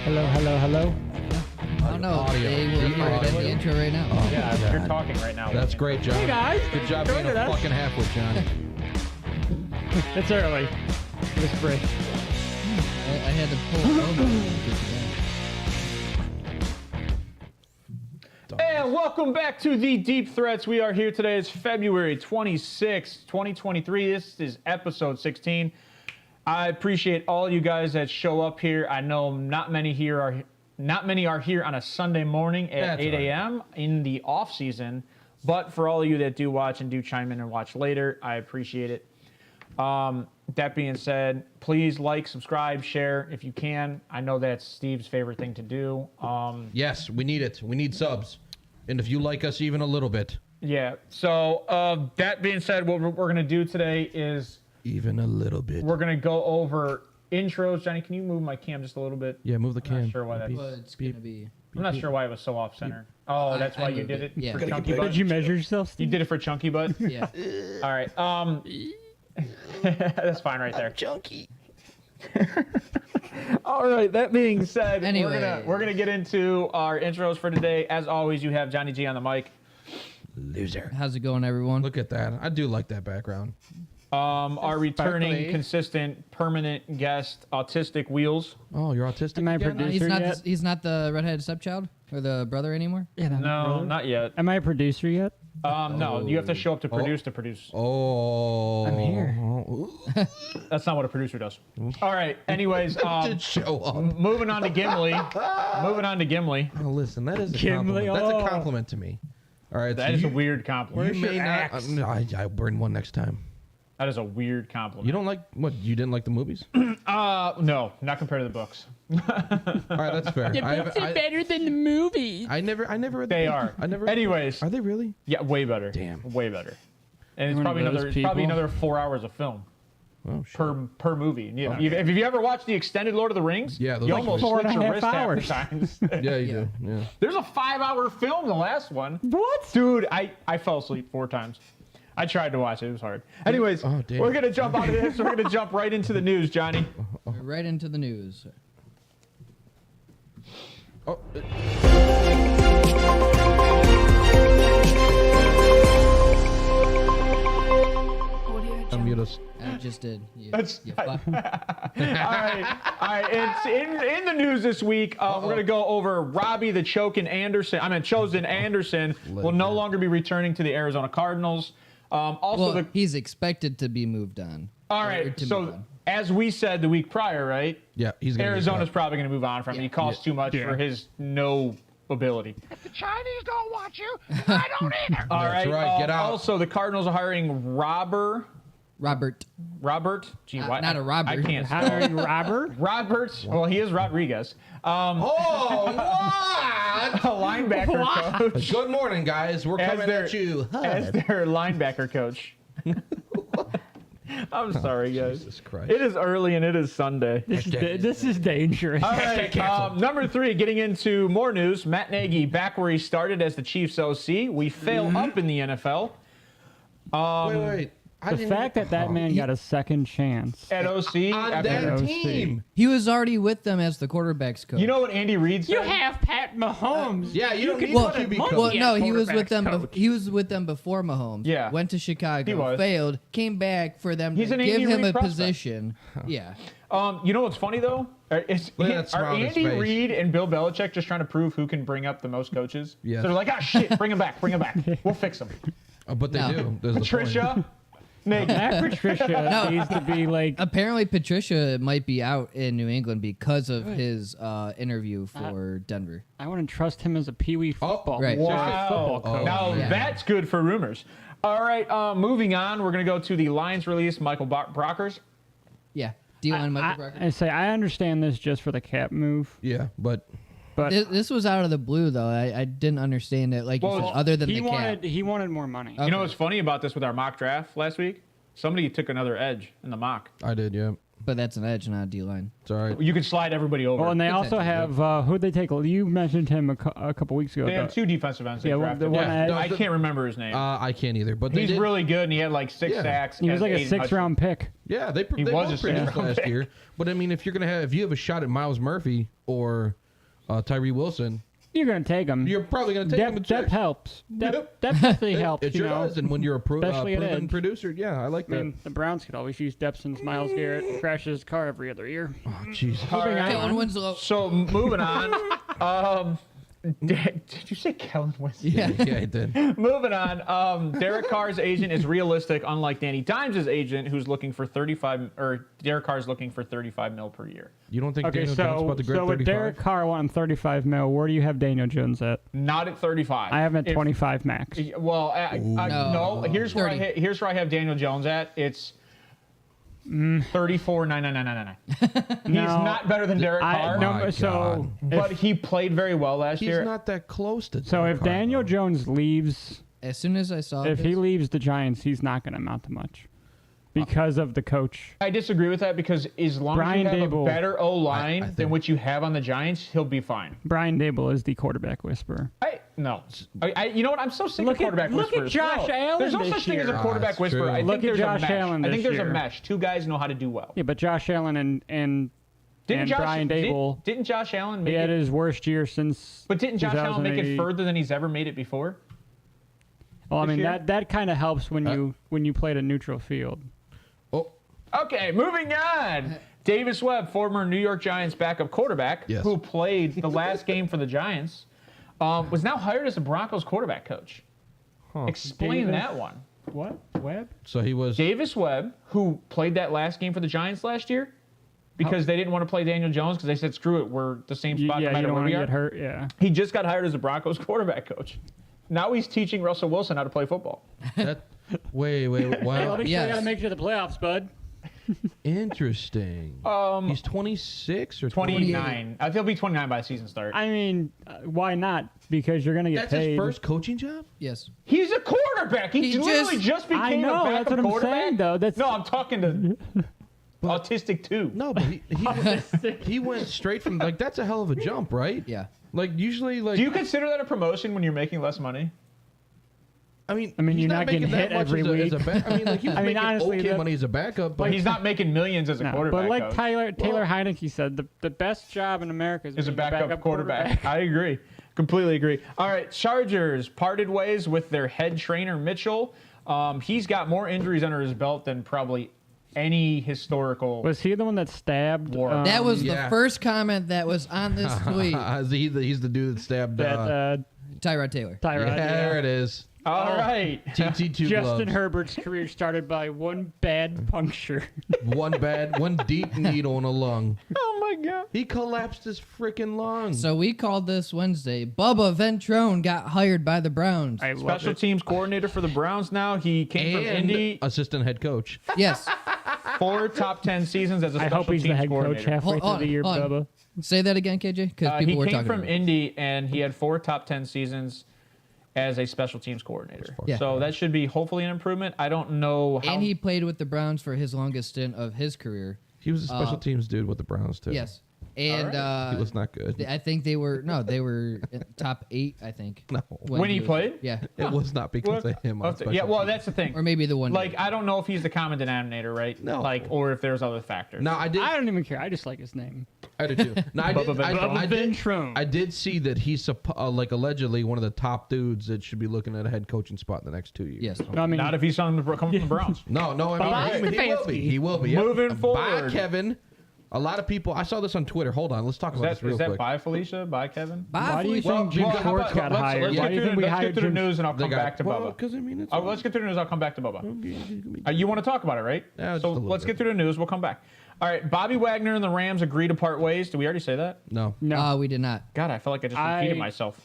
Hello, hello, hello. I don't know. They will be right at the intro right now. Oh, yeah, you're talking right now. That's great, John. Hey, guys. Good job being a fucking half-wit, John. It's early. It's fresh. I had to pull it over. And welcome back to the Deep Threats. We are here today. It's February 26, 2023. This is episode 16. I appreciate all you guys that show up here. I know not many are here on a Sunday morning at 8 a.m. in the off season, but for all of you that do watch and do chime in and watch later, I appreciate it. That being said, please like, subscribe, share if you can. I know that's Steve's favorite thing to do. Yes, we need it. We need subs. And if you like us even a little bit. Yeah. So that being said, what we're going to do today is even a little bit. We're going to go over intros. Johnny, can you move my cam just a little bit? Yeah, move the cam. I'm not sure why that's... It's going to be... I'm not sure why it was so off-center. Oh, that's why you did it? Yeah. For Chunky Butt? Did you measure yourself, Steve? You did it for Chunky Butt? Yeah. All right. That's fine right there. Chunky. All right. That being said, Anyway. we're gonna get into our intros for today. As always, you have Johnny G on the mic. Loser. How's it going, everyone? Look at that. I do like that background. Our returning, Sparkly. consistent, permanent guest, Autistic Wheels. Oh, you're autistic Am I again? producer yet? He's not the redheaded stepchild or the brother anymore? Yeah, No, not yet. Am I a producer yet? No, you have to show up to produce to produce. Oh. I'm here. That's not what a producer does. All right. Anyways, Did show up. moving on to Gimli. Oh, listen, that is a Gimli, compliment. That's oh. a compliment to me. All right. That is a weird compliment. You may not. I bring one next time. That is a weird compliment. You don't like what? You didn't like the movies? No, not compared to the books. All right, that's fair. better than the movie. I never read the They book. are. I never. Anyways, Are they really? yeah, way better. Damn. Way better. And it's One of probably those another people. another 4 hours of film Oh shit. per movie. You know, if you ever watched the extended Lord of the Rings, Yeah, those you are almost four split and a your half wrist half hours. the times. Yeah, you do. Yeah. There's a 5-hour film, the last one. What? Dude, I fell asleep 4 times. I tried to watch it. It was hard. Anyways, Oh, damn. we're going to jump out of this. We're going to jump right into the news, Johnny. Right into the news. Oh. Unmute us. I just did. That's- you All right. It's in the news this week. We're going to go over Robbie the Chosen Anderson will no longer be returning to the Arizona Cardinals. Also, Well, he's expected to be moved on. all Or right. to move So on. as we said the week prior, right? Yeah, he's gonna. Arizona's probably going to move on from him. He costs too much for his no ability. The Chinese don't want you. I don't either. All That's right. right, get out. Also, the Cardinals are hiring Robert. Gee, why? Not a Robert. I can't spell. Hiring Robert? Robert. Well, he is Rodriguez. Oh, what? A linebacker coach. Good morning, guys. We're coming at you. As their linebacker coach. I'm sorry, guys. Jesus Christ. It is early and it is Sunday. This is dangerous. All right, number 3, getting into more news. Matt Nagy back where he started as the Chiefs OC. We fail up in the NFL. Wait. The fact that man got a second chance. at OC on after- that OC. team. He was already with them as the quarterbacks coach. You know what Andy Reid said? You have Pat Mahomes. Yeah, you don't need well, a QB well, coach. well, Yeah, no, he was with quarterback's them. coach. He was with them before Mahomes. Yeah. Went to He Chicago, was. failed, came back for them He's to an give Andy him Reid a prospect. position. Yeah. You know what's funny though? Look at that smile Are on his Andy face. Reid and Bill Belichick just trying to prove who can bring up the most coaches? Yes. So they're like, shit, bring him back, bring him back. We'll fix him. But they No. do. There's the point. Patricia, Nick. That Patricia needs to be like. Apparently, Patricia might be out in New England because of his interview for Denver. I wouldn't trust him as a peewee football. right. Wow. Football coach. Now yeah. that's good for rumors. All right, moving on. We're going to go to the Lions release, Michael Brockers. Yeah. D-line Michael Brockers. I say I understand this just for the cap move, Yeah, but but This was out of the blue, though. I didn't understand it, like you Well, said, other than he the cap. wanted he wanted more money. You know what's funny about this with our mock draft last week? Somebody took another edge in the mock. I did. Yeah, But that's an edge, not a D-line. it's all right. You could slide everybody over. Well, and they Good also idea. have who'd they take? You mentioned him a couple weeks ago. they have the- two defensive ends. They Yeah, drafted. the one Yeah, that- I can't remember his name. I can't either. But they He's did. really good, and he had like 6 Yeah. sacks. he was and like a 8 6th-round pick. Yeah, they He they was both a produced sixth-round last pick. year. But I mean, if you're gonna have, if you have a shot at Miles Murphy or Tyree Wilson, You're gonna take him. you're probably gonna take him. Depth helps. Depth Yep. definitely helps. It you sure know. does. And when you're a Especially at proven edge. producer, yeah, I like I that. mean, the Browns could always use depth since Myles Garrett crashes his car every other year. Oh, Jesus. All right. Kellen Winslow. So moving on. Did you say Kellen Winslow? Yeah. Yeah, it did. Moving on. Derek Carr's agent is realistic, unlike Danny Dimes' agent, who's looking for 35, or Derek Carr's looking for 35 mil per year. You don't think Okay, Daniel Jones so about to grab with 35? Derek Carr wanting 35 mil, where do you have Daniel Jones at? Not at 35. I have him at If- 25 max. Well, no. Here's where 30. here's where I have Daniel Jones at. It's 34,99999. He's not better than Derek Carr, My so but he played very well last He's year. not that close to. so Derek if Carr, Daniel though. Jones leaves, As soon as I saw if this, he leaves the Giants, he's not going to amount to much because of the coach. I disagree with that because as long Brian as you have Dable. a better O I line think- than what you have on the Giants, he'll be fine. Brian Dable is the quarterback whisperer. No. You know what? I'm so sick Look of quarterback at whisperers. Josh No, Allen There's no this such thing as year. a quarterback That's whisperer. true. I think Look at there's Josh a mesh. Allen I think this there's a year. mesh. Two guys know how to do well. Yeah, but Josh Allen and Brian Dable, Didn't Josh Allen make he had it? his worst year since. But didn't Josh Allen make it 2008. further than he's ever made it before? Well, I this mean year? that kind of helps when you played a neutral field. Oh, Okay, moving on. Davis Webb, former New York Giants backup quarterback, Yes. who played the last game for the Giants, was now hired as the Broncos quarterback coach. Explain Davis? that one. What Webb? so he was. Davis Webb, who played that last game for the Giants last year, because they didn't want to play Daniel Jones because they said, screw it, we're the same spot no Yeah, you matter don't where want we to are. get hurt. Yeah. He just got hired as the Broncos quarterback coach. Now he's teaching Russell Wilson how to play football. That, wait. Wow. Make sure Yes. you got to make it to the playoffs, bud. Interesting. He's 26 or 29. I think he'll be 29 by the season start. I mean, why not? Because you're gonna get That's paid. his first coaching job? yes. He's a quarterback. He He literally just- just became I know, a that's backup what I'm quarterback. saying, though. That's- No, I'm talking to autistic too. No, but he went straight from, like, that's a hell of a jump, right? Yeah. Like, usually, like. Do you consider that a promotion when you're making less money? I mean, I mean, he's you're not making getting that hit much every as a week. I mean, like, he was I mean, making honestly, okay that- money as a backup, but But he's not making millions as a No, quarterback. but like coach. Taylor Heineke said, the best job in America is a being backup quarterback. I agree. Completely agree. All right, Chargers parted ways with their head trainer, Mitchell. He's got more injuries under his belt than probably any historical. Was he the one that stabbed? War. That was yeah. the first comment that was on this tweet. he's the dude that stabbed Tyrod Taylor. Tyrod. yeah, Yeah. there it is. All right. TT2 Justin gloves. Herbert's career started by one bad puncture. One deep needle in a lung. Oh my God. He collapsed his freaking lung. So we called this Wednesday. Bubba Ventrone got hired by the Browns. I love Special it. teams coordinator for the Browns now. He came from and Indy. assistant head coach. Yes. 4 top 10 seasons as a I special hope he's the teams head coach coordinator. halfway Hold through on, the year, hold on. Bubba. Say that again, KJ, because He people were came talking from about it. Indy, and he had 4 top 10 seasons as a special teams coordinator. Yeah. So that should be hopefully an improvement. I don't know how. And he played with the Browns for his longest stint of his career. He was a special teams dude with the Browns too. Yes. And He was not good. I think they were in top 8. I think. No. When he was- played? Yeah. It was not because of him. On special Yeah, well, teams. that's the thing. Or maybe the one. Like, I don't know if he's the common denominator, right? No. Like, or if there's other factors. No, I did. I don't even care. I just like his name. I did too. No, I did. Bubba Ventrone. I did see that he's like allegedly one of the top dudes that should be looking at a head coaching spot in the next 2 years. Yes. I mean, Not if he's coming from the Browns. No, I mean, he will be. He will be. Moving Bye, forward. Kevin. A lot of people. I saw this on Twitter. Hold on. Let's talk about this real Is that quick. by Felicia? By Kevin? why do you Felicia. think Jim how Schwartz about- got let's- hired? Let's Why get do you through, think we let's get hired through the Jim? news and I'll come back to Bubba. Because I mean, it's. Let's get through the news. I'll come back to Bubba. You want to talk about it, right? Yeah, just so a little let's bit. get through the news. We'll come back. All right. Bobby Wagner and the Rams agree to part ways. Did we already say that? No. No. We did not. God, I felt like I just repeated myself.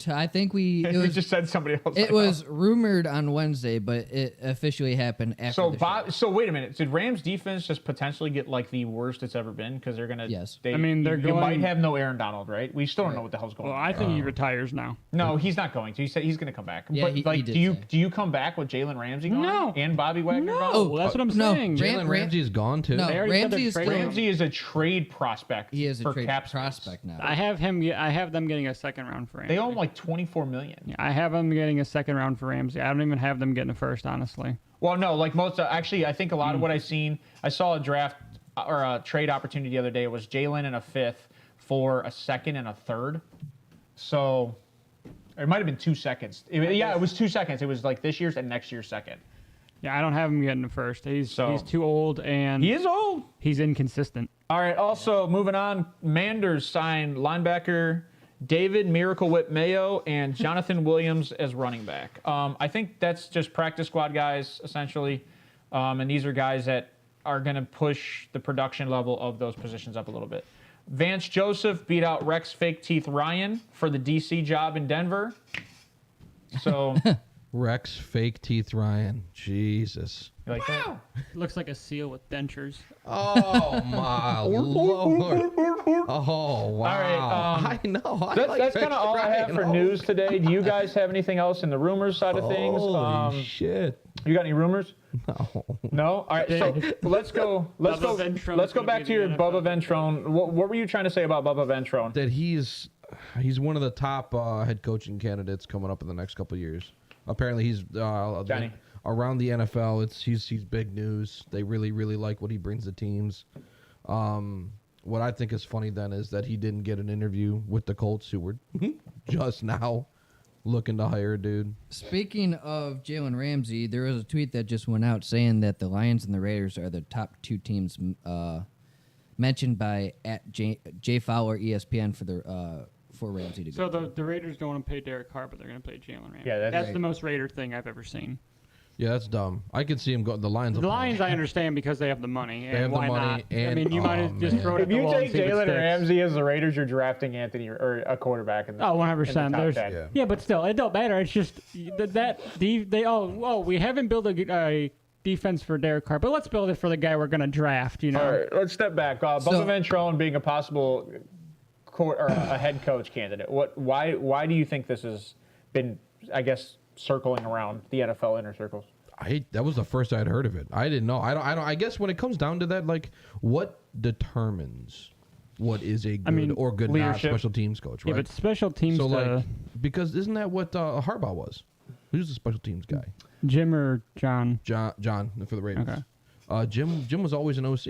I think we. It We was. just said somebody else. It was rumored on Wednesday, but it officially happened after. So the show. So wait a minute. Did Rams defense just potentially get like the worst it's ever been? Because they're gonna. Yes. I mean, they're you might going- have no Aaron Donald, right? We still don't know what the hell's going Well, on. I think he retires now. No, he's not going to. He said he's going to come back. Yeah, but he like, did do you say. do you come back with Jalen Ramsey gone? No. And Bobby Wagner gone? No, that's what I'm no, saying. Ram- Jalen Ramsey is gone too. No, They already said they're Ramsey is trading still. him. Ramsey is a trade prospect. He is a for trade cap space. prospect now. I have them getting a second round for Ramsey. They own like $24 million. Yeah, I have them getting a second round for Ramsey. I don't even have them getting a first, honestly. Well, no, like most. Actually, I think a lot of what I saw a draft or a trade opportunity the other day. It was Jalen and a fifth for a second and a third. So it might have been 2 seconds. It was 2 seconds. It was like this year's and next year's second. Yeah, I don't have him getting a first. He's So- too old and He is old. he's inconsistent. All right. Also, moving on, Manders signed linebacker David Miracle Whip Mayo and Jonathan Williams as running back. I think that's just practice squad guys, essentially. And these are guys that are going to push the production level of those positions up a little bit. Vance Joseph beat out Rex Fake Teeth Ryan for the DC job in Denver. So, Rex Fake Teeth Ryan. Jesus. you like that? Looks like a seal with dentures. Oh my lord. Oh wow. right, I know. I That's, like that's Rex kind of all I have Ryan. for news today. Do you guys have anything else in the rumors side of things? Holy shit. You got any rumors? No. No. All right. So let's go. Let's Bubba go. Ventrone's Let's go gonna back be to your the Bubba NFL. Ventrone. What were you trying to say about Bubba Ventrone? That he's one of the top head coaching candidates coming up in the next couple of years. Apparently he's Johnny. around the NFL. He's big news. They really like what he brings to teams. What I think is funny then is that he didn't get an interview with the Colts, who were just now looking to hire a dude. Speaking of Jalen Ramsey, there was a tweet that just went out saying that the Lions and the Raiders are the top 2 teams mentioned by @J Fowler ESPN for Ramsey to go. So the Raiders don't want to pay Derek Carr, but they're going to pay Jalen Ramsey. Yeah, that's that's right. the most Raider thing I've ever seen. Yeah, that's dumb. I could see him go. The Lions. The Lions, I understand because they have the money. And have the why money, not? I and- mean, you might oh, have just man. thrown it If at the you wall and take see if it Jalen sticks. Ramsey as the Raiders, you're drafting Anthony or a quarterback in the. Oh, 100%. in the top There's 10. Yeah. but still, it don't matter. It's just we haven't built a defense for Derek Carr, but let's build it for the guy we're going to draft. You know. All right, let's step back. Bubba Ventrone being a possible a head coach candidate. Why do you think this has been, I guess, circling around the NFL inner circles? That was the first I'd heard of it. I didn't know. I guess when it comes down to that, like, what determines what is a good or good not leadership. special teams coach, right? Yeah, but special teams. So, like, because isn't that what Harbaugh was? Who's the special teams guy? Jim or John? John for the Ravens. Okay. Jim was always an OC.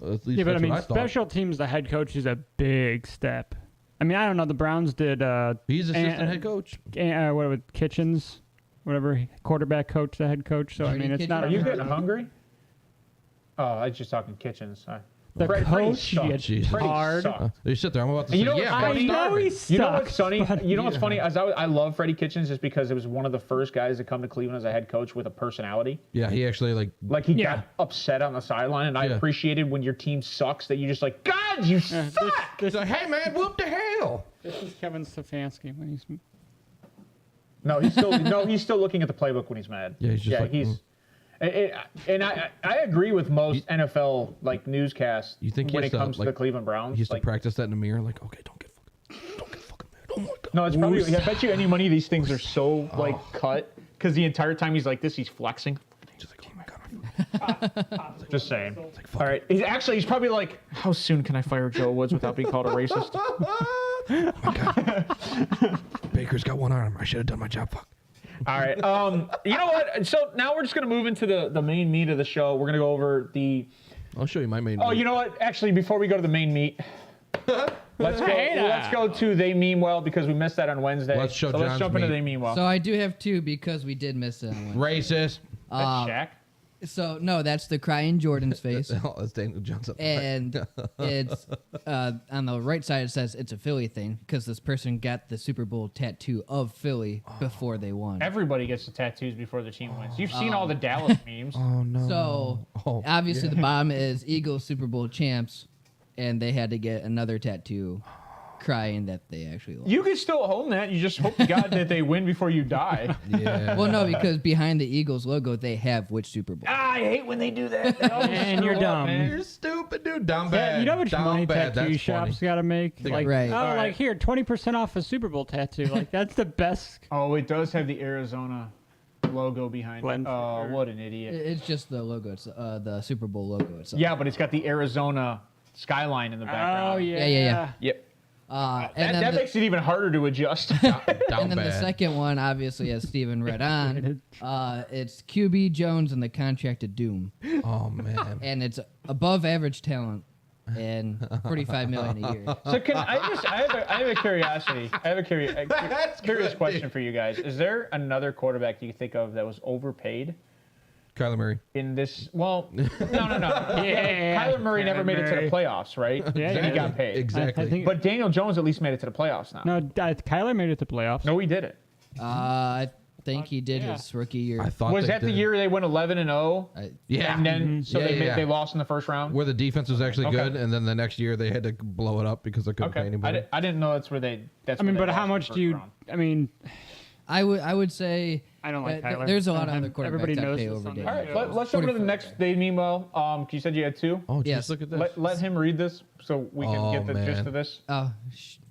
At least Yeah, but I that's mean, what thought. special teams, the head coach is a big step. I mean, I don't know. The Browns did. He's assistant head coach. What with Kitchens, whatever quarterback coach, the head coach. So I Freddie mean, it's Kitchens. not. Are you getting hungry? Oh, I was just talking kitchens. The Freddie coach sucked. gets Jesus. Freddie hard. sucked. You sit there. I'm about to You say, know what's yeah, funny? I know he You know what's sucks, funny? but- You know what's funny? I love Freddie Kitchens just because it was one of the first guys to come to Cleveland as a head coach with a personality. Yeah, he actually Like he Yeah. got upset on the sideline, and I Yeah. appreciated when your team sucks that you just like, God, you suck. he's like, hey man, whoop the hell. This is Kevin Stefanski when he's. No, he's still looking at the playbook when he's mad. Yeah, he's just like, And I agree with most NFL like newscasts You think he when has it to, comes to like, the Cleveland Browns. He used like, to practice that in the mirror, like, okay, don't get fucking mad. Oh my god. no, it's probably. I bet you any money these things are so like cut because the entire time he's like this, he's flexing. Just like, oh my god. Just saying. All right. He's probably like, how soon can I fire Joe Woods without being called a racist? Oh my God. Baker's got one arm. I should have done my job. Fuck. All right. You know what? So now we're just gonna move into the main meat of the show. We're gonna go over the. I'll show you my main. Oh, you know what? Actually, before we go to the main meat, let's go to They Mean Well because we missed that on Wednesday. Let's show let's John's jump into meat. They Mean Well. So I do have two because we did miss it on Wednesday. Racist. That's Shaq. So no, that's the crying Jordan's face. Oh, that's Daniel Johnson. And it's on the right side it says it's a Philly thing because this person got the Super Bowl tattoo of Philly before they won. Everybody gets the tattoos before the team wins. You've seen all the Dallas memes. Oh no. So obviously the bottom is Eagles Super Bowl champs, and they had to get another tattoo crying that they actually lost. You can still own that. You just hope to God that they win before you die. Yeah. Well, no, because behind the Eagles logo they have which Super Bowl. I hate when they do that. They always And screw you're up, dumb. man. You're stupid, dude. Down Yeah, bad. you know how much Down money bad. tattoo That's shops funny. got to make? Like, Right. oh, All right. like here, 20% off a Super Bowl tattoo. Like, that's the best. Oh, it does have the Arizona logo behind Glenn it. Oh, Fisher. what an idiot. It's just the logo. It's the Super Bowl logo itself. Yeah, but it's got the Arizona skyline in the background. Oh, yeah. Yeah. Yep. And That then the, makes it even harder to adjust. Down and then the bad. second one, obviously, as Steven read on, it's QB Jones and the contract of doom, Oh man. and it's above average talent and $45 million a year. So can I have a curiosity. I have a curious question for you guys. Is there another quarterback you can think of that was overpaid Kyler Murray. in this? Well, no. Yeah. Kyler Murray never Kyler made it to the Murray. playoffs, right? Yeah, So he yeah. got paid. Exactly. I think- But Daniel Jones at least made it to the playoffs now. No, Kyler made it to playoffs. No, he didn't. I think he did Yeah. his rookie year. I thought Was they that the did. year they went 11-0? Yeah. And then so Yeah, they yeah. lost in the first round. Where the defense was actually Okay. good, and then the next year they had to blow it up because they couldn't pay Okay, anybody. I didn't know that's where they. That's I mean, where they but how lost in much the do you? first round. I mean, I would say I don't like Kyler. there's a lot of other quarterbacks Everybody that knows pay this over on Daniel. All right, let's jump into the 44. next day. Meanwhile, you said you had two. Oh, Yes. just look at this. Let him read this so we can Oh, get the gist man. of this. Oh,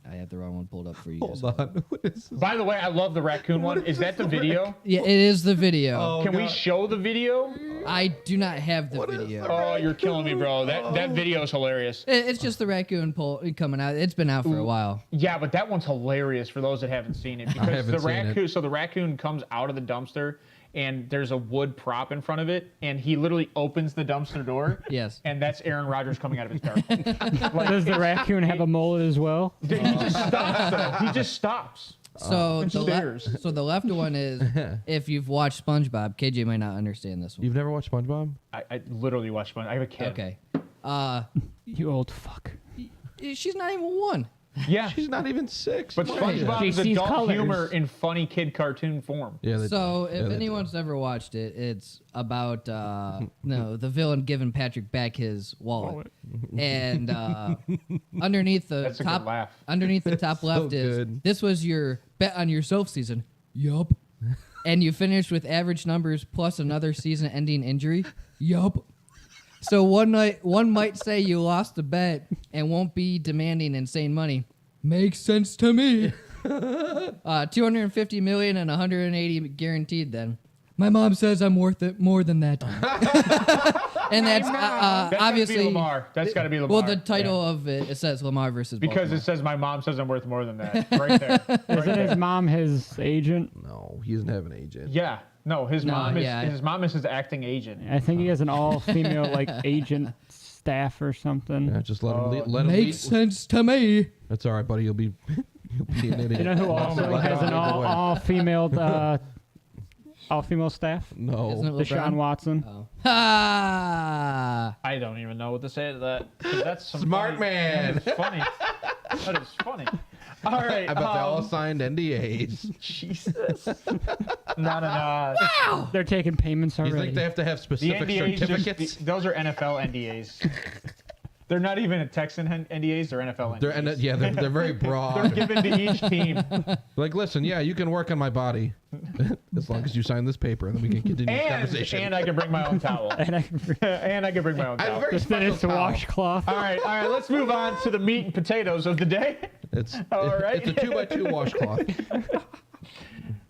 I have the wrong one pulled up for you guys. Hold on. What is this? By the way, I love the raccoon one. Is that the video? Yeah, it is the video. Oh, Can we God. show the video? I do not have the What is video. the Oh, you're killing me, bro. That video is hilarious. It's just the raccoon coming out. It's been out for a while. Yeah, but that one's hilarious for those that haven't seen it because haven't the seen it. raccoon. So the raccoon comes out of the dumpster and there's a wood prop in front of it, and he literally opens the dumpster door. Yes. And that's Aaron Rodgers coming out of his car. does the raccoon have a mullet as well? He just stops though. He just stops. So And the stares. so the left one is if you've watched SpongeBob, KJ might not understand this one. You've never watched SpongeBob? I literally watched one. I have a kid. Okay. You old fuck. She's not even one. Yeah. She's not even 6. But What? SpongeBob She is sees adult colors. humor in funny kid cartoon form. Yeah. They, So yeah, if they- anyone's ever watched it, it's about the villain giving Patrick back his wallet, and underneath the That's a good top laugh. underneath the top left is good. this was your bet on yourself season. Yup. And you finished with average numbers plus another season-ending injury. Yup. So one might say you lost the bet and won't be demanding insane money. Makes sense to me. 250 million and 180 guaranteed. Then my mom says I'm worth it more than that. And that's That's obviously gotta be Lamar. That's got to be Lamar. well. The title Yeah. of it says Lamar versus Because Baltimore. it says my mom says I'm worth more than that. Right there. Right Isn't there. his mom his agent? No, he doesn't have an agent. Yeah. No, his No, mom is yeah. his mom is his acting agent. I think he has an all-female like agent staff or something. Yeah, just let him lead. Let him Makes lead. sense to me. That's all right, buddy. You'll be an idiot. You know who also my has God. an all-female staff? No. Isn't it Deshaun LeBron? Watson. Oh. Ah. I don't even know what to say to that. 'Cause that's some Smart funny, man. That is funny. That is funny. All right. I bet they all signed NDAs. Jesus. No. They're taking payments You already. think they have to have The specific NDAs certificates? those are NFL NDAs. They're not even a Texan NDAs. They're NFL NDAs. They're very They're broad. given to each team. Like, listen, yeah, you can work on my body as long as you sign this paper, and then we can continue this conversation. And I can bring my own towel. And I And I can bring my own I have towel. a very just finished the special towel. washcloth. All right. Let's move on to the meat and potatoes of the day. It's All right. It's a 2x2 washcloth.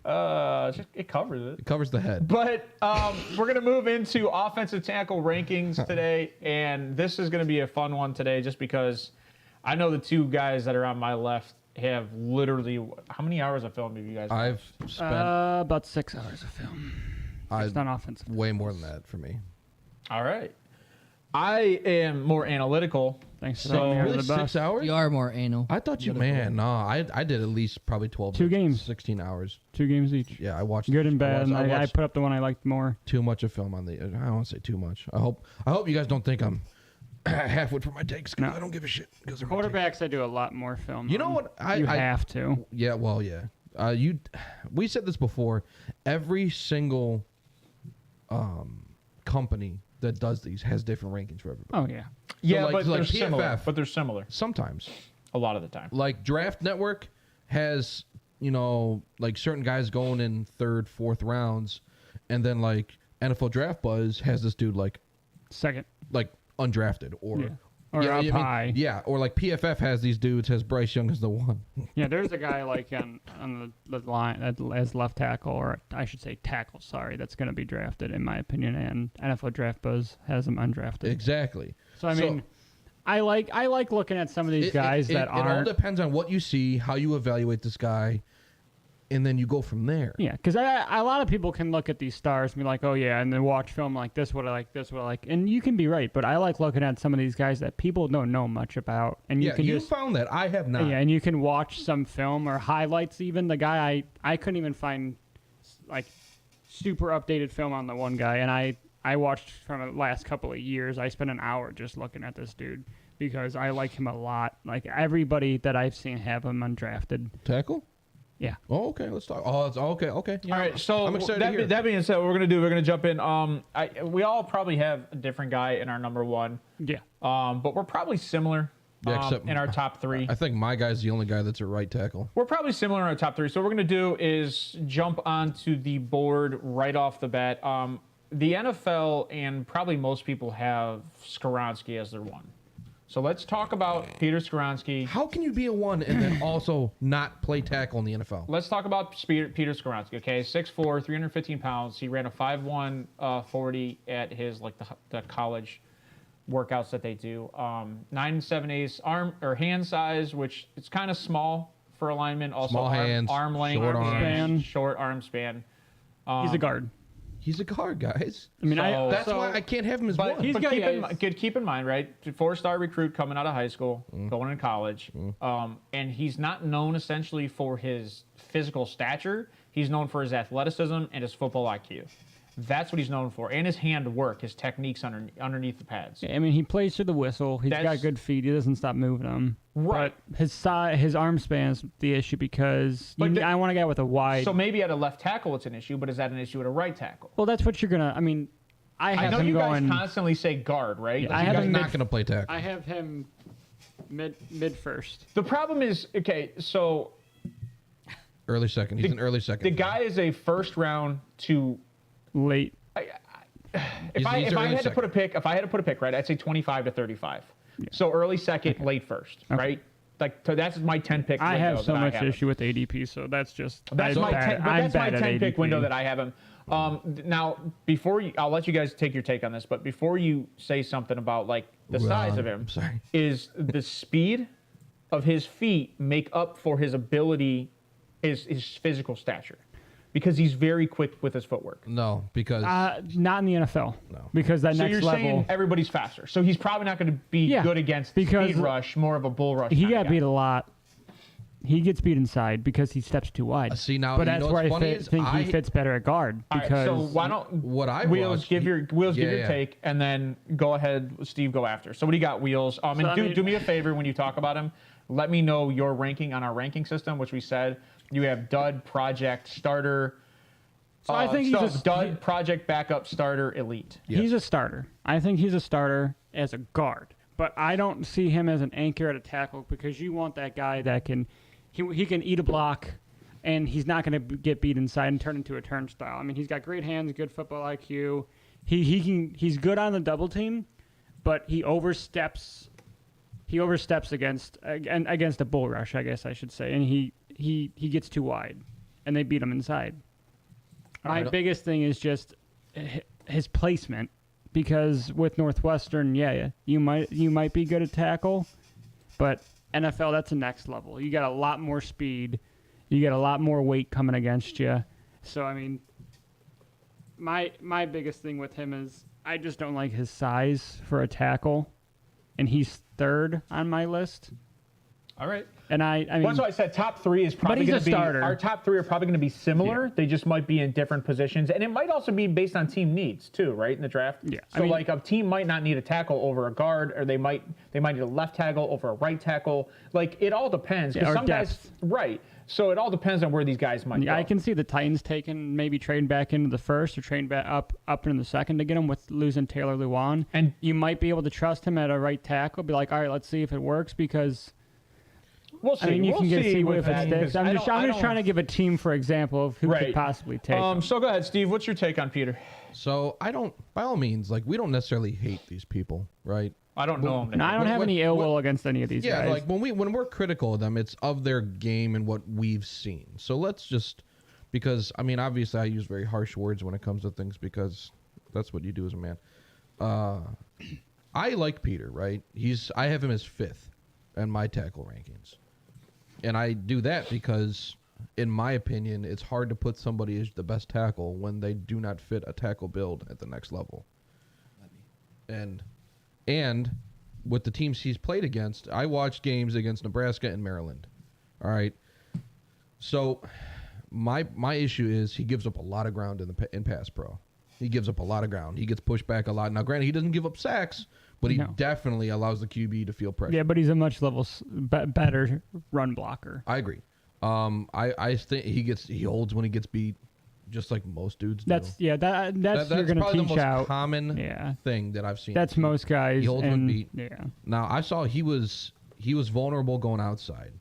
It covers it. It covers the head. But we're going to move into offensive tackle rankings today, and this is going to be a fun one today just because I know the two guys that are on my left have literally – how many hours of film have you guys watched? I've spent About 6 hours of film. It's not offensive. way more than that for me. All right. I am more analytical. Thanks for So- throwing me under Really, the bus. 6 hours? You are more anal. I thought you, man, no, I did at least probably 12 2 to games. 16 hours. 2 games each. Yeah, I watched Good and bad. And I watched put up the one I liked more. too much of film on the. I don't want to say too much. I hope you guys don't think I'm halfway for my takes because No. I don't give a shit. Because they're my takes. Quarterbacks, I do a lot more film. You know on. what? You have to. Yeah, well, yeah. We said this before. Every single company that does these has different rankings for everybody. Oh, yeah. Yeah, like- but so they're like similar. PFF. But they're similar Sometimes, a lot of the time. like Draft Network has, like certain guys going in 3rd, 4th rounds, and then like NFL Draft Buzz has this dude like Second. undrafted or. Yeah. Or up high. Yeah, or like PFF has these dudes, has Bryce Young as the one. Yeah, there's a guy like on the line as left tackle, or I should say tackle, sorry, that's going to be drafted, in my opinion, and NFL Draft Buzz has him undrafted. Exactly. So, I mean, I like looking at some of these guys that it all aren't. depends on what you see, how you evaluate this guy, and then you go from there. Yeah, because a lot of people can look at these stars and be like, oh, yeah, and then watch film like this, what I like, this, what I like. And you can be right, but I like looking at some of these guys that people don't know much about. And you Yeah, can you just, found that. I have not. yeah, and you can watch some film or highlights even. The guy, I couldn't even find, like, super updated film on the one guy. And I watched from the last couple of years. I spent an hour just looking at this dude because I like him a lot. Like, everybody that I've seen have him undrafted. Tackle? Yeah. Oh, okay. Let's talk. Oh, it's okay. Okay. All right, so I'm excited to hear. that being said, what we're going to do, we're going to jump in. We all probably have a different guy in our number one, Yeah. but we're probably similar Yeah, except in our top three. I think my guy's the only guy that's a right tackle. We're probably similar in our top three. So what we're going to do is jump onto the board right off the bat. The NFL and probably most people have Skoronski as their one. So let's talk about Peter Skoronski. How can you be a one and then also not play tackle in the NFL? Let's talk about Peter Skoronski, okay? 6'4", 315 pounds. He ran a 5'1", 40 at his, like, the college workouts that they do. 9 7/8 arm or hand size, which it's kind of small for a lineman. Also Small hands, arm length, short arms. Span. short arm span. He's a guard. He's a guard, guys. I mean, So- That's why I can't have him as But, one. he's but got- keep in mind, right? 4-star recruit coming out of high school, Mm. going into college, and he's not known essentially for his physical stature. He's known for his athleticism and his football IQ. That's what he's known for, and his hand work, his techniques underneath the pads. I mean, he plays through the whistle. He's got That's- good feet. He doesn't stop moving them. Right. But his arm span's the issue because But I want a guy with a wide. So maybe at a left tackle it's an issue, but is that an issue at a right tackle? well, that's what you're gonna. I mean, I I have know him you going. guys constantly say guard, right? Yeah, Like, I you have guys- He's him not mid- going to play tackle. I have him mid first. The problem is, okay, so Early second. He's an early second. the guy is a first round to. Late. If I he's had early to put a second. pick, right, I'd say 25 to 35. So early second, late first, right? Like so that's my 10 pick. I window have so that much have him. issue with ADP, so that's just. That's I'm my bad- 10, but I'm that's my bad at 10 pick ADP. window that I have him. Now before you, I'll let you guys take your take on this, but before you say something about like the size of him, I'm sorry. is the speed of his feet make up for his ability, his physical stature, because he's very quick with his footwork. No, because Not in the NFL. No. Because that So next you're level. saying everybody's faster. So he's probably not going to be Yeah, good against because speed rush, more of a bull rush. He kinda got guy. beat a lot. He gets beat inside because he steps too wide. see, now, but you that's know where what's I funny is think I- he fits better at guard All right, because so why don't what I Wheels watched, give your yeah. take and then go ahead, Steve, go after. So what do you got, Wheels? And I mean- do me a favor when you talk about him. Let me know your ranking on our ranking system, which we said you have dud, project, starter. So I think he's a dud, project, backup, starter, elite. Yes. He's a starter. I think he's a starter as a guard, but I don't see him as an anchor at a tackle because you want that guy that can he can eat a block and he's not going to get beat inside and turn into a turnstile. I mean, he's got great hands, good football IQ. He's good on the double team, but he oversteps against a bull rush, I guess I should say, and he gets too wide. and they beat him inside. My biggest thing is just his placement, because with Northwestern, you might be good at tackle, but NFL, that's the next level. You got a lot more speed, you got a lot more weight coming against you. So I mean, my biggest thing with him is I just don't like his size for a tackle, and he's third on my list. All right. And I mean, that's why I said top three is probably he's going a to be starter. our top three are probably going to be similar. Yeah. They just might be in different positions, and it might also be based on team needs too, right? In the draft. Yeah. So like a team might not need a tackle over a guard, or they might need a left tackle over a right tackle. Like it all depends. Yeah, or some depth. guys, right? So it all depends on where these guys might go. I can see the Titans maybe trading back into the first or trading back up into the second to get him with losing Taylor Lewan. And you might be able to trust him at a right tackle. Be like, all right, let's see if it works, because we'll see. I mean, you we'll can see see with if it that, sticks. because I'm I just don't- trying to give a team for example of who could possibly take him. So go ahead, Steve. What's your take on Peter? So I don't, by all means, like we don't necessarily hate these people, right? I don't know him. And I don't have any ill will against any of these Yeah, guys. like when we're critical of them, it's of their game and what we've seen. So let's just, because I mean, obviously I use very harsh words when it comes to things because that's what you do as a man. I like Peter, right? I have him as 5th in my tackle rankings, and I do that because, in my opinion, it's hard to put somebody as the best tackle when they do not fit a tackle build at the next level. And with the teams he's played against, I watched games against Nebraska and Maryland. All right. So my issue is he gives up a lot of ground in pass pro. He gives up a lot of ground. He gets pushed back a lot. Now, granted, he doesn't give up sacks, but he definitely allows the QB to feel pressure. Yeah, but he's a much better run blocker. I agree. I think he holds when he gets beat, just like most dudes do. That's you're gonna probably teach the most out. common thing that I've seen. That's most guys. He holds when beat. Yeah. Now I saw he was vulnerable going outside.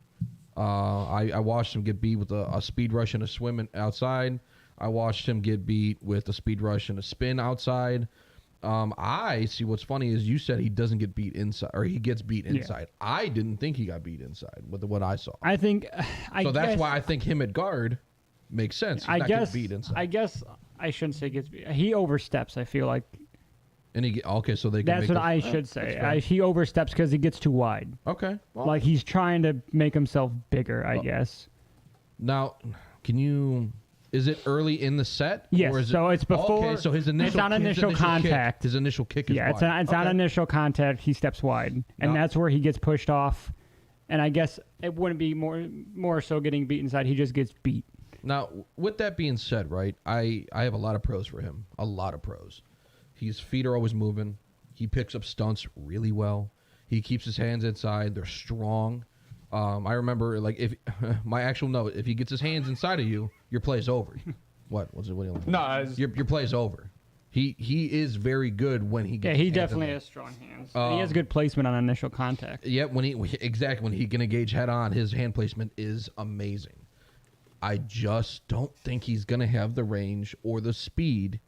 I watched him get beat with a speed rush and a swim outside. I watched him get beat with a speed rush and a spin outside. I see what's funny is you said he doesn't get beat inside, or he gets beat inside. Yeah. I didn't think he got beat inside with what I saw. I think. That's why I think him at guard makes sense. He's not getting beat inside. I guess I shouldn't say gets beat. He oversteps. I feel like. And so they. That's what I should say. He oversteps because he gets too wide. Okay. Well, like he's trying to make himself bigger. I guess. Now, can you? Is it early in the set? Yes. Or is so it's before. Okay. So his initial. It's on initial contact. His initial kick is wide. It's on initial contact. He steps wide, and that's where he gets pushed off. And I guess it wouldn't be more so getting beat inside. He just gets beat. Now, with that being said, right, I have a lot of pros for him. A lot of pros. His feet are always moving. He picks up stunts really well. He keeps his hands inside. They're strong. I remember, like, if my actual note, if he gets his hands inside of you, your play's over. What do you want? No, your play's over. He is very good when he gets. Yeah, he definitely has strong hands. He has good placement on initial contact. Yeah, when he can engage head on, his hand placement is amazing. I just don't think he's gonna have the range or the speed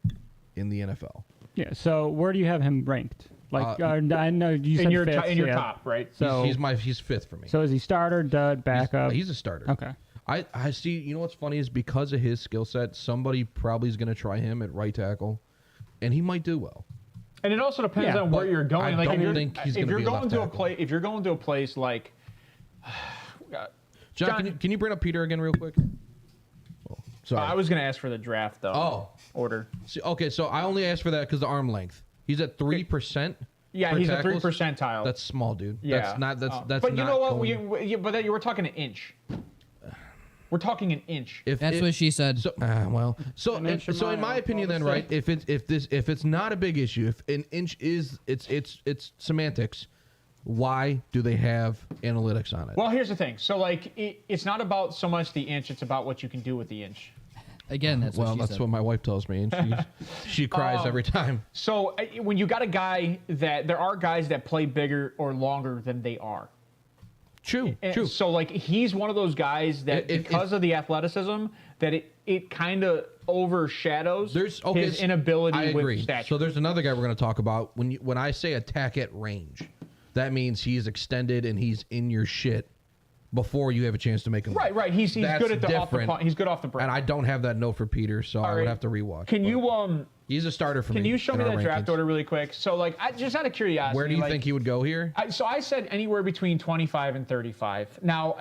in the NFL. Yeah. So where do you have him ranked? Like I know you said in your fifth, your top, right? So he's 5th for me. So is he starter, dud, backup? He's a starter. Okay. I see. You know what's funny is because of his skill set, somebody probably is going to try him at right tackle, and he might do well. And it also depends on where you're going. I don't think he's going to be going to a tackle. if you're going to a place like John, can you bring up Peter again real quick? Oh, sorry. I was going to ask for the draft though. Order. See, okay, so I only asked for that because the arm length. He's at 3%. Yeah, he's a 3 percentile. That's small, dude. Yeah. That's not. That's. But you know what? Going... But you were talking an inch. We're talking an inch. That's what she said. So, so in my opinion, then, right? If it's not a big issue, if an inch is it's semantics, why do they have analytics on it? Well, here's the thing. So like, it's not about so much the inch; it's about what you can do with the inch. Again, that's what she that's said. what my wife tells me, and she cries every time. So when you got a guy there are guys that play bigger or longer than they are. True. So like he's one of those guys that because of the athleticism that it kind of overshadows his inability with stature. So there's another guy we're going to talk about. When I say attack at range, that means he's extended and he's in your shit before you have a chance to make him. Right. He's That's good at the different. he's good off the break. And I don't have that note for Peter, so I would have to rewatch. Can you He's a starter for me. Can you show in me our that draft rankings. order really quick? So, like, just out of curiosity, Where do you think he would go here? So I said anywhere between 25 and 35. Now,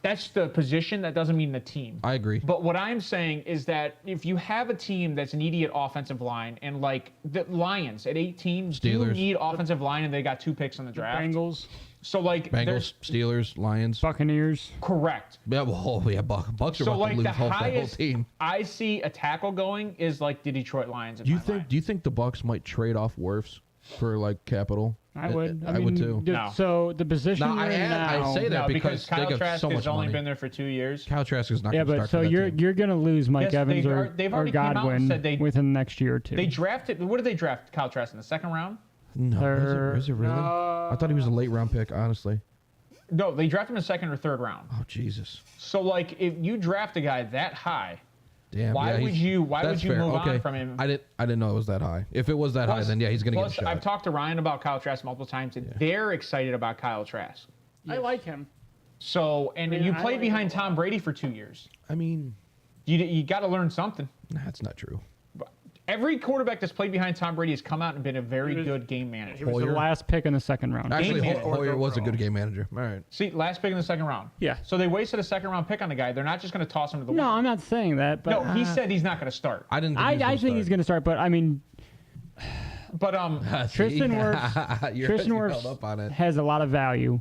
that's the position. That doesn't mean the team. I agree. But what I'm saying is that if you have a team that's needy at offensive line, and like the Lions at 18 do Steelers. need offensive line, and they got 2 picks in the draft. Bengals, So like, there's Bengals, Steelers, Lions. Buccaneers. correct. Yeah, Bucks are So about like to lose the the whole highest team. I see a tackle going is like the Detroit Lions. In Do you my think? mind. Do you think the Bucks might trade off Wirfs for like capital? I would. I would too. No. So the position No, you're in now. I say that No, because they Kyle got Trask so has much only money. been there for 2 years. Kyle Trask is not Yeah, going to but start so for that team. you're gonna lose Mike Yes, Evans they've or already came out and Godwin said they- within the next year or two. They drafted. What did they draft Kyle Trask in the 2nd round? No, is it really? I thought he was a late round pick, honestly. No, they drafted him in the 2nd or 3rd round. Oh Jesus! So like, if you draft a guy that high, Damn. Why yeah, would he's- you- why that's would you fair. move on Okay. from him? I didn't know it was that high. If it was that high, then yeah, he's going to get a plus, shot. I've talked to Ryan about Kyle Trask multiple times, and they're excited about Kyle Trask. I like him. So, and mean, you I played like behind him a lot. Tom Brady for 2 years. I mean, You got to learn something. that's not true. Every quarterback that's played behind Tom Brady has come out and been a very good game He manager. was the Hoyer. last pick in the 2nd round. Actually, manager. Hoyer was a good game manager. All right. See, last pick in the 2nd round. Yeah. So they wasted a 2nd round pick on the guy. They're not just going to toss him to the No, wind. I'm not saying that, but No, he said he's not going to start. I didn't. Think I think he's going to start. But I mean, But Tristan Wirfs. Tristan you held up on Wirfs it. has a lot of value.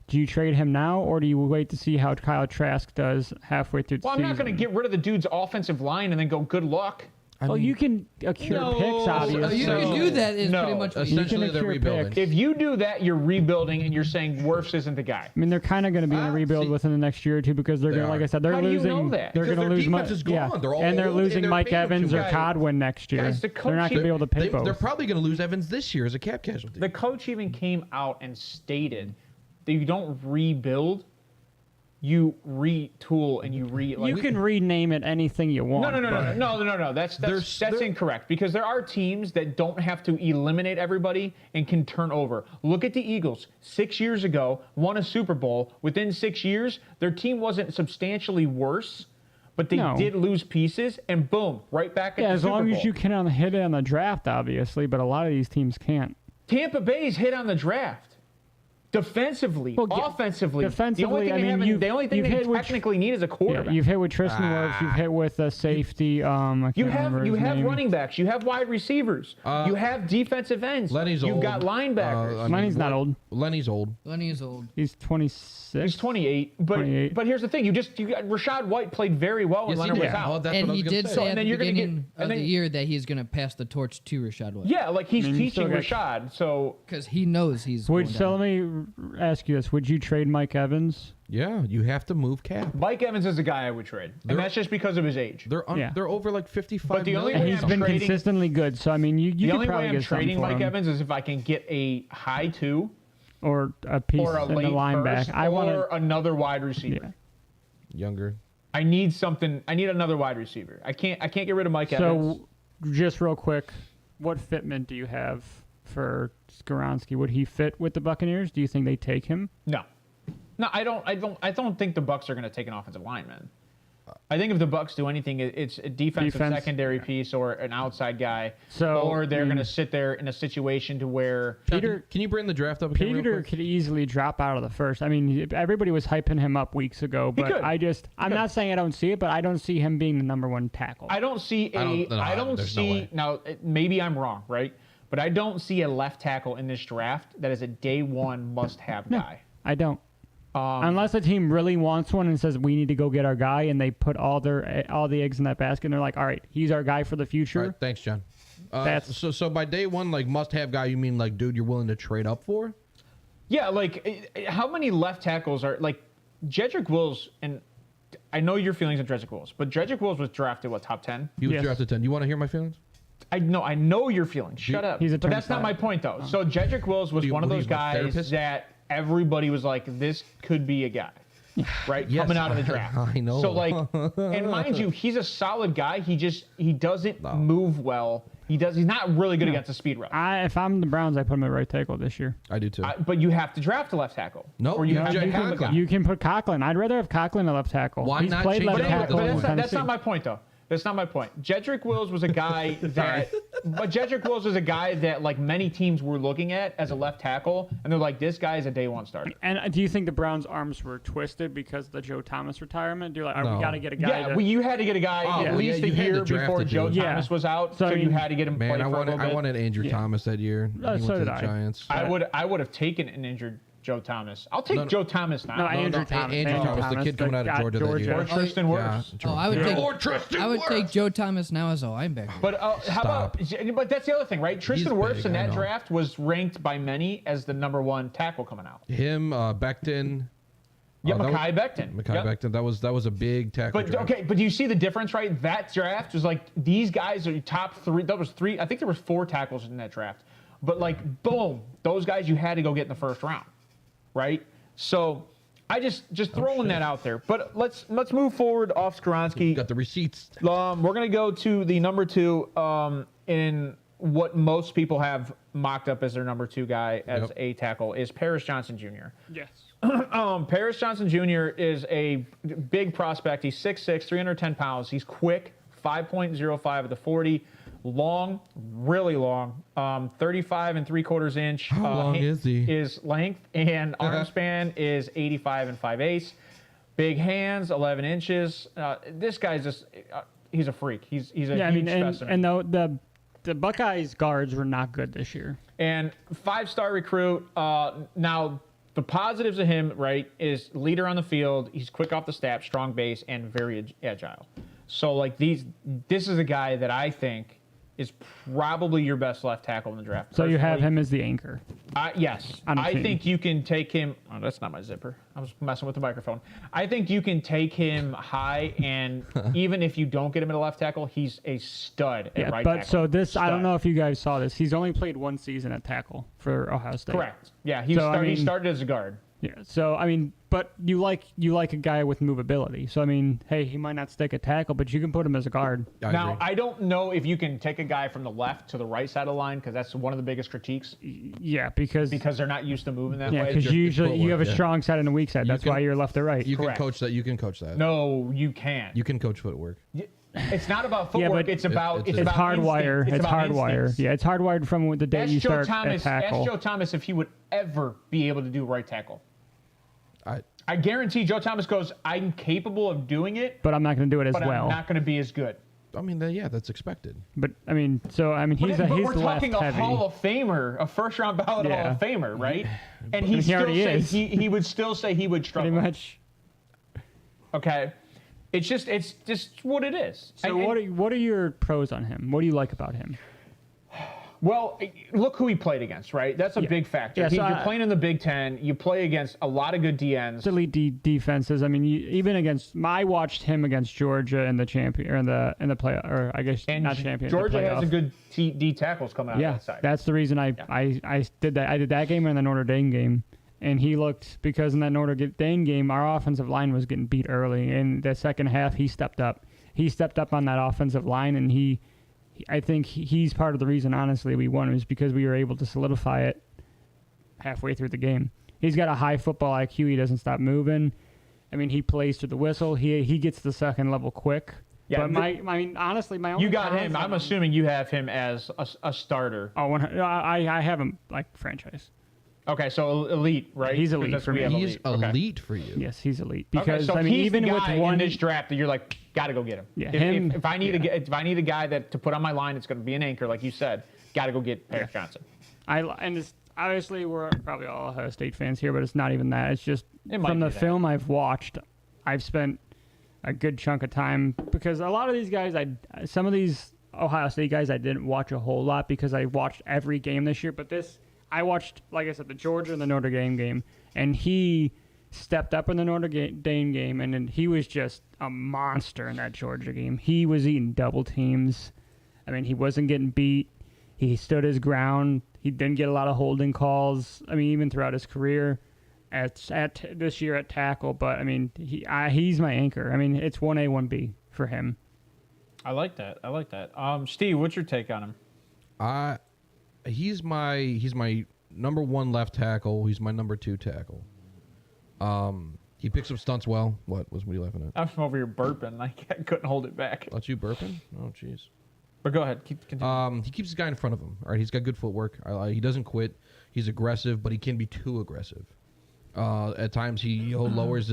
Do you trade him now, or do you wait to see how Kyle Trask does halfway through the well, I'm season? not going to get rid of the dude's offensive line and then go, good luck. Well, you can accrue No, picks, obviously. You can do that. Is No. pretty much what Essentially, can they're accrue rebuilding. picks. If you do that, you're rebuilding and you're saying Wirfs isn't the guy. I mean, they're kind of going to be in a rebuild see- within the next year or two because they're They going to, like are. I said, they're How do you losing. know that? They're Because going to their lose defense Mike. is gone. They're all and they're old, and losing they're Mike paying them Evans too or much. Godwin next year. Guys, the They're not going to be able to pay both. They're probably going to lose Evans this year as a cap casualty. The coach even came out and stated that you don't rebuild, you retool and you you can rename it anything you want. No. That's incorrect because there are teams that don't have to eliminate everybody and can turn over. Look at the Eagles. 6 years ago, won a Super Bowl. Within 6 years, their team wasn't substantially worse, but they No. did lose pieces, and boom, right back at Yeah, the as Super long Bowl. as you can hit it on the draft, obviously, but a lot of these teams can't. Tampa Bay's hit on the draft. Defensively, Well, yeah, offensively, defensively, I mean, the only thing you've they hit with- technically need is a Yeah, quarterback. you've hit with Tristan Wirfs. You've hit with a safety. I can't You remember his have name. running backs. You have wide receivers. You have defensive ends. Lenny's You've old. got linebackers. Lenny's not old. Lenny's old. Lenny is old. He's 26. He's 28. But 28. but here's the thing: you got Rashad White played very well when Yes, he Leonard did. was out. Oh, that's And what I he was gonna did say. say and at then the you're gonna get- beginning and of the then- year that he's going to pass the torch to Rashad White. Yeah, like he's I mean, you teaching still Rashad. So Because he knows he's Would going so down. let me ask you this: would you trade Mike Evans? Yeah, you have to move cap. Mike Evans is the guy I would trade, and that's just because of his age. Yeah. They're over like 55 But the only million. And way he's I'm been trading- consistently good. So I mean, you The could only probably way I'm get something trading for Mike him. Evans is if I can get a high 2 or a piece or a in the late linebacker. first I want or to. another wide receiver. Yeah. Younger. I need something. I need another wide receiver. I can't get rid of Mike Evans. So, just real quick, what fitment do you have for Skoronski? Would he fit with the Buccaneers? Do you think they take him? No, I don't think the Bucs are going to take an offensive lineman. I think if the Bucs do anything, it's a defensive Defense, secondary piece or an outside guy, So, or they're I mean- going to sit there in a situation to where Peter Can you bring the draft up again? real Peter quick? could easily drop out of the first. I mean, everybody was hyping him up weeks ago, but could. I'm not saying I don't see it, but I don't see him being the number one tackle. I don't see I don't- there's no way. now. Maybe I'm wrong, right? But I don't see a left tackle in this draft that is a day one must-have guy. I don't. Unless a team really wants one and says we need to go get our guy, and they put all the eggs in that basket, and they're like, all right, he's our guy for the future. All right, thanks, John. That's- So by day one, like must-have guy, you mean like dude you're willing to trade up for? Yeah, like how many left tackles are like Jedrick Wills? And I know your feelings on Jedrick Wills, but Jedrick Wills was drafted top 10. He was Yes. drafted 10. You want to hear my feelings? I know your feelings. Shut up. He's a but that's not turnstile. my point though. So Jedrick Wills was one of what are those you, a guys therapist? that everybody was like, this could be a guy. Right, Yes, coming out of the draft. I know. So like, and mind you, he's a solid guy. He doesn't move well He's not really good against the speed rush. If I'm the Browns, I put him at right tackle this year. I do too. But you have to draft a left tackle. No, or you have to Jack pick a Conklin. guy. You can put Conklin. I'd rather have Conklin at left tackle. Why He's not played change left it? tackle. But in that's Tennessee. not my point, though. That's not my point. Jedrick Wills was a guy that, but Jedrick Wills was a guy that like many teams were looking at as a left tackle, and they're like, this guy is a day one starter. And do you think the Browns' arms were twisted because of the Joe Thomas retirement? Do you like, No. we got to get a guy? Yeah, you had to get a guy Oh, at yeah, least a you had year to draft before a Joe dude. Thomas was out, so I you mean, had to get him Man, play for a little bit. I wanted Andrew Thomas that year. He went so to did the I. Giants. I would have taken an injured Joe Thomas. I'll take No, no. Joe Thomas now. No, Andrew Thomas, the kid coming out of got Georgia that year. or Tristan Wirfs. Oh, I would take. Or Tristan I would Wirfs. take Joe Thomas now as a linebacker. But how about? But that's the other thing, right? Tristan Wirfs big, in I that know. draft was ranked by many as the #1 tackle coming out. Him, Becton. Yeah, that was- Mekhi Becton. Mekhi Yep. Becton. That was a big tackle. But draft. okay, but do you see the difference, right? That draft was like these guys are your top three. That was three. I think there was 4 tackles in that draft. But like, boom, those guys you had to go get in the first round, right? So I just throwing that out there. But let's move forward off Skoronski. Got the receipts. We're gonna go to the #2 in what most people have mocked up as their #2 guy as a tackle is Paris Johnson Jr. Yes. Paris Johnson Jr. is a big prospect. He's 6'6", 310 pounds. He's quick, 5.05 at the 40. Long, really long, 35 3/4 inch. How long is he? Is length, and arm span is 85 5/8. Big hands, 11 inches. This guy's just, he's a freak. He's a huge specimen. And the Buckeyes guards were not good this year. And 5-star recruit. Now, the positives of him, right, is leader on the field. He's quick off the step, strong base, and very agile. So, like, this is a guy that I think is probably your best left tackle in the draft. So you have Personally, him as the anchor. yes. on the I team. think you can take him. Oh, that's not my zipper. I was messing with the microphone. I think you can take him high, and even if you don't get him at a left tackle, he's a stud at Yeah, right but tackle. so this, I don't Stud. know if you guys saw this. He's only played 1 season at tackle for Ohio State. Correct. Yeah, he So, I mean- started as a guard. Yeah. So I mean, but you like a guy with movability. So I mean, hey, he might not stick at tackle, but you can put him as a guard. Now, agree. I don't know if you can take a guy from the left to the right side of the line because that's one of the biggest critiques Yeah, because they're not used to moving that way. because just usually you have a footwork, yeah. strong side and a weak side. That's can- why you're left or right. You can Correct. coach that. You can coach that. No, you can't. You can coach footwork. It's not about Yeah, footwork. but it's about it's it's, it's about hardwired. instinct. It's about hardwired. instincts. Yeah, it's hardwired from the day Ask you Joe start Thomas. at Ask tackle. Joe Thomas if he would ever be able to do right tackle. I I guarantee Joe Thomas goes, I'm capable of doing it, But I'm not going to do it as but well. I'm not going to be as good. mean, yeah, that's expected. But I mean, he's But he's we're left talking a heavy. Hall of Famer, a first-round ballot Yeah. Hall of Famer, right? And He still already say is. he would still say he would struggle. Pretty much. Okay, it's just what it is. So And- what are your pros on him? What do you like about him? Well, look who he played against, right? That's a big factor. Yeah, so You're playing in the Big Ten. You play against a lot of good DNs. Elite defenses. I mean, even against I watched him against Georgia in the champion or in the play, or I guess And not champion. Georgia the has a playoff. good D tackles coming out Yeah, of that side. that's the reason I did that. I did that game and the Notre Dame game, and he looked because in that Notre Dame game our offensive line was getting beat early. In the second half, he stepped up. He stepped up on that offensive line, and I think he's part of the reason, honestly, we won is because we were able to solidify it halfway through the game. He's got a high football IQ. He doesn't stop moving. I mean, he plays to the whistle. He gets the second level quick. Yeah, but I mean, honestly, my only you got cons him. on I'm assuming you have him as a starter. Oh, I have him like franchise. Okay, so elite, right? He's elite Because for we me. have He's Okay. elite for you. Yes, he's elite Okay, because so I mean, he's even the with guy one in this draft that you're like, got to go get him. Yeah, if, him- if I need if I need a guy to put on my line, it's going to be an anchor, like you said. Got to go get Paris Johnson. and it's, obviously we're probably all Ohio State fans here, but it's not even that. It's just It might from the be that. film I've watched, I've spent a good chunk of time because a lot of these guys, some of these Ohio State guys, I didn't watch a whole lot because I watched every game this year. But I watched, like I said, the Georgia and the Notre Dame game, and he stepped up in the Notre Dame game, and then he was just a monster in that Georgia game. He was eating double teams. I mean, he wasn't getting beat. He stood his ground. He didn't get a lot of holding calls. I mean, even throughout his career at this year at tackle. But I mean, he's my anchor. I mean, it's 1A, 1B for him. I like that. Steve, what's your take on him? He's my number 1 left tackle. He's my number 2 tackle. He picks up stunts well. What are you laughing at? I'm over here burping. I couldn't hold it back. That's you burping? Oh, jeez. But go ahead. Continue. He keeps the guy in front of him. All right, he's got good footwork. He doesn't quit. He's aggressive, but he can be too aggressive. At times he'll lower his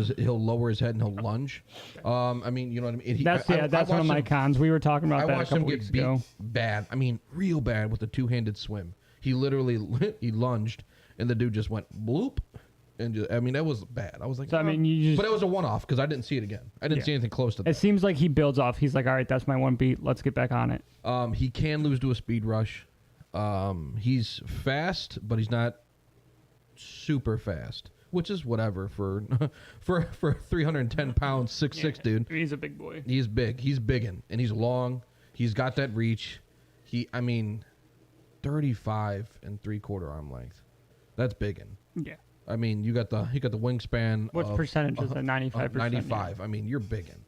head and he'll lunge. I mean, you know what I mean. That's one of my cons. We were talking about that a couple weeks ago. Bad. I mean, real bad with the 2-handed swim. He literally he lunged, and the dude just went bloop, and I mean that was bad. I was like, so, I mean, but it was a one-off because I didn't see it again. I didn't see anything close to that. It seems like he builds off. He's like, all right, that's my one beat. Let's get back on it. He can lose to a speed rush. He's fast, but he's not super fast, which is whatever for 310 pounds, 6'6" dude. He's a big boy. He's big. He's biggin', and he's long. He's got that reach. 35 and 3/4 arm length. That's biggin'. Yeah. I mean, you got the wingspan. What percentage is that? 95%. 95. Yeah. I mean, you're biggin'.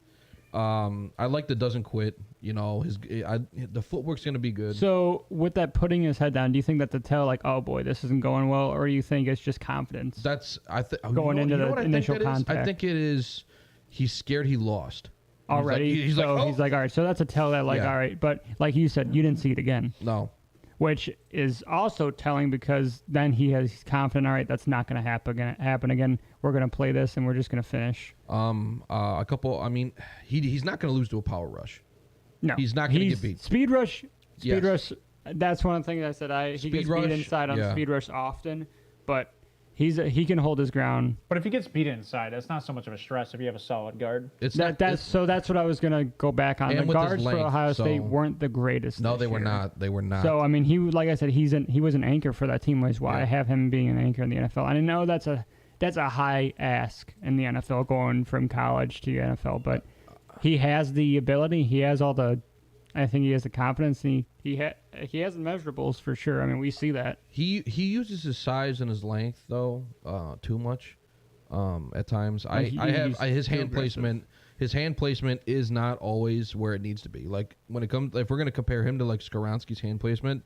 I like the doesn't quit. You know, the footwork's gonna be good. So with that putting his head down, do you think that to tell like, oh boy, this isn't going well, or do you think it's just confidence? That's Going into the initial contact. I think it is. He's scared he lost Already. He's like, he's like, all right. So that's a tell that like, Yeah. all right. But like you said, you didn't see it again. No. Which is also telling because then he's confident. All right, that's not going to happen again. We're going to play this and we're just going to finish. A couple. I mean, he's not going to lose to a power rush. No, he's not going to get beat. Speed rush. Yes. Rush. That's one of the things I said. He gets beat inside on speed rush often, but he can hold his ground. But if he gets beat inside, that's not so much of a stress if you have a solid guard. That's what I was gonna go back on. The guards for Ohio State weren't the greatest. No, they were not. They were not. So I mean, like I said, he was an anchor for that team. Which is why I have him being an anchor in the NFL. And I know that's a high ask in the NFL going from college to NFL, but he has the ability. He has all the. I think he has the confidence. And he has the measurables for sure. I mean, we see that. He uses his size and his length though too much at times. His hand placement. His hand placement is not always where it needs to be. Like if we're gonna compare him to like Skoronski's hand placement,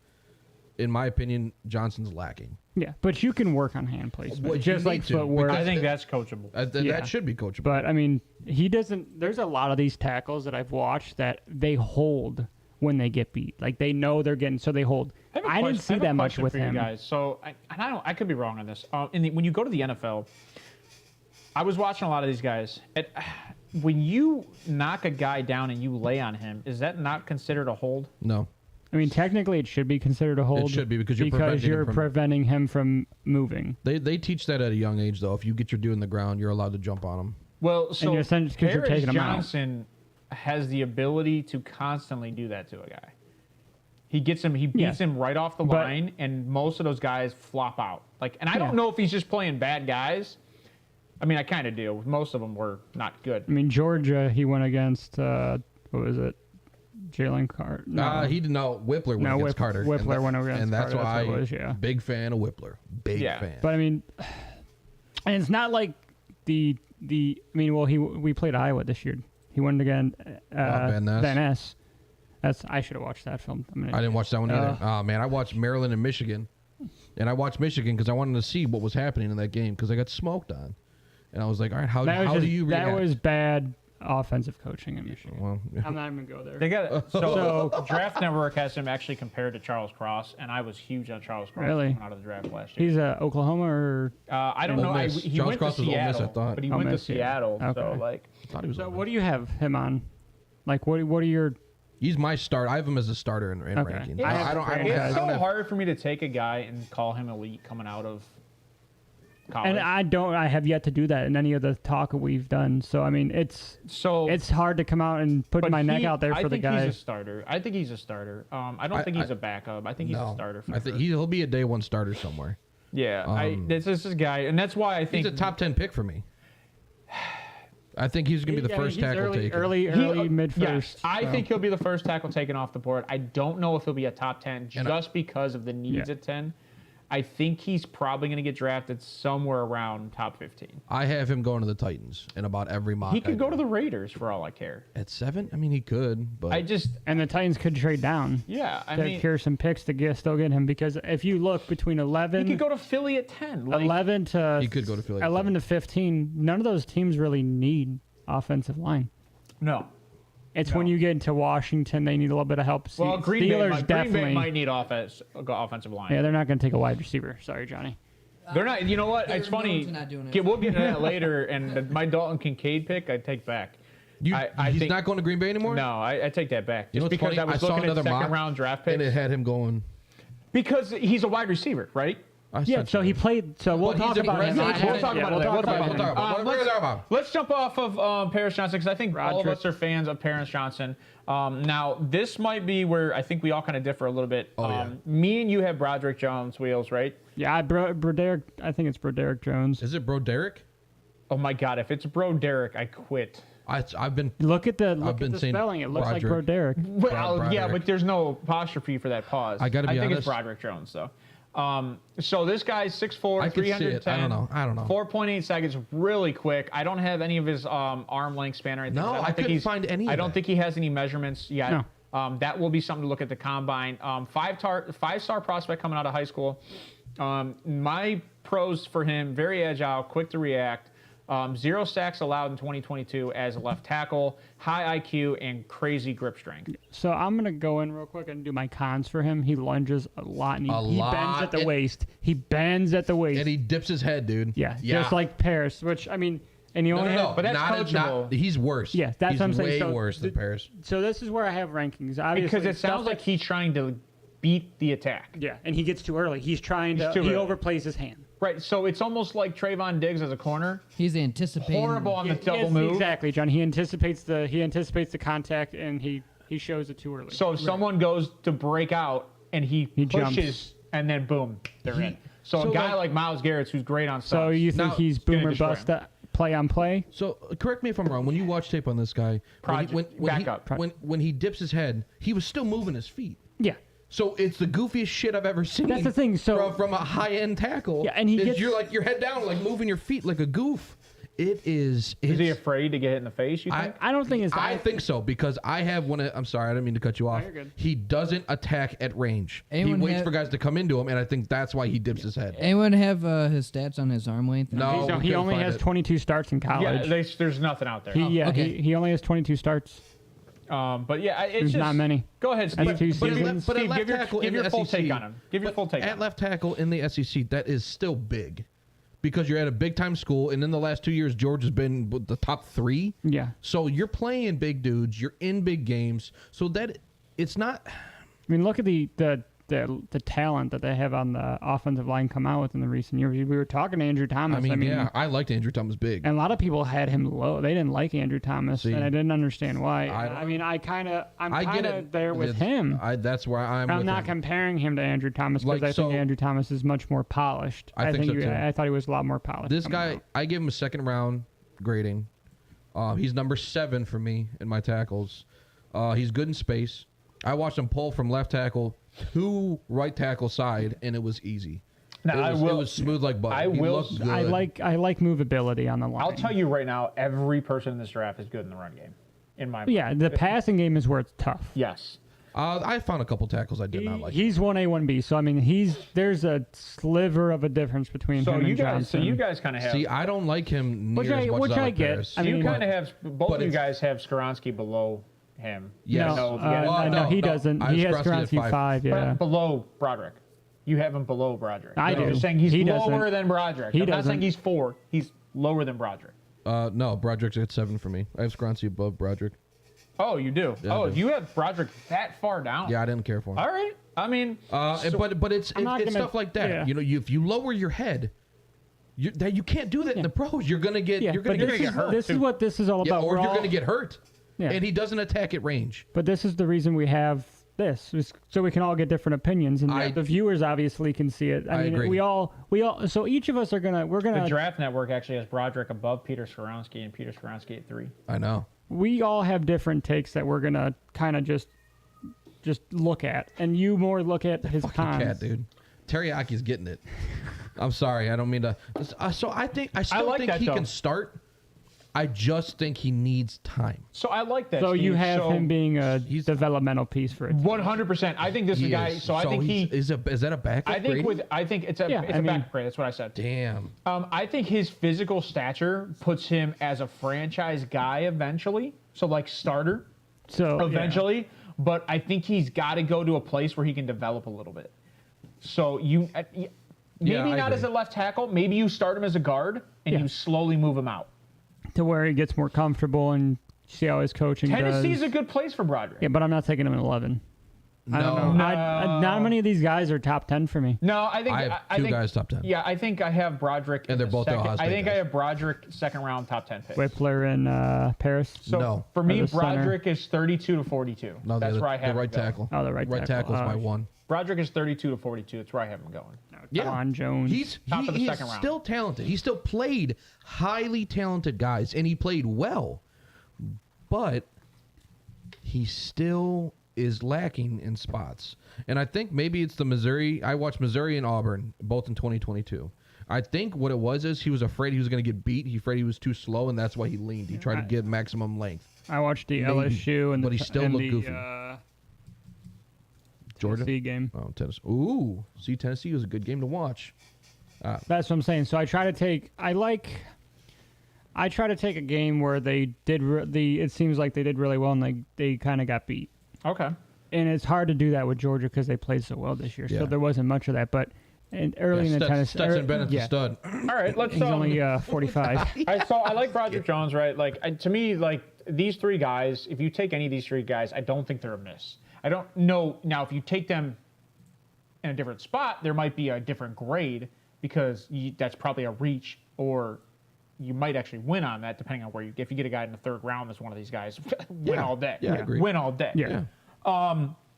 in my opinion, Johnson's lacking. Yeah, but you can work on hand placement, Well, just like footwork. I think that's coachable. That should be coachable. But I mean, he doesn't. There's a lot of these tackles that I've watched that they hold when they get beat. Like they know they're getting, so they hold. I didn't see that much with him. Guys. So I could be wrong on this. When you go to the NFL, I was watching a lot of these guys. When you knock a guy down and you lay on him, is that not considered a hold? No. I mean, technically, it should be considered a hold. It should be because you're preventing him from moving. They teach that at a young age, though. If you get your dude in the ground, you're allowed to jump on him. Well, so you're taking him Johnson has the ability to constantly do that to a guy. He gets him. He beats him right off the line, and most of those guys flop out. And I don't know if he's just playing bad guys. I mean, I kind of do. Most of them were not good. I mean, Georgia, he went against what was it? Jalen Carter. No, he didn't know. Whippler went against Carter. Whippler went against Carter. And that's why big fan of Whippler. Big fan. But I mean, and it's not like we played Iowa this year. He went against Van Ness. I should have watched that film. I didn't watch that one either. Oh man, I watched Maryland and Michigan, and I watched Michigan because I wanted to see what was happening in that game because I got smoked on, and I was like, all right, how do you react? That was bad offensive coaching in Michigan. Well, I'm not even gonna go there. They got so Draft Network has him actually compared to Charles Cross, and I was huge on Charles Cross coming out of the draft last year. He's Oklahoma or I don't know. He went to Seattle, Miss, I thought. But he went to Seattle. Okay. So what do you have him on? What are your? He's my start. I have him as a starter in ranking. It's so hard for me to take a guy and call him elite coming out of college. And I have yet to do that in any of the talk we've done. So I mean, it's hard to come out and put my neck out there for the guy. I think he's a starter. I think he's a starter. I don't think he's a backup. I think he's a starter. I think he'll be a day one starter somewhere. Yeah, this is a guy, and that's why I think he's a top 10 pick for me. I think he's going to be the first tackle taken. Early, mid first. Yes, I think he'll be the first tackle taken off the board. I don't know if he'll be a top 10 just because of the needs at 10. I think he's probably going to get drafted somewhere around top 15. I have him going to the Titans in about every mock. He could I go do. to the Raiders for all I care. At 7. I mean, he could, but And the Titans could trade down. Yeah, I to mean, cure some picks to still get him, because if you look between he 11, could go to Philly at 10. Like, 11 to he could go to Philly. 11 to 15, none of those teams really need offensive line. no. It's when you get into Washington, they need a little bit of help. Well, Green Steelers Bay definitely. might need offensive line. Yeah, they're not going to take a wide receiver. Sorry, Johnny. They're not. You know what? They're It's funny. known to not doing it. We'll get into that later. And my Dalton Kincaid pick, I take back. he's think- not going to Green Bay anymore. No, I take that back. You know Just what's because funny? I was saw looking at another mock, second round draft and picks. it had him going. Because he's a wide receiver, right? Yeah, so he played. So we'll But talk he's about him. aggressive. We'll talk about it. We'll talk about it. We're gonna talk about him. Let's jump off of Paris Johnson, because I think all of Roderick. us are fans of Paris Johnson. Now, this might be where I think we all kind of differ a little bit. Yeah. Me and you have Broderick Jones wheels, right? Yeah, Broderick. I think it's Broderick Jones. Is it Bro Derek? Oh my God! If it's Bro Derek, I quit. I've been. Look at the been the saying spelling. It looks like Broderick. Broderick. Well, yeah, Broderick. but there's no apostrophe for that pause. I gotta be think honest. it's Broderick Jones, though. So this guy's 6'4", I can see it. 310. I don't know. 4.8 seconds, really quick. I don't have any of his arm length span or anything. No, I don't I think couldn't he's- find any of I don't that. think he has any measurements yet. No. That will be something to look at the combine. Five-star prospect coming out of high school. My pros for him: very agile, quick to react. 0 sacks allowed in 2022 as a left tackle, high IQ, and crazy grip strength. So I'm gonna go in real quick and do my cons for him. He lunges a lot, and he bends lot. at the waist. He bends at the waist. And he dips his head, dude. yeah, just like Paris. Which I mean, and he only had- but that's coachable. He's worse. Yeah, that's he's what I'm saying. way So worse than Paris. So this is where I have rankings. Obviously, Because it stuff sounds like that- he's trying to beat the attack. yeah, and he gets too early. He's trying to. too He early. overplays his hand. Right, so it's almost like Trayvon Diggs as a corner. He's anticipating. Horrible on the double Yes, move. Exactly, John. He anticipates the contact, and he shows it too early. So if someone goes to break out and he jumps. pushes, and then boom, they're in. So so a guy like- like Myles Garrett, who's great on So subs, you think Now, he's gonna boomer destroy bust him. play on play? So correct me if I'm wrong. When you watch tape on this guy, Backup. when he dips his head, he was still moving his feet. Yeah. So it's the goofiest shit I've ever seen. That's the thing, so- from a high end tackle, Yeah, and he is gets- you're like your head down, like moving your feet like a goof. It is. is he it's- afraid to get hit in the face? You think? I don't think it's. I think so because I have one. I'm sorry, I didn't mean to cut you off. you're good. He doesn't attack at range. Anyone he waits have- for guys to come into him, and I think that's why he dips his head. Anyone have his stats on his arm length? No. So we he couldn't only find has it. 22 starts in yeah, college. there's nothing out there. okay. He only has 22 starts. But yeah, it's There's just not many. Go ahead, Steve. That's two Steve, seasons. But at Steve, left give your, tackle give in your the full SEC, take on him. Give your full take on At him. left tackle in the SEC, that is still big, because you're at a big time school, and in the last 2 years, George has been with the top 3. Yeah. So you're playing big dudes, you're in big games, so that it's not. I mean, look at the talent that they have on the offensive line come out with in the recent years. We were talking to Andrew Thomas. I mean, yeah, I liked Andrew Thomas big. And a lot of people had him low. They didn't like Andrew Thomas, See, and I didn't understand why. I- I'm kind of get it. there with It's- him. That's where I'm. I'm with not him. comparing him to Andrew Thomas because Like, I think so- Andrew Thomas is much more polished. I think so, too. I thought he was a lot more polished. This coming guy, out. I give him a second round grading. He's number 7 for me in my tackles. He's good in space. I watched him pull from left tackle to right tackle side, and it was easy. Now, it was smooth like butter. I He will- looked good. I like movability on the line. I'll tell you right now, every person in this draft is good in the run game. In my mind. Yeah, the passing game is where it's tough. Yes. I found a couple tackles I did not like. He's 1A, 1B. So I mean, there's a sliver of a difference between So him you and guys, Johnson. kind of have. See, I don't like him near Which as much which as I I like get. Paris. I you mean, kind of have both but of you it's- guys have Skoronski below him. No, No, no, he no. doesn't. I He have has Skoronski at Skoronski 5,5. yeah. below Broderick. You have him below Broderick. I I'm do. just saying he's He lower doesn't. than Broderick. He I'm not doesn't. saying he's 4. He's lower than Broderick. No, Broderick's at 7 for me. I have Skronski above Broderick. Oh, you do? Yeah, I Oh, do. you have Broderick that far down? Yeah, I didn't care for him. All right. I mean, But it's not it's gonna- stuff like that. yeah. You know, if you lower your head, you can't do that in the pros. You're gonna get Yeah, you're gonna but get this is, hurt, this is too. what this is all yeah, about. or We're you're all- gonna get hurt. Yeah. And he doesn't attack at range. But this is the reason we have this, is so we can all get different opinions, and I- the viewers obviously can see it. I mean, agree. we all. So each of us we're the gonna. Draft Network actually has Broderick above Peter Skoronski and Peter Skoronski at 3. I know. We all have different takes that we're gonna kind of just look at, and you more look at his Fucking cons. cat, dude. Teriyaki's getting it. I'm sorry. I don't mean to. So I still like think that, he though. can start. I just think he needs time. So I like that. So you Steve. have So him being a developmental piece for it. 100%. I think this is a guy. So I think is that a backup? I think Brady? it's a backup grade. That's what I said. Damn. I think his physical stature puts him as a franchise guy eventually. So like starter So eventually. But I think he's got to go to a place where he can develop a little bit. So maybe not as a left tackle. Maybe you start him as a guard and you slowly move him out. to where he gets more comfortable and see how his coaching Tennessee's does. a good place for Broderick. Yeah, but I'm not taking him at 11. I don't know. No. Not many of these guys are top 10 for me. No, I think I have two guys top 10. Yeah, I think I have Broderick. And they're both second. Ohio State I think I guys. have Broderick second round top 10 pick. Whippler and Paris. So No. for me, Or the center. Broderick is 32 to 42. No, That's where I the have right him going. tackle. Oh, the right tackle. tackle's my Oh, one. Broderick is 32 to 42. That's where I have him going. Juwan Jones. He's Top of the second round. still talented. He still played highly talented guys, and he played well. But he still is lacking in spots. And I think maybe it's the Missouri. I watched Missouri and Auburn, both in 2022. I think what it was is he was afraid he was going to get beat. He afraid he was too slow, and that's why he leaned. He tried to get maximum length. I watched the Maybe, LSU and but the, he still and looked the, goofy. Georgia? Tennessee game. Oh, Tennessee. Ooh. See, Tennessee was a good game to watch. That's what I'm saying. So I try to take. I try to take a game where they did. It seems like they did really well, and they kind of got beat. Okay. And it's hard to do that with Georgia because they played so well this year. Yeah. So there wasn't much of that. But early in the Tennessee, Stetson Bennett's a stud. All right, let's. he's only 45. I like Broderick Jones, right? Like to me, like these three guys. If you take any of these three guys, I don't think they're a miss. I don't know now if you take them in a different spot, there might be a different grade because that's probably a reach, or you might actually win on that depending on where you. If you get a guy in the third round, that's one of these guys. Win all day. Yeah, I agree. Win all day. Yeah.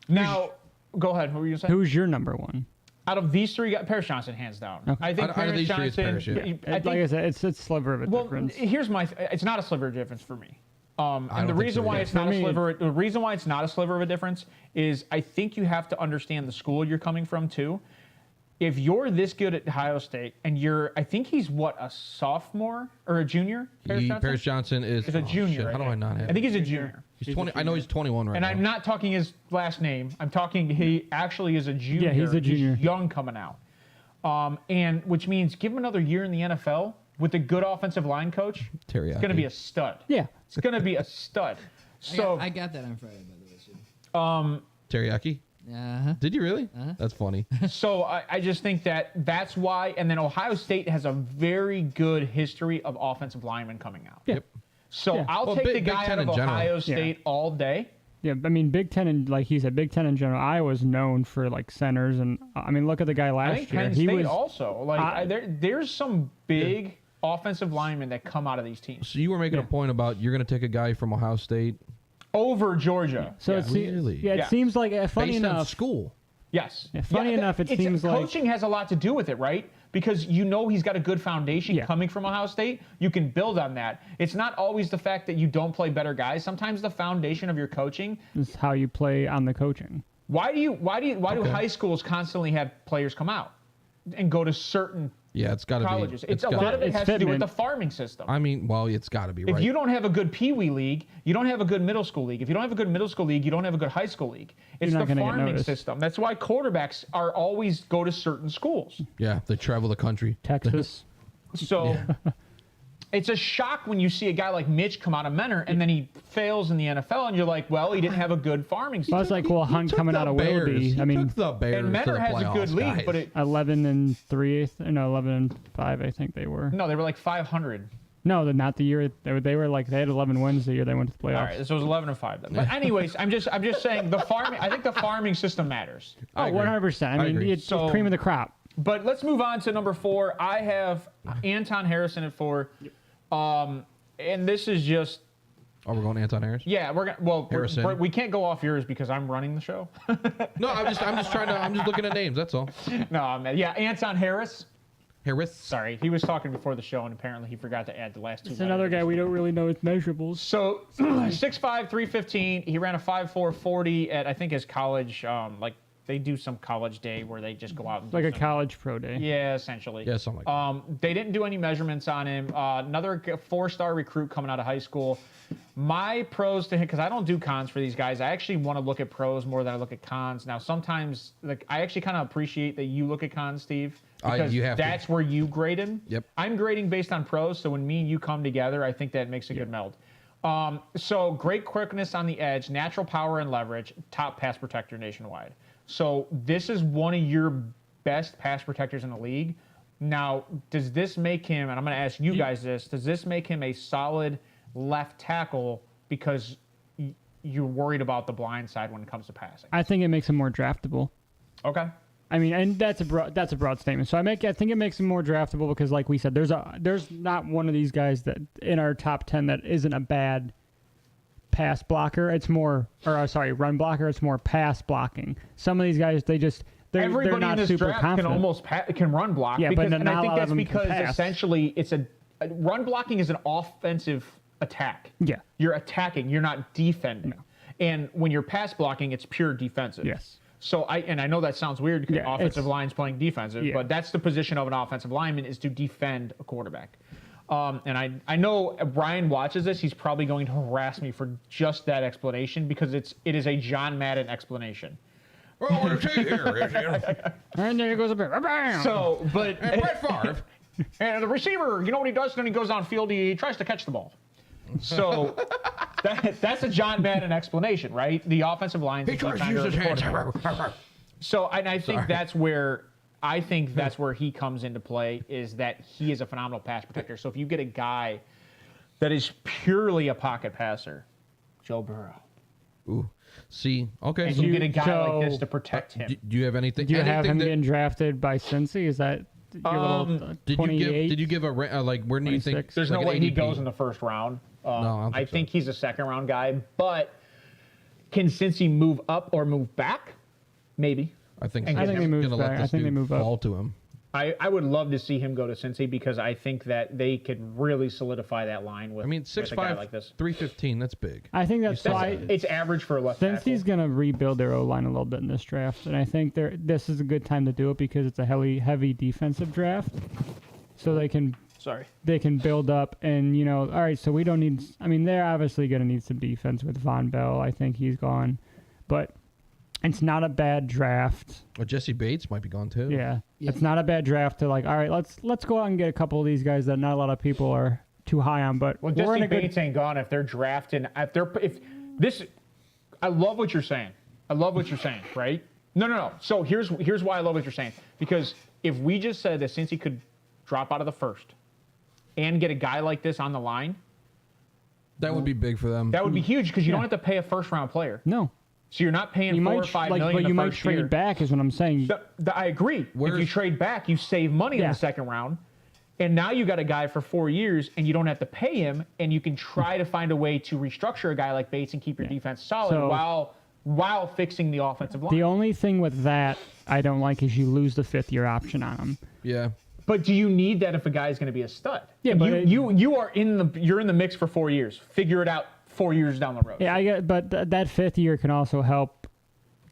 Now, go ahead. What were you saying? Who's your number one? Out of these three guys, Paris Johnson, hands down. Okay. I think Out of Paris these three, it's Johnson. Paris, yeah. I think, Like I said, it's a sliver of a well, difference. here's it's not a sliver of difference for me. And don't the think reason so why either. it's not For a me, sliver, the reason why it's not a sliver of a difference is I think you have to understand the school you're coming from too. If you're this good at Ohio State and I think he's what, a sophomore or a junior? Paris Johnson is a junior. shit, how do I not have I think him? he's a junior. He's 20. I know he's 21 right And now. I'm not talking his last name. I'm talking he actually is a junior. Yeah, he's a junior. He's young coming out. And which means give him another year in the NFL with a good offensive line coach. It's Teriyaki. going to be a stud. Yeah. It's going to be a stud. So I got that on Friday, by the way, too. Teriyaki? Uh-huh. Did you really? That's funny. So I just think that's why. And then Ohio State has a very good history of offensive linemen coming out. Yeah. Yep. So Yeah. I'll Well, take the Big guy Ten out of in general. Ohio State all day. Yeah, I mean, Big Ten and like he said, Big Ten in general. Iowa's known for like centers, and I mean, look at the guy I last think year. Penn He State was also. Like there's some big offensive linemen that come out of these teams So you were making a point about you're going to take a guy from Ohio State over Georgia. so Yes. it seems. Really? Yeah, it Yeah. seems like funny based on enough. school. Yes. Yeah, funny enough, it it's- seems like- coaching has a lot to do with it, right? Because you know he's got a good foundation Yeah. coming from Ohio State. You can build on that. It's not always the fact that you don't play better guys. Sometimes the foundation of your coaching. Is how you play on the coaching. Why do high schools constantly have players come out and go to certain Yeah, it's got to be. colleges? It's a lot of it It's has to do with fitment. the farming system. I mean, well, it's got to be right. If you don't have a good Pee Wee league, you don't have a good middle school league. If you don't have a good middle school league, you don't have a good high school league. It's You're the not gonna get farming noticed. system. That's why quarterbacks are always go to certain schools. Yeah, they travel the country. Texas. So it's a shock when you see a guy like Mitch come out of Mentor and then he fails in the NFL, and you're like, well, he didn't have a good farming Well, system. it's like, well, Hunt Took coming the out of Bears. Willoughby. He I mean, took the Bears And to Mentor the has a good playoffs, league, guys. but it 11-3, no, 11-5, I think they were. no, they were like 500. No, not the year they were like they had 11 wins the year they went to the playoffs. All right, so it was 11-5. Then. But anyways, I'm just saying the farming. I think the farming system matters. Oh, agree. 100%. I I mean, agree. it's So- cream of the crop. But let's move on to number 4. I have Anton Harrison at 4. And this is just Oh, we're going Anton Harris? yeah, we're gonna Harrison. we can't go off yours because I'm running the show. No, I'm just looking at names. That's all. No, man. Yeah, Anton Harris. Harris. Sorry, he was talking before the show, and apparently he forgot to add the last 2 It's another letters. guy we don't really know his measurables. So 6'5", 315. He ran a 5'4", 40 at I think his college, like They do some college day where they just go out and Like do a some- college pro day. Yeah, essentially. Yeah, something like that. They didn't do any measurements on him. Another 4-star recruit coming out of high school. My pros to him, because I don't do cons for these guys. I actually want to look at pros more than I look at cons. Now, sometimes, like, I actually kind of appreciate that you look at cons, Steve, because you have to. that's where you grade him. Yep. I'm grading based on pros, so when me and you come together, I think that makes a good meld. So great quickness on the edge, natural power and leverage, top pass protector nationwide. So this is one of your best pass protectors in the league. Now, does this make him, and I'm going to ask you guys this, does this make him a solid left tackle because you're worried about the blind side when it comes to passing? I think it makes him more draftable. Okay. I mean, and that's a broad statement. So I think it makes him more draftable because, like we said, there's not one of these guys that in our top 10 that isn't a bad pass blocker. It's more, run blocker. It's more pass blocking. Some of these guys, they're Everybody not in this super draft confident. can almost can run block. Yeah, because, but and not I a think lot of that's them can because pass. essentially it's a run blocking is an offensive attack. Yeah. You're attacking. You're not defending. No. And when you're pass blocking, it's pure defensive. Yes. So I know that sounds weird because Yeah, offensive it's- line's playing defensive, Yeah. but that's the position of an offensive lineman is to defend a quarterback. And I know Brian watches this. He's probably going to harass me for just that explanation because it is a John Madden explanation. Well, what do you here? And there he goes up there. Bam! So, but Brett Favre. and the receiver, you know what he does when he goes downfield? He tries to catch the ball. So that's a John Madden explanation, right? The offensive line. He tries to use his hands. So, and I think that's where he comes into play is that he is a phenomenal pass protector. So if you get a guy that is purely a pocket passer, Joe Burrow, Ooh. See, okay. and So you get a guy so- like this to protect him. do you have anything? Do you have anything him that- getting drafted by Cincy? Is that your little Did you 28? give a like? Where do you think? 26? There's like no an way he ADP? goes in the first round. I don't I think so. think he's a second round guy, but can Cincy move up or move back? Maybe. I think. I think they he's move gonna back. let I this think they dude move up. fall to him. I would love to see him go to Cincy because I think that they could really solidify that line with, I mean, with a guy 6'5", like this. 315. That's big. I think that's why. It's average for a left Since tackle. he's going to rebuild their O-line a little bit in this draft, and I think this is a good time to do it because it's a heavy defensive draft, so they can build up and, all right, so we don't need – I mean, they're obviously going to need some defense with Von Bell. I think he's gone. But it's not a bad draft. Well, Jesse Bates might be gone too. Yeah. Yeah. It's not a bad draft to, like, all right, let's go out and get a couple of these guys that not a lot of people are too high on, but Well, we're in Jesse a good Bates ain't gone if they're drafting. I love what you're saying. Right? No. So here's why I love what you're saying. Because if we just said that since he could drop out of the first and get a guy like this on the line, That would be big for them. that would be huge because you don't have to pay a first round player. No. So you're not paying You 4 might or 5 like, million but the you might first trade year. back is what I'm saying. I agree. If you trade back, you save money in Yeah. the second round. And now you got a guy for 4 years and you don't have to pay him and you can try to find a way to restructure a guy like Bates and keep your defense solid So- while fixing the offensive line. The only thing with that I don't like is you lose the 5th-year option on him. Yeah. But do you need that if a guy's going to be a stud? Yeah, but you're in the mix for 4 years. Figure it out 4 years down the road. Yeah, I get, but that 5th year can also help.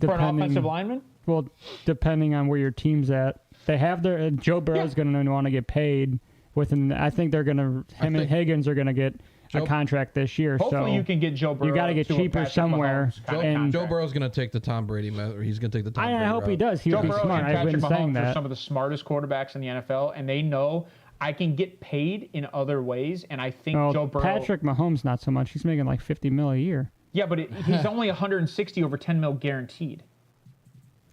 For an offensive lineman? Well, depending on where your team's at, they have their Joe Burrow's going to want to get paid within. I think they're going to. Him and Higgins are going to get a contract this year. Hopefully so you can get Joe Burrow. You got to get to a cheaper Patrick somewhere. Mahomes kind of And contract. Joe Burrow's going to take the Tom Brady. He's going to take the Tom Brady. I hope he route. does. He Joe would be Burrow smart. and I've been Patrick saying Mahomes are that. some of the smartest quarterbacks in the NFL, and they know I can get paid in other ways. And I think Well, Joe Burrow. Patrick Mahomes not so much. He's making like $50 million a year. Yeah, but he's only 160 over 10 mil guaranteed.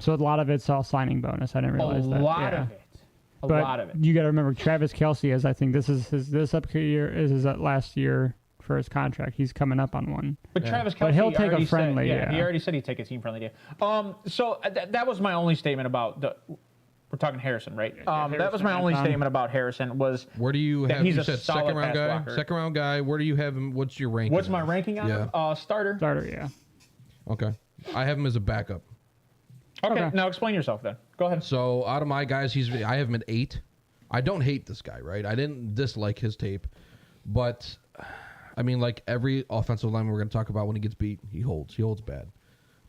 So a lot of it's all signing bonus. I didn't realize that. A lot Yeah. of it. A But lot of it. you got to remember, Travis Kelce is. I think this is this upcoming year is his last year for his contract. He's coming up on one. But Travis Kelce But he'll take a already friendly, Said, he yeah. already said he'd take a team friendly deal. So that was my only statement about the. We're talking Harrison, right? That was my only statement about Harrison was. Where do you that have? he's You a said solid second round pass guy. blocker. Second round guy. Where do you have him? What's your ranking? What's my ranking on him? Starter. Starter, yeah. Okay. I have him as a backup. Okay, Okay. now explain yourself then. Go ahead. So out of my guys, I have him at 8. I don't hate this guy, right? I didn't dislike his tape, but I mean, like every offensive lineman we're going to talk about, when he gets beat, he holds bad.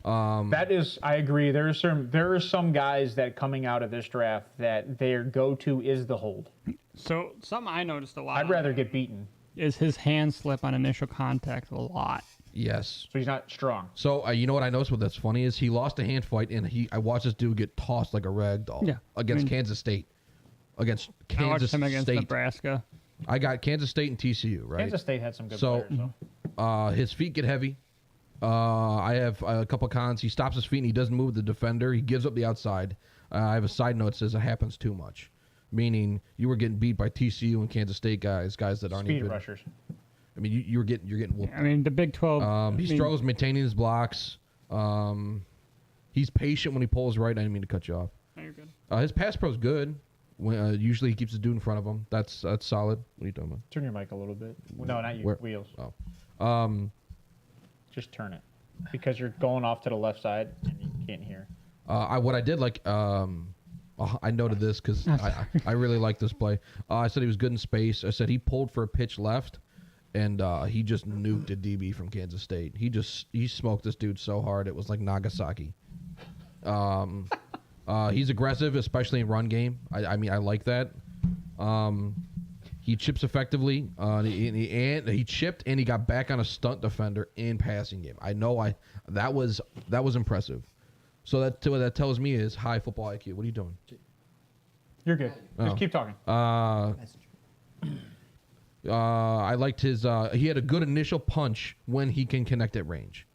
That is, I agree. There are some guys that coming out of this draft that their go-to is the hold. So something I noticed a lot. I'd rather get beaten. Is his hand slip on initial contact a lot. Yes. So he's not strong. So you know what I noticed? What that's funny is he lost a hand fight, and I watched this dude get tossed like a rag doll. Yeah. Against Kansas State. Against I watched Kansas him against State. Nebraska. I got Kansas State and TCU, right? Kansas State had some good players. So. His feet get heavy. I have a couple cons. He stops his feet and he doesn't move the defender. He gives up the outside. I have a side note that says it happens too much, meaning you were getting beat by TCU and Kansas State guys that aren't Speed even rushers. I mean, you're getting whooped. I mean, the Big 12. He struggles maintaining his blocks. He's patient when he pulls right. I didn't mean to cut you off. No, you're good. His pass pro is good. Usually he keeps his dude in front of him. That's solid. What are you talking about? Turn your mic a little bit. No, not your Where? wheels. Oh. Just turn it. Because you're going off to the left side and you can't hear. What I did like, I noted this because I really like this play. I said he was good in space. I said he pulled for a pitch left, and he just nuked a DB from Kansas State. He smoked this dude so hard it was like Nagasaki. He's aggressive, especially in run game. I mean, I like that. He chips effectively. He chipped and he got back on a stunt defender in passing game. That was impressive. So what that tells me is high football IQ. What are you doing? You're good. Just keep talking. I liked his. He had a good initial punch when he can connect at range.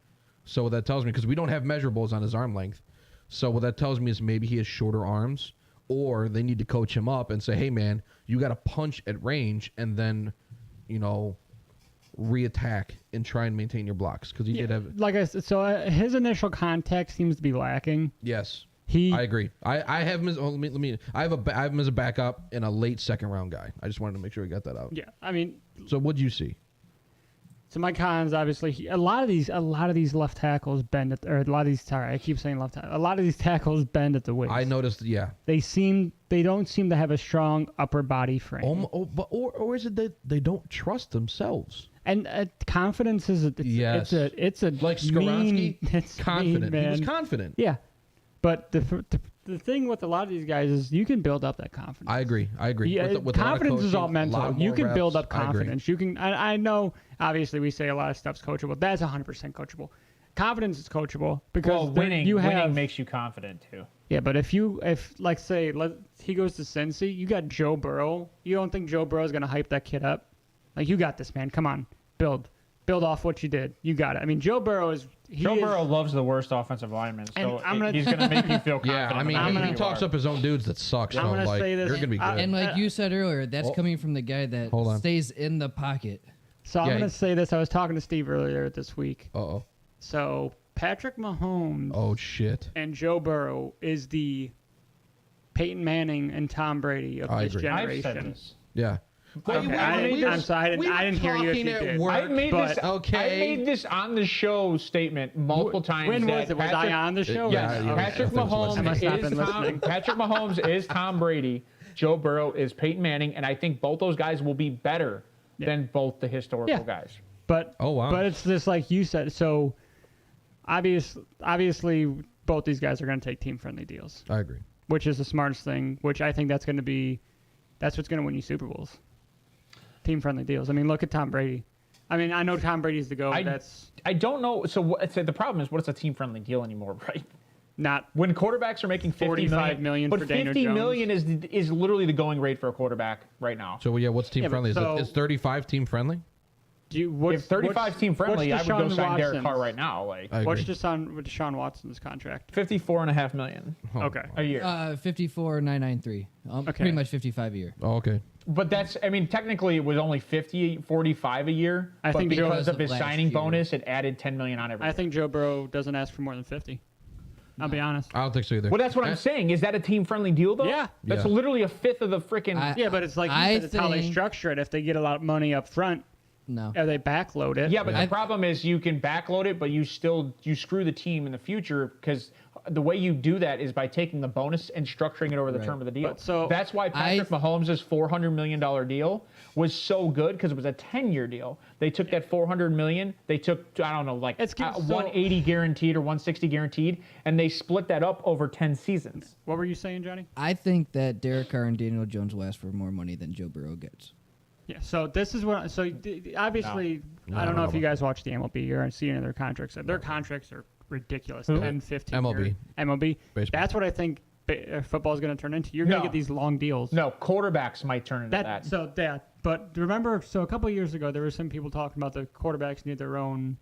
So what that tells me, because we don't have measurables on his arm length, so what that tells me is maybe he has shorter arms, or they need to coach him up and say, hey man, you got to punch at range and then, re-attack and try and maintain your blocks, because he did have. Like I said, so his initial contact seems to be lacking. Yes. I agree. I have him as I have him as a backup and a late second round guy. I just wanted to make sure we got that out. Yeah, I mean. So what'd you see? So my cons, obviously, a lot of these left tackles bend at, or a lot of these. Sorry, I keep saying left tackle. A lot of these tackles bend at the waist. I noticed. Yeah. They don't seem to have a strong upper body frame. Or is it that they don't trust themselves? And confidence is it's a like Skoronski. It's confident. mean, man. He was confident. Yeah, but the thing with a lot of these guys is you can build up that confidence. I agree. Yeah, with confidence is all coaching, mental. You can build reps, up confidence. You can. I know. Obviously, we say a lot of stuff's coachable. That's 100% coachable. Confidence is coachable because winning makes you confident too. Yeah, but if he goes to Cincy, you got Joe Burrow. You don't think Joe Burrow is gonna hype that kid up? Like, you got this, man. Come on, build off what you did. You got it. I mean, Joe Burrow loves the worst offensive lineman, so and he's gonna make you feel confident. Yeah, I mean, he talks up his own dudes that suck. So I'm gonna say this. You're gonna be good. And like you said earlier, that's coming from the guy that stays in the pocket. So I'm going to say this. I was talking to Steve earlier this week. Uh-oh. So Patrick Mahomes Oh, shit. and Joe Burrow is the Peyton Manning and Tom Brady of this generation. I've said this. Yeah. Okay, I'm sorry. I didn't hear you if you did. I made this on the show statement multiple times. When was it? Was I on the show? Yes. Yeah, Patrick Mahomes is Tom Brady. Joe Burrow is Peyton Manning, and I think both those guys will be better than both the historical guys. But but it's just like you said. So obviously both these guys are going to take team-friendly deals. I agree. Which is the smartest thing. Which I think that's what's going to win you Super Bowls. Team-friendly deals. I mean, look at Tom Brady. I mean, I know Tom Brady's the GOAT. I don't know. So the problem is, what's a team-friendly deal anymore, right? Not when quarterbacks are making $45 million for Daniel Jones. $50 million is literally the going rate for a quarterback right now. So what's team friendly? Is 35 team friendly? If 35 team friendly, I would go sign Derek Carr right now. What's Deshaun Watson's contract? $54.5 million. Okay, a year. 54,993. Pretty much 55 a year. Oh, okay. But technically it was only 45 a year. I think because of his signing bonus, it added $10 million on every. I think Joe Burrow doesn't ask for more than 50. I'll be honest. I don't think so either. Well, that's what I'm saying. Is that a team-friendly deal, though? Yeah. That's literally a fifth of the freaking. Yeah, but it's like it's how they structure it. If they get a lot of money up front, or they backload it. Yeah, but the problem is you can backload it, but you screw the team in the future because the way you do that is by taking the bonus and structuring it over the Right. term of the deal. But so that's why Patrick Mahomes' $400 million deal was so good, because it was a 10-year deal. They took that $400 million, they took, I don't know, like It's so- 180 guaranteed or 160 guaranteed, and they split that up over 10 seasons. What were you saying, Johnny? I think that Derek Carr and Daniel Jones will ask for more money than Joe Burrow gets. Yeah. So this is what. So obviously, I don't know if you guys watch the MLB or see any of their contracts. Their contracts are ridiculous. 10, 15. MLB. MLB. Baseball. That's what I think football is going to turn into. You're going No. to get these long deals. No, quarterbacks might turn into that. So that. But remember, so a couple of years ago, there were some people talking about the quarterbacks need their own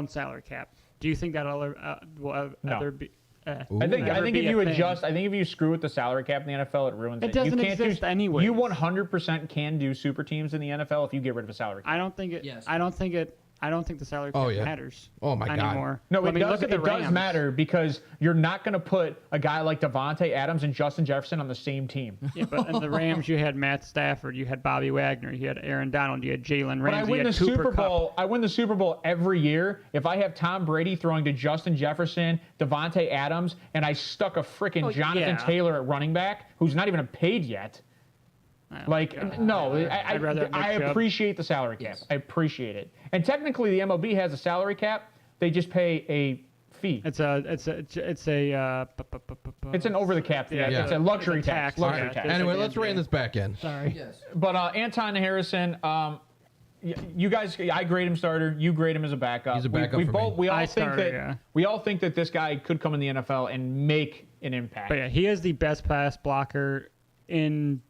salary cap. Do you think that'll will No. ever be? I think ever if be you a thing? adjust, I think if you screw with the salary cap in the NFL, it ruins it. It doesn't you can't exist do, anyways. You 100% can do super teams in the NFL if you get rid of a salary cap. I don't think it. Yes. I don't think the salary cap Oh, yeah. matters. Oh, my God. anymore. No, I it mean, does. look at the It does Rams. matter, because you're not going to put a guy like Devontae Adams and Justin Jefferson on the same team. Yeah, but in the Rams, you had Matt Stafford, you had Bobby Wagner, you had Aaron Donald, you had Jalen But I Ramsey, win you the had Cooper Super Kupp. Bowl. I win the Super Bowl every year if I have Tom Brady throwing to Justin Jefferson, Devontae Adams, and I stuck a freaking Jonathan yeah. Taylor at running back, who's not even paid yet. Like, no, I'd rather have Nick I Chubb. appreciate the salary cap. Yes. I appreciate it. And technically, the MLB has a salary cap. They just pay a fee. It's It's an over the cap fee. Yeah. It's a luxury It's a tax. tax. Luxury Yeah. tax. Anyway, the let's rein NBA. this back in. Sorry. Yes. But Anton Harrison, you guys, I grade him starter. You grade him as a backup. He's a backup We for me. both. We all I think starter, that. yeah. We all think that this guy could come in the NFL and make an impact. But yeah, he is the best pass blocker in.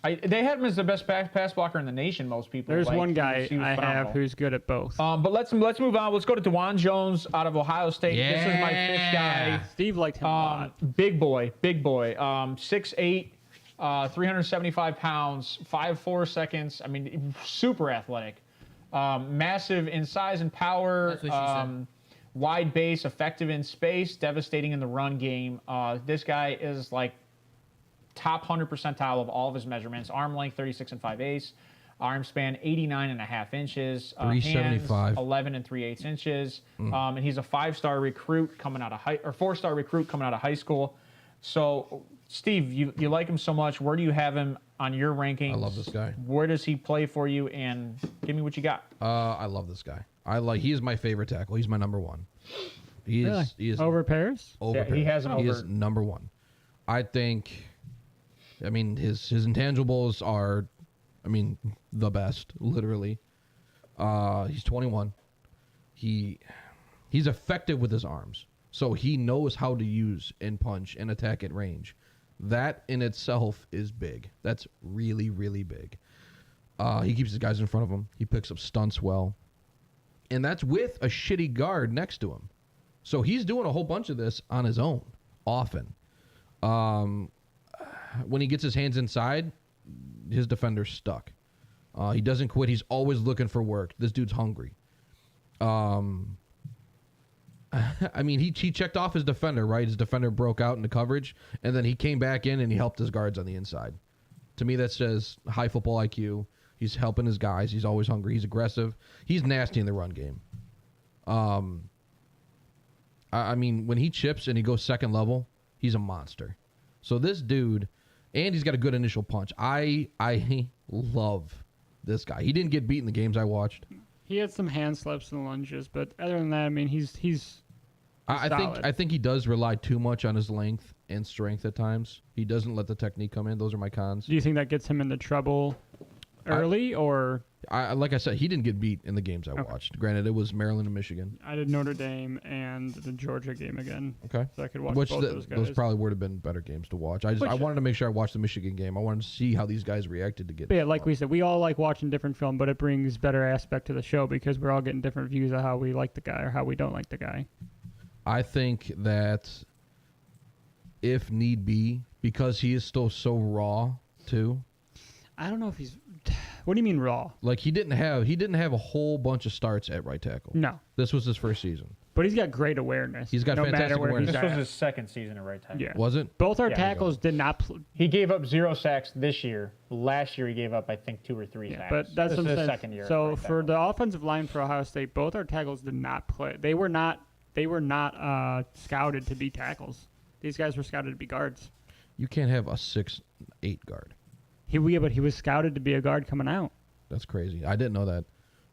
They had him as the best pass blocker in the nation. Most people. There's like, one guy he was I have phenomenal. who's good at both. But let's move on. Let's go to DeJuan Jones out of Ohio State. This is my fifth guy. Steve liked him a lot. Big boy. 6'8", 375 pounds, 5'4" seconds. I mean, super athletic. Massive in size and power. That's what she said. Wide base, effective in space, devastating in the run game. This guy is like top 100 percentile of all of his measurements. Arm length 36 5/8. Arm span 89.5 inches. 375. Hands 11 3/8 inches. And he's a 5-star recruit coming out of 4-star recruit coming out of high school. So, Steve, you like him so much. Where do you have him on your rankings? I love this guy. Where does he play for you? And give me what you got. I love this guy. He is my favorite tackle. He's my number one. He is. Really? He is Over Paris? over. Yeah, he has him He over- is number one. I think. I mean, his intangibles are, I mean, the best. Literally. He's 21. He's effective with his arms, so he knows how to use and punch and attack at range. That in itself is big. That's really, really big. He keeps his guys in front of him. He picks up stunts well. And that's with a shitty guard next to him. So he's doing a whole bunch of this on his own, often. When he gets his hands inside, his defender's stuck. He doesn't quit. He's always looking for work. This dude's hungry. I mean, he checked off his defender, right? His defender broke out into coverage, and then he came back in and he helped his guards on the inside. To me, that says high football IQ. He's helping his guys. He's always hungry. He's aggressive. He's nasty in the run game. I mean, when he chips and he goes second level, he's a monster. So this dude, and he's got a good initial punch. I love this guy. He didn't get beat in the games I watched. He had some hand slips and lunges, but other than that, I mean, he's solid. I think he does rely too much on his length and strength at times. He doesn't let the technique come in. Those are my cons. Do you think that gets him into trouble early, or Like I said, he didn't get beat in the games I watched. Granted, it was Maryland and Michigan. I did Notre Dame and the Georgia game again, Okay. so I could watch Which both those guys. those probably would have been better games to watch. I wanted to make sure I watched the Michigan game. I wanted to see how these guys reacted to get. But yeah, like we said, we all like watching different film, but it brings better aspect to the show because we're all getting different views of how we like the guy or how we don't like the guy. I think that if need be, because he is still so raw too. I don't know if he's. What do you mean raw? Like he didn't have a whole bunch of starts at right tackle. No, This was his first season. but he's got great awareness. He's got no fantastic matter where awareness. he's This was at. his second season at right tackle. Yeah. Was it? Both our Yeah, tackles did not. He gave up 0 sacks this year. Last year he gave up, I think, 2 or 3 sacks. But that's this what is I'm his saying. second year. at So right for tackle. the offensive line for Ohio State, both our tackles did not play. They were not they were not scouted to be tackles. These guys were scouted to be guards. You can't have a 6'8" guard. But he was scouted to be a guard coming out. That's crazy. I didn't know that.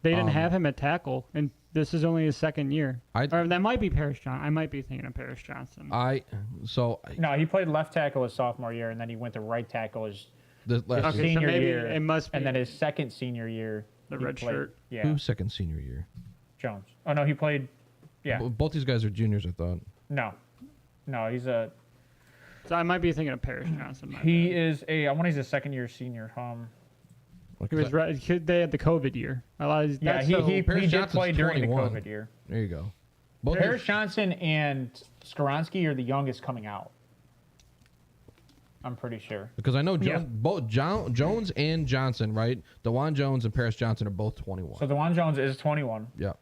They didn't have him at tackle, and this is only his second year. Or that might be Paris Johnson. I might be thinking of Paris Johnson. No, he played left tackle his sophomore year, and then he went to right tackle his Okay, senior so maybe year. it must be and then his second senior year. the he red played- shirt. Yeah, Who's second senior year? Jones. Oh no, he played. Yeah, Both these guys are juniors, I thought. no, he's a. So I might be thinking of Paris Johnson. He is a. I want he's a second year senior. He was they had the COVID year. Yeah, he Paris did Johnson's play during the 21. COVID year. There you go. Both Paris Johnson and Skoronski are the youngest coming out. I'm pretty sure. because I know both Jones and Johnson, right? DeJuan Jones and Paris Johnson are both 21. So DeJuan Jones is 21. Yeah.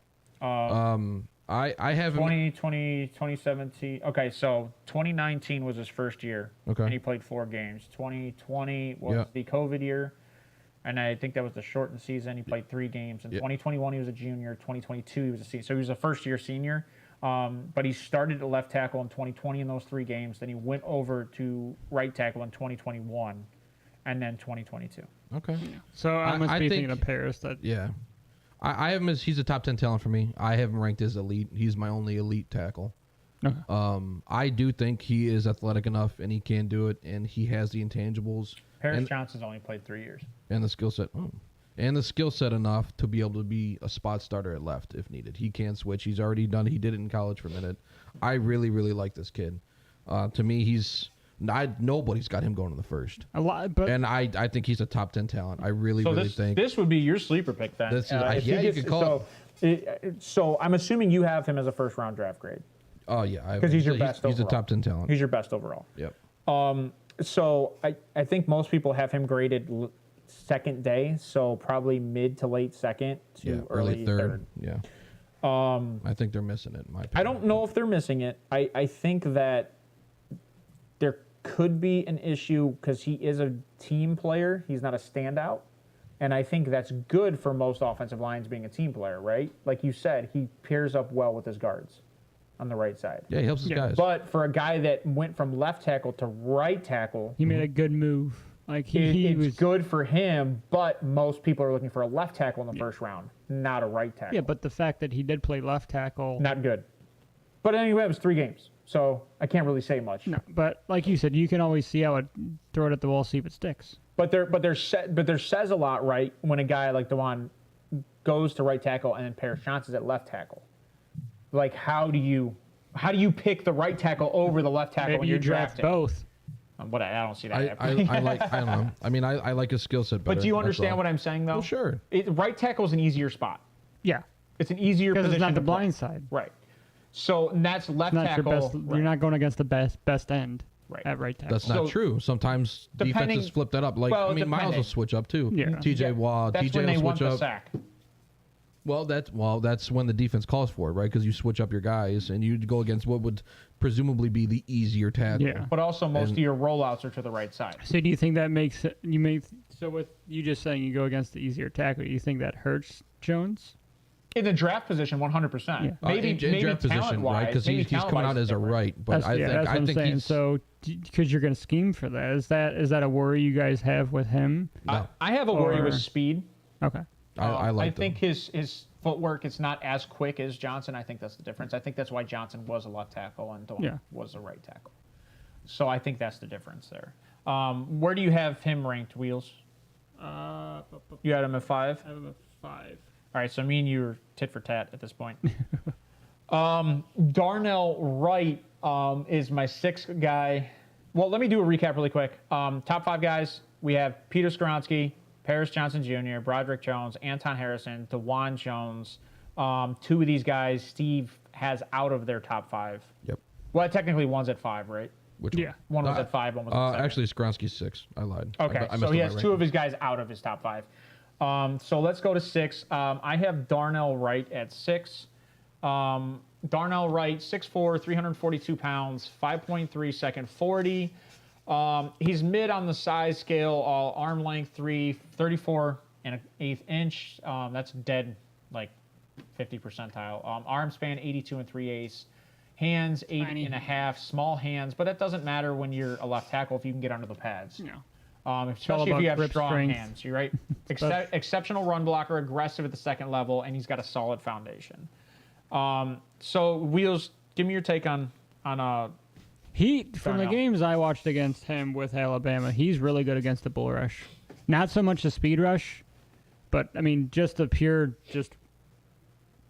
I have him. 2017. Okay, so 2019 was his first year. Okay. And he played 4 games. 2020 was Yeah. the COVID year. And I think that was the shortened season. He played 3 games. In 2021, he was a junior. 2022, he was a senior. So he was a first-year senior. But he started at left tackle in 2020 in those 3 games. Then he went over to right tackle in 2021, and then 2022. Okay. So I must be thinking think- of Paris. Yeah. I have him as he's a top 10 talent for me. I have him ranked as elite. He's my only elite tackle. Okay. I do think he is athletic enough and he can do it and he has the intangibles Paris Johnson's only played 3 years. and the skill set. And the skill set enough to be able to be a spot starter at left if needed. He can switch. He's already done it. He did it in college for a minute. I really, really like this kid. To me, nobody's got him going in the first. A lot, but And I think he's a top 10 talent. I really, really think. this would be your sleeper pick then. This is- If he yeah, you could call So I'm assuming you have him as a first-round draft grade. Oh, yeah. Because he's your best He's a overall. top 10 talent. He's your best overall. Yep. So I think most people have him graded second day, so probably mid to late second to Yeah, early third. Yeah. I think they're missing it, in my opinion. I don't know if they're missing it. I think that there could be an issue because he is a team player. He's not a standout. And I think that's good for most offensive lines being a team player, right? Like you said, he pairs up well with his guards on the right side. Yeah, he helps his guys. But for a guy that went from left tackle to right tackle, he made a good move. Like he it's was good for him, but most people are looking for a left tackle in the first round, not a right tackle. Yeah, but the fact that he did play left tackle. Not good. But anyway, it was 3 games, so I can't really say much. No, but like you said, you can always see how it throw it at the wall, see if it sticks. But there says a lot, right? When a guy like DeJuan goes to right tackle and then Paris Johnson's at left tackle, like how do you pick the right tackle over the left tackle Maybe when you you're draft drafting? both. But I don't see that I happening. don't know. I mean, I like his skill set better. But do you that's understand all. what I'm saying, though? Well, sure. Right tackle is an easier spot. Yeah, It's an easier because position it's not the to play. blind side. Right. So that's left It's not your tackle. best. right. You're not going against the best end. Right. At right tackle. That's not So, true. Sometimes depending- defenses flip that up. Like, well, I mean, Miles will depending. switch up too. Yeah. TJ Watt, That's TJ when they will want switch the up. sack. Well, that's when the defense calls for it, right? Because you switch up your guys and you go against what would presumably be the easier tackle. Yeah. But also, most of your rollouts are to the right side. So do you think that makes it? So with you just saying you go against the easier tackle, you think that hurts Jones? In the draft position, 100%. Yeah. Maybe in draft position, talent-wise, right? Because maybe he's coming talent-wise out it's as a different. right, but That's I what I'm think saying. he's So because you're going to scheme for that, is that a worry you guys have with him? I have a worry Or- with speed. Okay. I like. I think his footwork, it's not as quick as Johnson. I think that's the difference. I think that's why Johnson was a left tackle and DeJuan was a right tackle. So I think that's the difference there. Where do you have him ranked, Wheels? You had him at 5? I have him at 5. All right, so me and you are tit for tat at this point. Darnell Wright is my 6th guy. Well, let me do a recap really quick. Top 5 guys, we have Peter Skoronski, Paris Johnson Jr., Broderick Jones, Anton Harrison, DeJuan Jones. 2 of these guys, Steve has out of their top 5. Yep. Well, technically one's at 5, right? Which Yeah. One was at 5, one was at 7. actually, Skronsky's 6. I lied. Okay, I so messed he up has my 2 of ranking. his guys out of his top 5. So let's go to 6. I have Darnell Wright at 6. Darnell Wright, 6'4", 342 pounds, 5.3 second 40. He's mid on the size scale, arm length 34 and an 1/8 inch. That's dead, like 50 percentile. Arm span 82 and 3/8. Hands 8.5. Small hands, but that doesn't matter when you're a left tackle if you can get under the pads. Yeah. Especially if you have grip strong strength. hands. You're right. Exceptional run blocker, aggressive at the second level, and he's got a solid foundation. So Wheels, give me your take on He, from the Darnell. games I watched against him with Alabama, he's really good against the bull rush. Not so much the speed rush, but I mean just the pure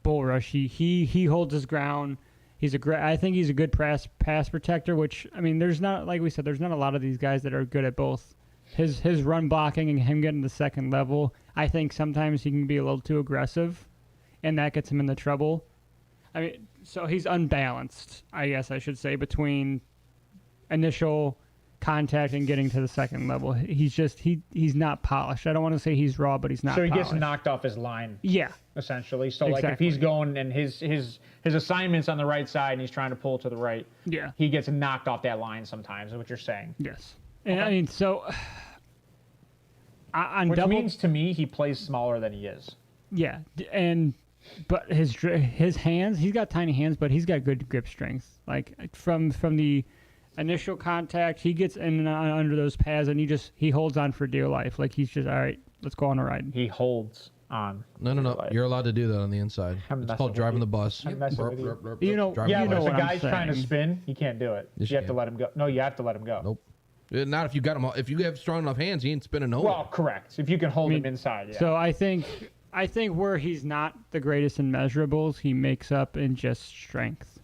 bull rush. He holds his ground. I think he's a good pass protector. Which I mean, there's not, like we said, there's not a lot of these guys that are good at both. His run blocking and him getting to the second level, I think sometimes he can be a little too aggressive, and that gets him into trouble. I mean, so he's unbalanced, I guess I should say, between initial contact and getting to the second level. He's just he's not polished. I don't want to say he's raw, but he's not. So he polished. gets knocked off his line. Yeah, Essentially. So like if he's Exactly. going and his assignment's on the right side and he's trying to pull to the right, yeah, he gets knocked off that line sometimes. Is what you're saying? yes. And I mean, so on Which double, means to me he plays smaller than he is. yeah, but his hands, he's got tiny hands, but he's got good grip strength. Like from the initial contact, he gets in and under those pads, and he holds on for dear life. Like he's just, all right, let's go on a ride. He holds on. No. You're allowed to do that on the inside. I'm It's messing called with driving you. the bus. I'm messing with you. You know, Driving Yeah, the but bus. if a what I'm guy's trying to saying. spin, he can't do it. Yes, you you have to can. let him go. No, you have to let him go. Nope. Not if you got him. If you have strong enough hands, he ain't spinning nowhere. Well, correct. If you can hold I him mean, inside, yeah. So I think where he's not the greatest in measurables, he makes up in just strength.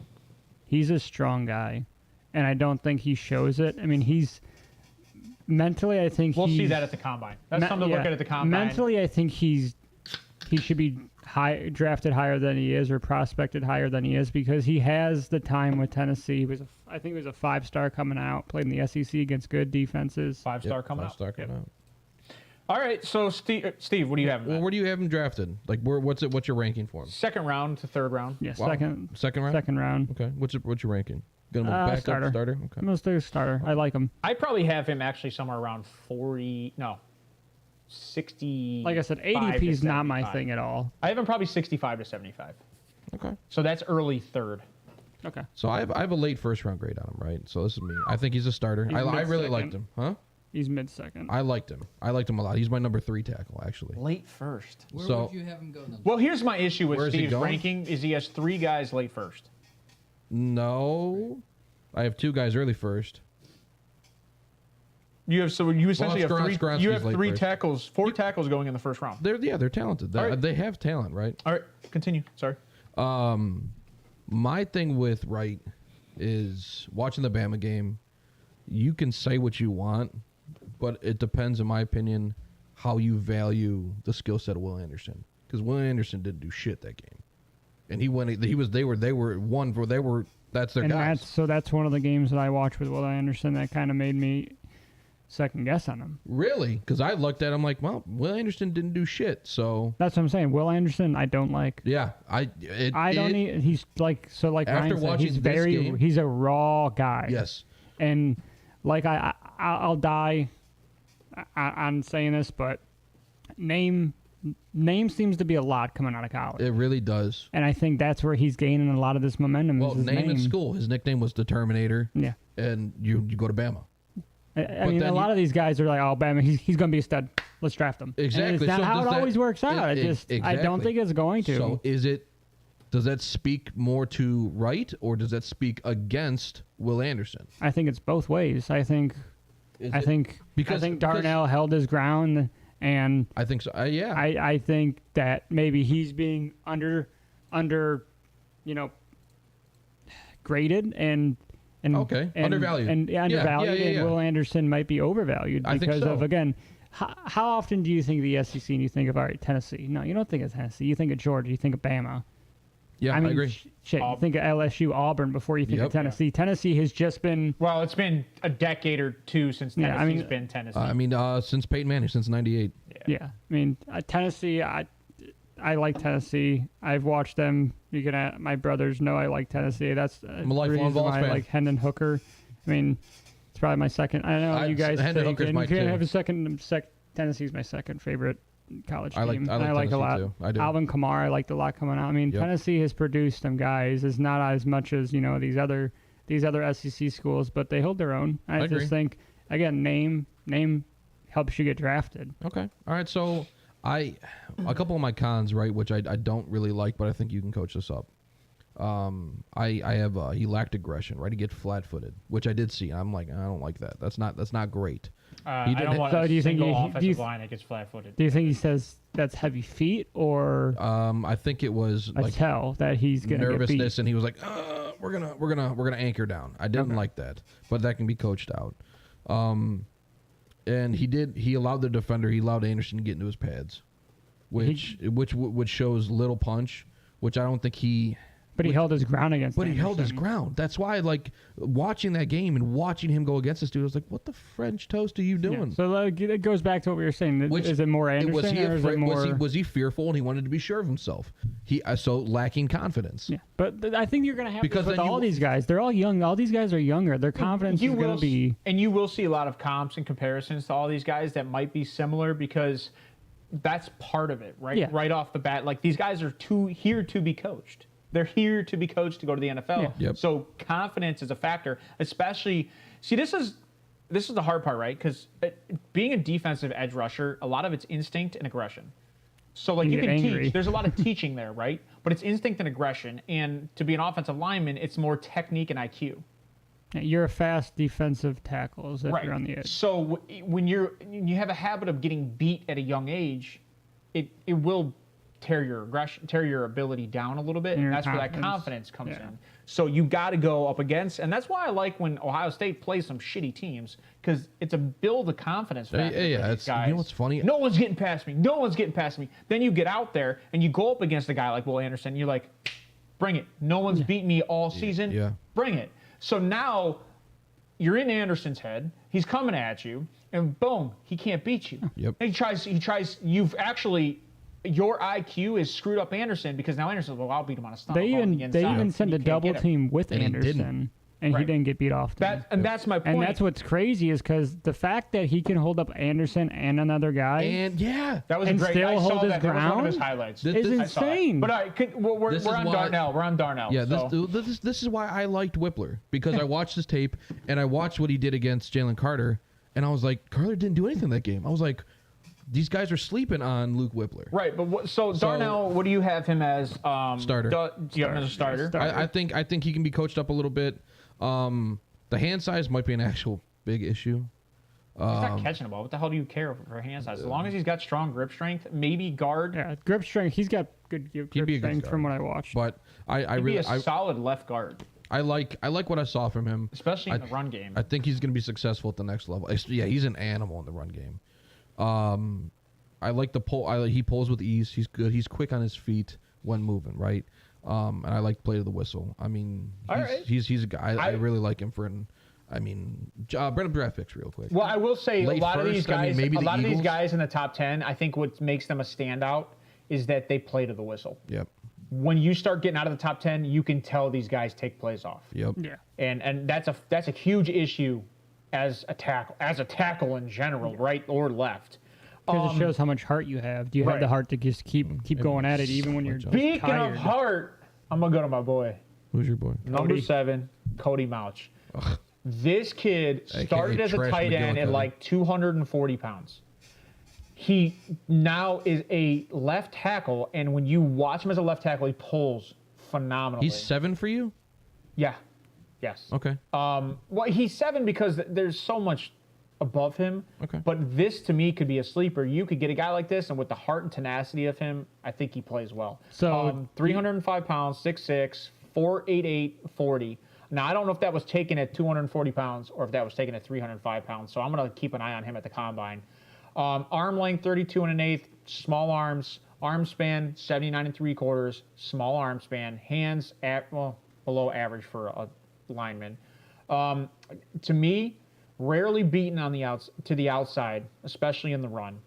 He's a strong guy, and I don't think he shows it. I mean, he's mentally, I think we'll see he's- that at the combine. That's something to look yeah. at the combine. Mentally, I think he should be drafted higher than he is, or prospected higher than he is, because he has the time with Tennessee. I think he was a 5-star coming out, played in the SEC against good defenses. Five-star coming up. Five-star coming out. All right, so Steve, what do you have? Well, where do you have him drafted? Like, what's your ranking for him? Second round to third round. Yeah, Wow. second round. second round. Okay. What's your ranking? Got him a backup Starter. starter. Okay. I'm gonna stay a starter. I like him. I probably have him actually somewhere around 60. Like I said, ADP is not my thing at all. I have him probably 65 to 75. Okay. So that's early third. Okay. So I have a late first round grade on him, right? So this is me. I think he's a starter. He's I really mid-second. liked him. Huh? He's mid-second. I liked him. I liked him a lot. He's my number 3 tackle, actually. Late first. Where So- would you have him go then? Well, here's my issue with Where is he Steve's going? ranking is he has 3 guys late first. No. I have 2 guys early first. You essentially have three. Skoronski's You have late 3 first. tackles, 4 tackles going in the first round. They're talented. All right. They have talent, right? All right, continue. Sorry. My thing with Wright is watching the Bama game. You can say what you want, but it depends, in my opinion, how you value the skill set of Will Anderson. Because Will Anderson didn't do shit that game, and he went. They were one for they were. That's their And guys. that's one of the games that I watched with Will Anderson that kind of made me second guess on him. Really? Because I looked at him like, well, Will Anderson didn't do shit. So That's what I'm saying. Will Anderson, I don't like. yeah, He's like, so like After Ryan said, watching he's this game- he's a raw guy. Yes. And like I'll die on saying this, but name seems to be a lot coming out of college. It really does. And I think that's where he's gaining a lot of this momentum. Well, is his name in school. His nickname was the Terminator. Yeah. And you go to Bama. I mean, then a lot of these guys are like, "Oh, Bama, he's going to be a stud. Let's draft him." Exactly. And it's not So how does it that- always works out. I don't exactly. think it's going to. So does that speak more to Wright, or does that speak against Will Anderson? I think it's both ways. I think Darnell held his ground, and I think so. Yeah. I think that maybe he's being under graded and Okay. Undervalued. and Yeah, undervalued, yeah. and Will Anderson might be overvalued I think because so. of, again, how often do you think of the SEC and you think of, all right, Tennessee? No, you don't think of Tennessee. You think of Georgia. You think of Bama. Yeah, I mean, agree. Shit, you think of LSU, Auburn before you think Yep. of Tennessee. Tennessee has just been Well, it's been a decade or 2 since Tennessee's Yeah, I mean- been Tennessee. Since Peyton Manning, since '98. Yeah, I mean Tennessee. I like Tennessee. I've watched them. My brothers know I like Tennessee. That's I'm a lifelong Vols I fan. like Hendon Hooker. I mean, it's probably my second. I know you guys Hendon think Hooker's and my you can two. have a second. Tennessee's my second favorite college I like team. And I like a Tennessee, lot. too. I do. Alvin Kamara, I liked a lot coming out. I mean, Yep. Tennessee has produced some guys. It's not as much as these other SEC schools, but they hold their own. I agree. just think again, name helps you get drafted. Okay. All right. So a couple of my cons, right, which I don't really like, but I think you can coach this up. I have he lacked aggression, right? He get flat-footed, which I did see. I'm like, I don't like that. That's not great. I don't want So a do you think single he- do you offensive th- line that gets flat-footed. Do you think he says that's heavy feet or I think it was a like tell that he's gonna get beat? nervousness, and he was like, we're gonna anchor down. I didn't like that, but that can be coached out. And he allowed the defender, he allowed Anderson to get into his pads, which shows little punch, which I don't think he. But he held his ground against. But he held his Anderson. ground. That's why, like, watching that game and watching him go against this dude, I was like, "What the French toast are you Yeah. doing?" So it goes back to what we were saying. Which- Is it more Anderson was he or is it afraid? more? Was he fearful and he wanted to be sure of himself? So lacking confidence. Yeah, but I think you're going to have Because this with then all these guys. They're all young. All these guys are younger. Their confidence is going to be. And you will see a lot of comps and comparisons to all these guys that might be similar because that's part of it, right? Yeah. Right off the bat, like these guys are here to be coached. They're here to be coached to go to the NFL. Yeah. Yep. So confidence is a factor, especially. See, this is the hard part, right? Because being a defensive edge rusher, a lot of it's instinct and aggression. So like you get can angry. teach. There's a lot of teaching there, right? But it's instinct and aggression. And to be an offensive lineman, it's more technique and IQ. You're a fast defensive tackle if you're on the edge. So when you have a habit of getting beat at a young age, it will tear your aggression, tear your ability down a little bit, And and your that's where that confidence. confidence comes Yeah. in. So you got to go up against, and that's why I like when Ohio State plays some shitty teams because it's a build of confidence factor. Yeah, for these it's- you guys. know what's funny? No one's getting past me. No one's getting past me. Then you get out there and you go up against a guy like Will Anderson. You're like, bring it. No one's beat me all season. yeah. Bring it. So now you're in Anderson's head. He's coming at you, and boom, he can't beat you. Yep. And he tries. You've actually, your IQ is screwed up Anderson because now Anderson's, well, I'll beat him on a stomp. They even sent a double team with And he didn't. Anderson, and he Right. didn't get beat off. That's my point. And that's what's crazy is because the fact that he can hold up Anderson and another guy And yeah, that was and great. still I hold saw his that. That was one of his ground highlights. This- is I saw it. insane. But all right, we're This is on why- Darnell. We're on Darnell. yeah. so. This is why I liked Whippler because I watched his tape and I watched what he did against Jalen Carter, and I was like, Carter didn't do anything in that game. I was like, these guys are sleeping on Luke Whippler. Right, but Darnell, what do you have him as? Starter. Do you have him as a starter? Starter. I think he can be coached up a little bit. The hand size might be an actual big issue. He's not catching the ball. What the hell do you care for hand size? As long as he's got strong grip strength, maybe guard. Yeah, grip strength. He's got good grip be a good strength from guard. what I watched. But I He'd be really a solid left guard, I like what I saw from him. especially in the run game. I think he's going to be successful at the next level. Yeah, he's an animal in the run game. I like the pull. He pulls with ease. He's good. He's quick on his feet when moving, right? And I like play to the whistle. I mean, All right. he's a guy. I really like him for an. I mean, bring up draft picks real quick. Well, I will say Late a lot of these first, I mean, guys, maybe a the lot of these Eagles. guys in the top 10, I think what makes them a standout is that they play to the whistle. Yep. When you start getting out of the top 10, you can tell these guys take plays off. Yep. yeah, And that's a huge issue as a tackle in general, right or left. because it shows how much heart you have. Do you have right. the heart to just keep going at it even when you're Speaking tired? of heart, I'm gonna go to my boy. Who's your boy? Number 7, Cody Mauch. This kid started as a trash tight end at McGillicuddy. like 240 pounds. He now is a left tackle, and when you watch him as a left tackle, he pulls phenomenally. He's 7 for you. Yeah. Yes. Okay. Well, he's 7 because there's so much above him. Okay. But this, to me, could be a sleeper. You could get a guy like this, and with the heart and tenacity of him, I think he plays well. So, 305 pounds, 6'6", 4'88", 40. Now, I don't know if that was taken at 240 pounds or if that was taken at 305 pounds, so I'm going to keep an eye on him at the combine. Arm length, 32 1/8, small arms, arm span, 79 3/4, small arm span, hands below average for a lineman. To me, rarely beaten on to the outside, especially in the run.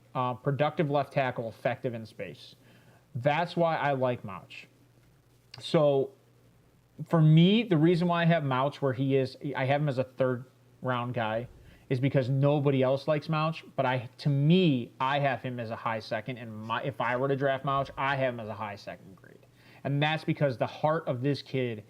Productive left tackle, effective in space. That's why I like Mauch. So, for me, the reason why I have Mauch where he is, I have him as a 3rd round guy, is because nobody else likes Mouch. But to me, I have him as a high second, and if I were to draft Mouch, I have him as a high second grade, and that's because the heart of this kid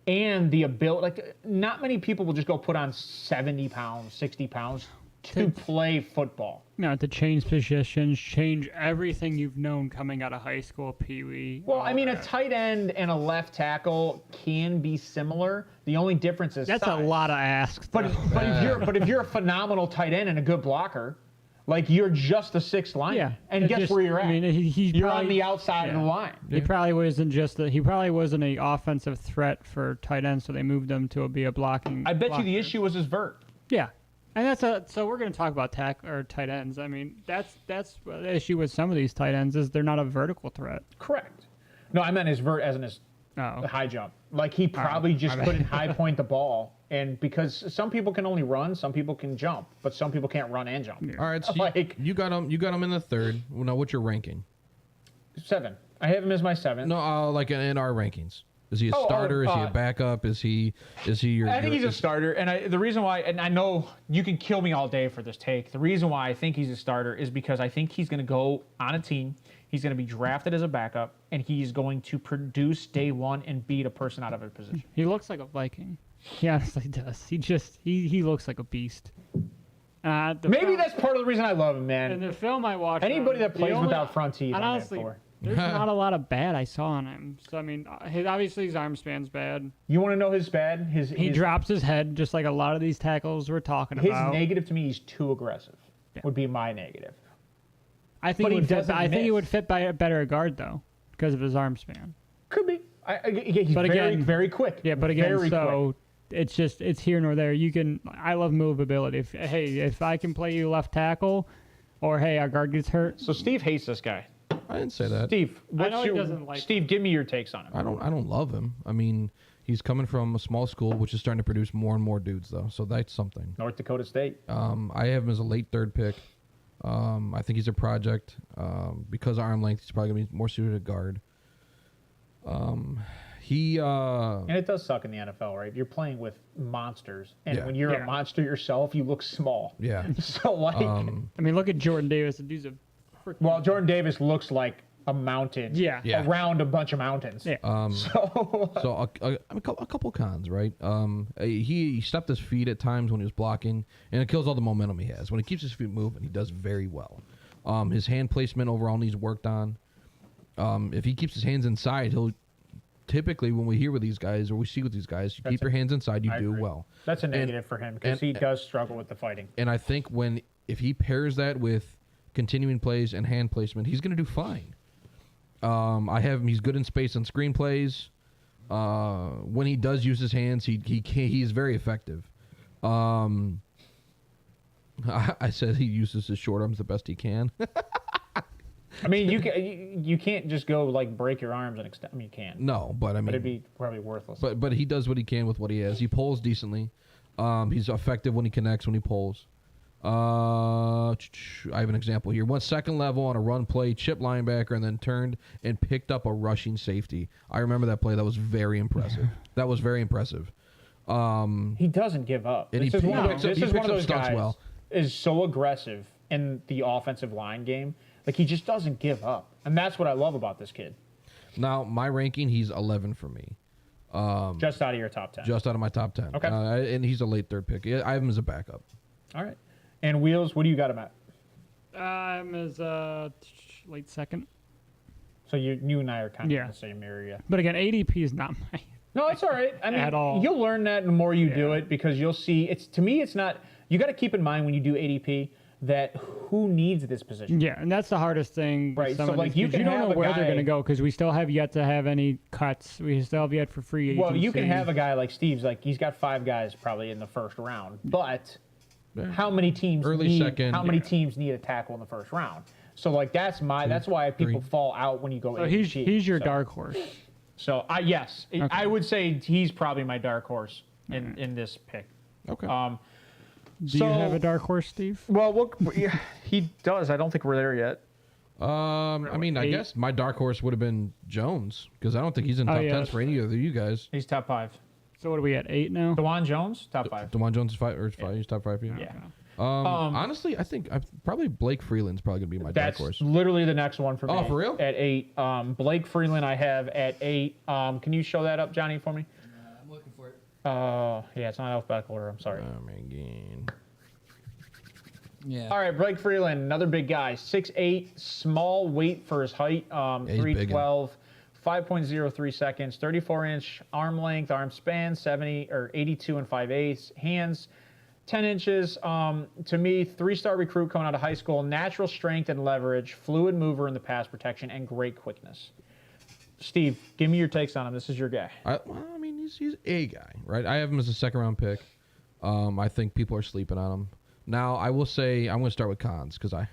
and the ability. Like, not many people will just go put on 70 pounds, 60 pounds to play football. No, to change positions, change everything you've known coming out of high school, Pee-wee. Well, I mean, a tight end and a left tackle can be similar. The only difference is that's size. a lot of asks. But if you're a phenomenal tight end and a good blocker, like, you're just a sixth lineman. Yeah, And guess where you're at? I mean, you're probably, on the outside of the line. He probably wasn't an offensive threat for tight end, so they moved him to be a blocking. I bet blocker. you the issue was his vert. Yeah. And so we're going to talk about tight ends. I mean, that's the issue with some of these tight ends is they're not a vertical threat. Correct. No, I meant his vert as in his high jump. Like, he probably just couldn't high point the ball. And because some people can only run, some people can jump, but some people can't run and jump. Yeah. All right, so you got him in the third. Well, now, what's your ranking? 7. I have him as my 7th. No, like in our rankings. Is he a starter? Is he a backup? Is he your? I think he's a starter, and the reason why, and I know you can kill me all day for this take. The reason why I think he's a starter is because I think he's going to go on a team. He's going to be drafted as a backup, and he's going to produce day one and beat a person out of a position. He looks like a Viking. He honestly does. He looks like a beast. Maybe that's part of the reason I love him, man. In the film I watched, Anybody that plays without front teeth, I'm honestly, for. there's not a lot of bad I saw on him. So I mean, obviously his arm span's bad. You want to know his bad? He drops his head just like a lot of these tackles we're talking about. His negative to me, he's too aggressive. Yeah. Would be my negative. I think he would fit by a better guard though, because of his arm span. Could be. He's very quick. Yeah, but again, it's here nor there. I love movability. If I can play you left tackle, or hey, our guard gets hurt. So Steve hates this guy. I didn't say that. Steve, Steve, give me your takes on him. I don't love him. I mean, he's coming from a small school, which is starting to produce more and more dudes, though. So that's something. North Dakota State. I have him as a late third pick. I think he's a project. Because of arm length, he's probably gonna be more suited at guard. And it does suck in the NFL, right? You're playing with monsters, and when you're a monster yourself, you look small. Yeah. So I mean, look at Jordan Davis. The dude's a Well, Jordan Davis looks like a mountain around a bunch of mountains. Yeah. So a couple cons, right? He stepped his feet at times when he was blocking, and it kills all the momentum he has. When he keeps his feet moving, he does very well. His hand placement overall needs worked on. If he keeps his hands inside, he'll typically, when we hear with these guys or we see with these guys, you keep your hands inside, you do well. That's a negative for him because he does struggle with the fighting. And I think if he pairs that with continuing plays and hand placement, he's going to do fine. I have him. He's good in space and screen plays. When he does use his hands, he's very effective. I said he uses his short arms the best he can. I mean, you can't just go like break your arms and extend. I mean, you can. No, but I mean, it'd be probably worthless. But he does what he can with what he has. He pulls decently. He's effective when he connects, when he pulls. I have an example here. Went second level on a run play, chip linebacker, and then turned and picked up a rushing safety. I remember that play. That was very impressive. He doesn't give up. And this is one of those guys well. Is so aggressive in the offensive line game. Like, he just doesn't give up. And that's what I love about this kid. Now, my ranking, he's 11 for me. Just out of your top 10. Just out of my top 10. Okay. And he's a late third pick. I have him as a backup. All right. And Wheels, what do you got him at? I'm as late second. So you and I are kind of in the same area. But again, ADP is not my... No, it's all right. I mean, at all. You'll learn that the more you do it because you'll see. To me, it's not... You got to keep in mind when you do ADP that who needs this position. Yeah, and that's the hardest thing. Right, so like you don't know where they're going to go because we still have yet to have any cuts. We still have yet for free agency. Well, you can have a guy like Steve's, like he's got 5 guys probably in the first round, but how many teams teams need a tackle in the first round? So like that's why people fall out when you go. So he's your dark horse. So yes, okay. I would say he's probably my dark horse in this pick. Okay. Do you have a dark horse, Steve? Well, he does. I don't think we're there yet. I mean, I guess my dark horse would have been Jones because I don't think he's in top 10 for any of you guys. He's top 5. So what are we at, 8 now? DeJuan Jones, top 5. DeJuan Jones is 5 or 5. He's top 5 for you. Yeah. Honestly, I think probably Blake Freeland's probably gonna be my dark That's horse. literally the next one for me. Oh, for real? At 8. Blake Freeland I have at 8. Can you show that up, Johnny, for me? I'm looking for it. Yeah, it's not alphabetical order. I'm sorry. Oh my god. Yeah. All right, Blake Freeland, another big guy, 6'8", small weight for his height, he's big. 312, 5.03 seconds, 34-inch arm length, arm span, 82 and 5/8, hands, 10 inches. To me, 3-star recruit coming out of high school, natural strength and leverage, fluid mover in the pass protection, and great quickness. Steve, give me your takes on him. This is your guy. I mean, he's a guy, right? I have him as a 2nd-round pick. I think people are sleeping on him. Now, I will say, I'm going to start with cons because I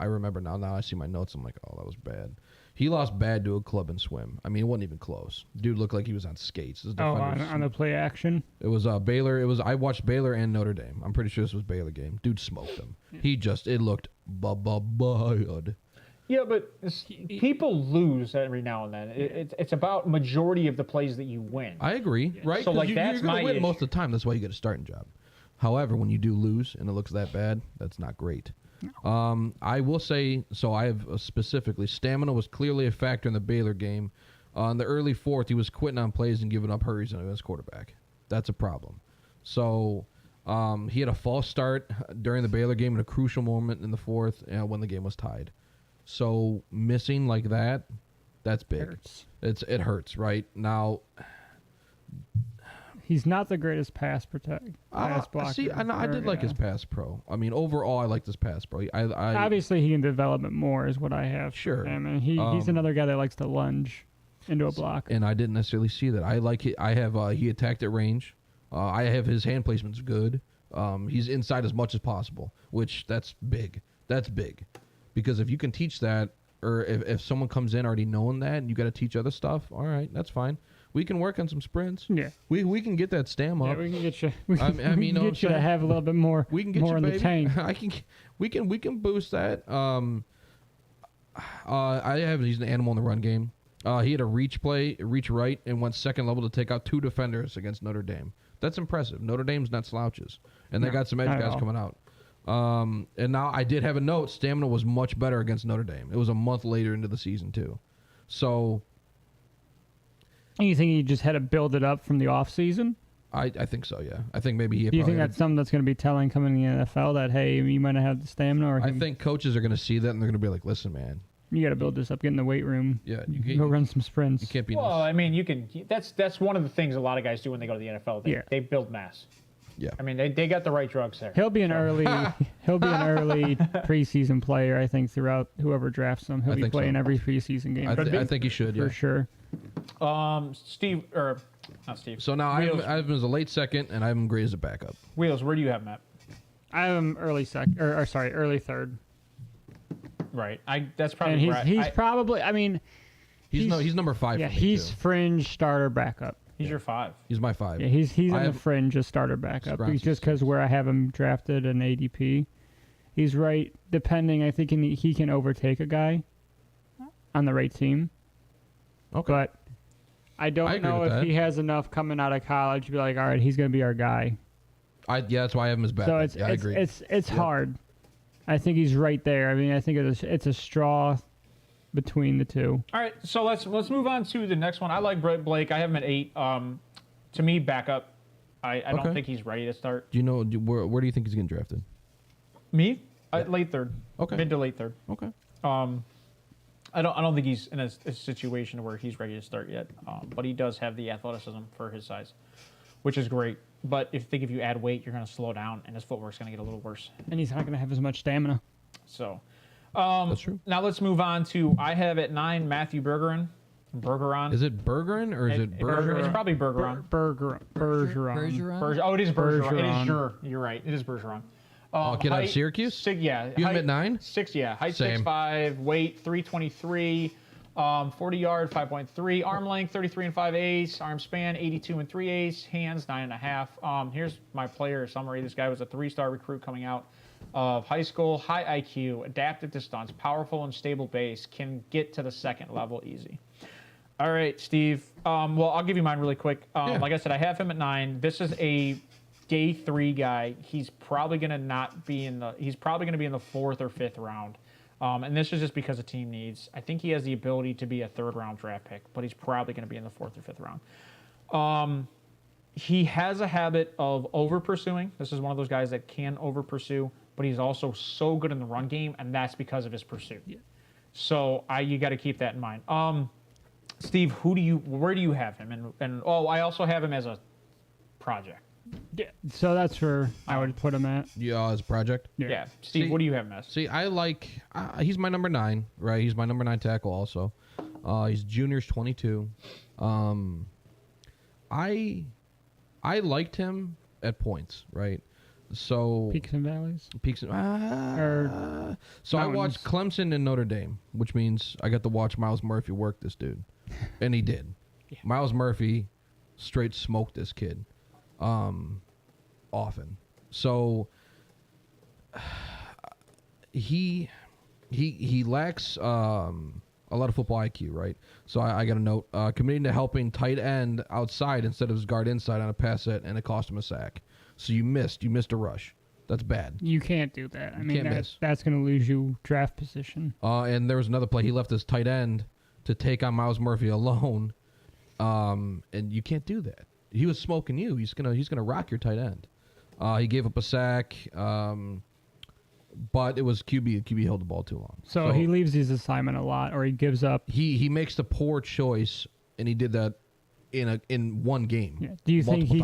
remember now. Now I see my notes. I'm like, oh, that was bad. He lost bad to a club and swim. I mean, it wasn't even close. Dude looked like he was on skates. His on the play action? It was Baylor. I watched Baylor and Notre Dame. I'm pretty sure this was Baylor game. Dude smoked him. It looked bad. Yeah, but people lose every now and then. It's about majority of the plays that you win. I agree, right? So, like, you're that's going my to win issue. most of the time. That's why you get a starting job. However, when you do lose and it looks that bad, that's not great. I will say, so I have specifically, stamina was clearly a factor in the Baylor game. In the early 4th, he was quitting on plays and giving up hurries on his quarterback. That's a problem. So he had a false start during the Baylor game at a crucial moment in the 4th when the game was tied. So missing like that, that's big. It hurts, right? Now, he's not the greatest pass blocker. See, I did like his pass pro. I mean, overall, I like this pass pro. Obviously, he can develop it more, is what I have. Sure. I mean, he's another guy that likes to lunge into a block. And I didn't necessarily see that. I like it. I have he attacked at range. I have his hand placement's good. He's inside as much as possible, which that's big. That's big, because if you can teach that, or if someone comes in already knowing that, and you got to teach other stuff, all right, that's fine. We can work on some sprints. Yeah, we can get that stam up. Yeah, we can get you. We I can mean, get you to have a little bit more. We can get more you, in baby. the tank. We can boost that. He's an animal in the run game. He had a reach right, and went 2nd level to take out 2 defenders against Notre Dame. That's impressive. Notre Dame's not slouches, and they got some edge guys coming out. And now I did have a note. Stamina was much better against Notre Dame. It was a month later into the season too. So You think he just had to build it up from the off season? I think so. Yeah, I think maybe he. Do you think that's something that's going to be telling coming in the NFL that hey, you might not have the stamina? Or I think coaches are going to see that and they're going to be like, listen, man. You got to build this up, get in the weight room. Yeah, go run some sprints. You can't be. Well, I mean, you can. That's one of the things a lot of guys do when they go to the NFL. They build mass. Yeah. I mean, they got the right drugs there. He'll be an early preseason player, I think, throughout whoever drafts him. He'll be playing every preseason game. I think he should. For sure. Not Steve. So now I have him as a late 2nd, and I have him graded as a backup. Wheels, where do you have him at? I have him early 3rd. Right. That's probably and he's probably. I mean, he's number 5. Yeah, for me he's too. fringe starter backup. He's your 5. He's my 5. Yeah, he's on the fringe as starter backup. He's just because where I have him drafted in ADP, he's right. Depending, I think he can overtake a guy on the right team. Okay. But I don't know if he has enough coming out of college to be like, all right, he's going to be our guy. Yeah, that's why I have him as backup. So I agree. It's hard. I think he's right there. I mean, I think it's a straw between the two. All right, so let's move on to the next one. I like Blake. I have him at 8. To me, backup. I don't think he's ready to start. Do you know where do you think he's getting drafted? Me? Late 3rd. Okay. Mid to late 3rd. Okay. I don't think he's in a situation where he's ready to start yet. But he does have the athleticism for his size, which is great. But if you add weight, you're going to slow down, and his footwork's going to get a little worse. And he's not going to have as much stamina. So, that's true. Now let's move on to, I have at 9 Matthew Bergeron. Is it Bergeron or is it Bergeron? It's probably Bergeron. Bergeron. Oh, it is Bergeron. It is Bergeron. You're right. It is Bergeron. Kid out of Syracuse? You have him at 9? 6, yeah. Height Same. 6'5", weight 323, 40 yard 5.3, arm length 33 and 5/8, arm span 82 and 3/8, hands 9.5. Here's my player summary. This guy was a 3-star recruit coming out of high school, high IQ, adapted to stunts, powerful and stable base, can get to the 2nd level easy. All right, Steve. Well, I'll give you mine really quick. Yeah. Like I said, I have him at 9. This is a day 3 guy. He's probably going to be in the 4th or 5th round. And this is just because of team needs. I think he has the ability to be a 3rd round draft pick, but he's probably going to be in the 4th or 5th round. He has a habit of over pursuing. This is one of those guys that can over pursue, but he's also so good in the run game, and that's because of his pursuit. Yeah. So you got to keep that in mind. Steve, where do you have him? And I also have him as a project. Yeah, so that's where I would put him at. Yeah, as project. Yeah. Steve, what do you have him as? See, I like. He's my number 9, right? He's my number 9 tackle also. He's junior's 22. I liked him at points, right? So Peaks and valleys. So I watched Clemson and Notre Dame, which means I got to watch Myles Murphy work this dude, and he did. Yeah. Myles Murphy straight smoked this kid, often. So he lacks a lot of football IQ, right? So I got a note committing to helping tight end outside instead of his guard inside on a pass set, and it cost him a sack. So you missed a rush. That's bad. You can't do that. I mean, miss. That's going to lose you draft position. And there was another play. He left his tight end to take on Myles Murphy alone, and you can't do that. He was smoking you. He's gonna rock your tight end. He gave up a sack, but it was QB. QB held the ball too long. So he leaves his assignment a lot, or he gives up. He makes the poor choice, and he did that in one game. Yeah. Do you think you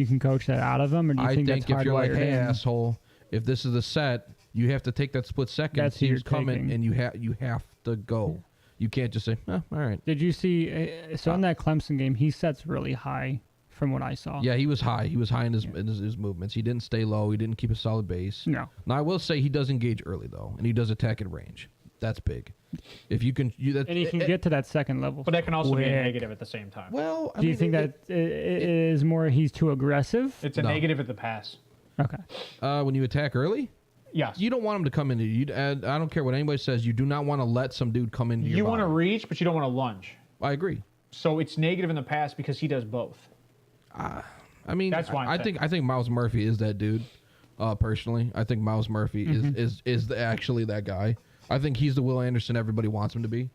can coach that out of him, or do you think that's if you're like, hardwired hey, in? asshole, if this is the set, you have to take that split second. That's see who who's you're coming, taking. and you have to go. You can't just say, all right. Did you see? So in that Clemson game, he sets really high, from what I saw. Yeah, he was high. He was high in his movements. He didn't stay low. He didn't keep a solid base. No. Now I will say he does engage early though, and he does attack at range. That's big. If you can, and he can get to that second level. But that can also be a quick. negative at the same time. Well, Do you think that it is more he's too aggressive? It's a negative at the pass. Okay. when you attack early, Yes. you don't want him to come into you. I don't care what anybody says. You do not want to let some dude come into your You want to body. reach, but you don't want to lunge. I agree. So it's negative in the pass because he does both. I mean, That's why I'm saying. I think Myles Murphy is that dude. Personally, I think Myles Murphy is actually that guy. I think he's the Will Anderson everybody wants him to be.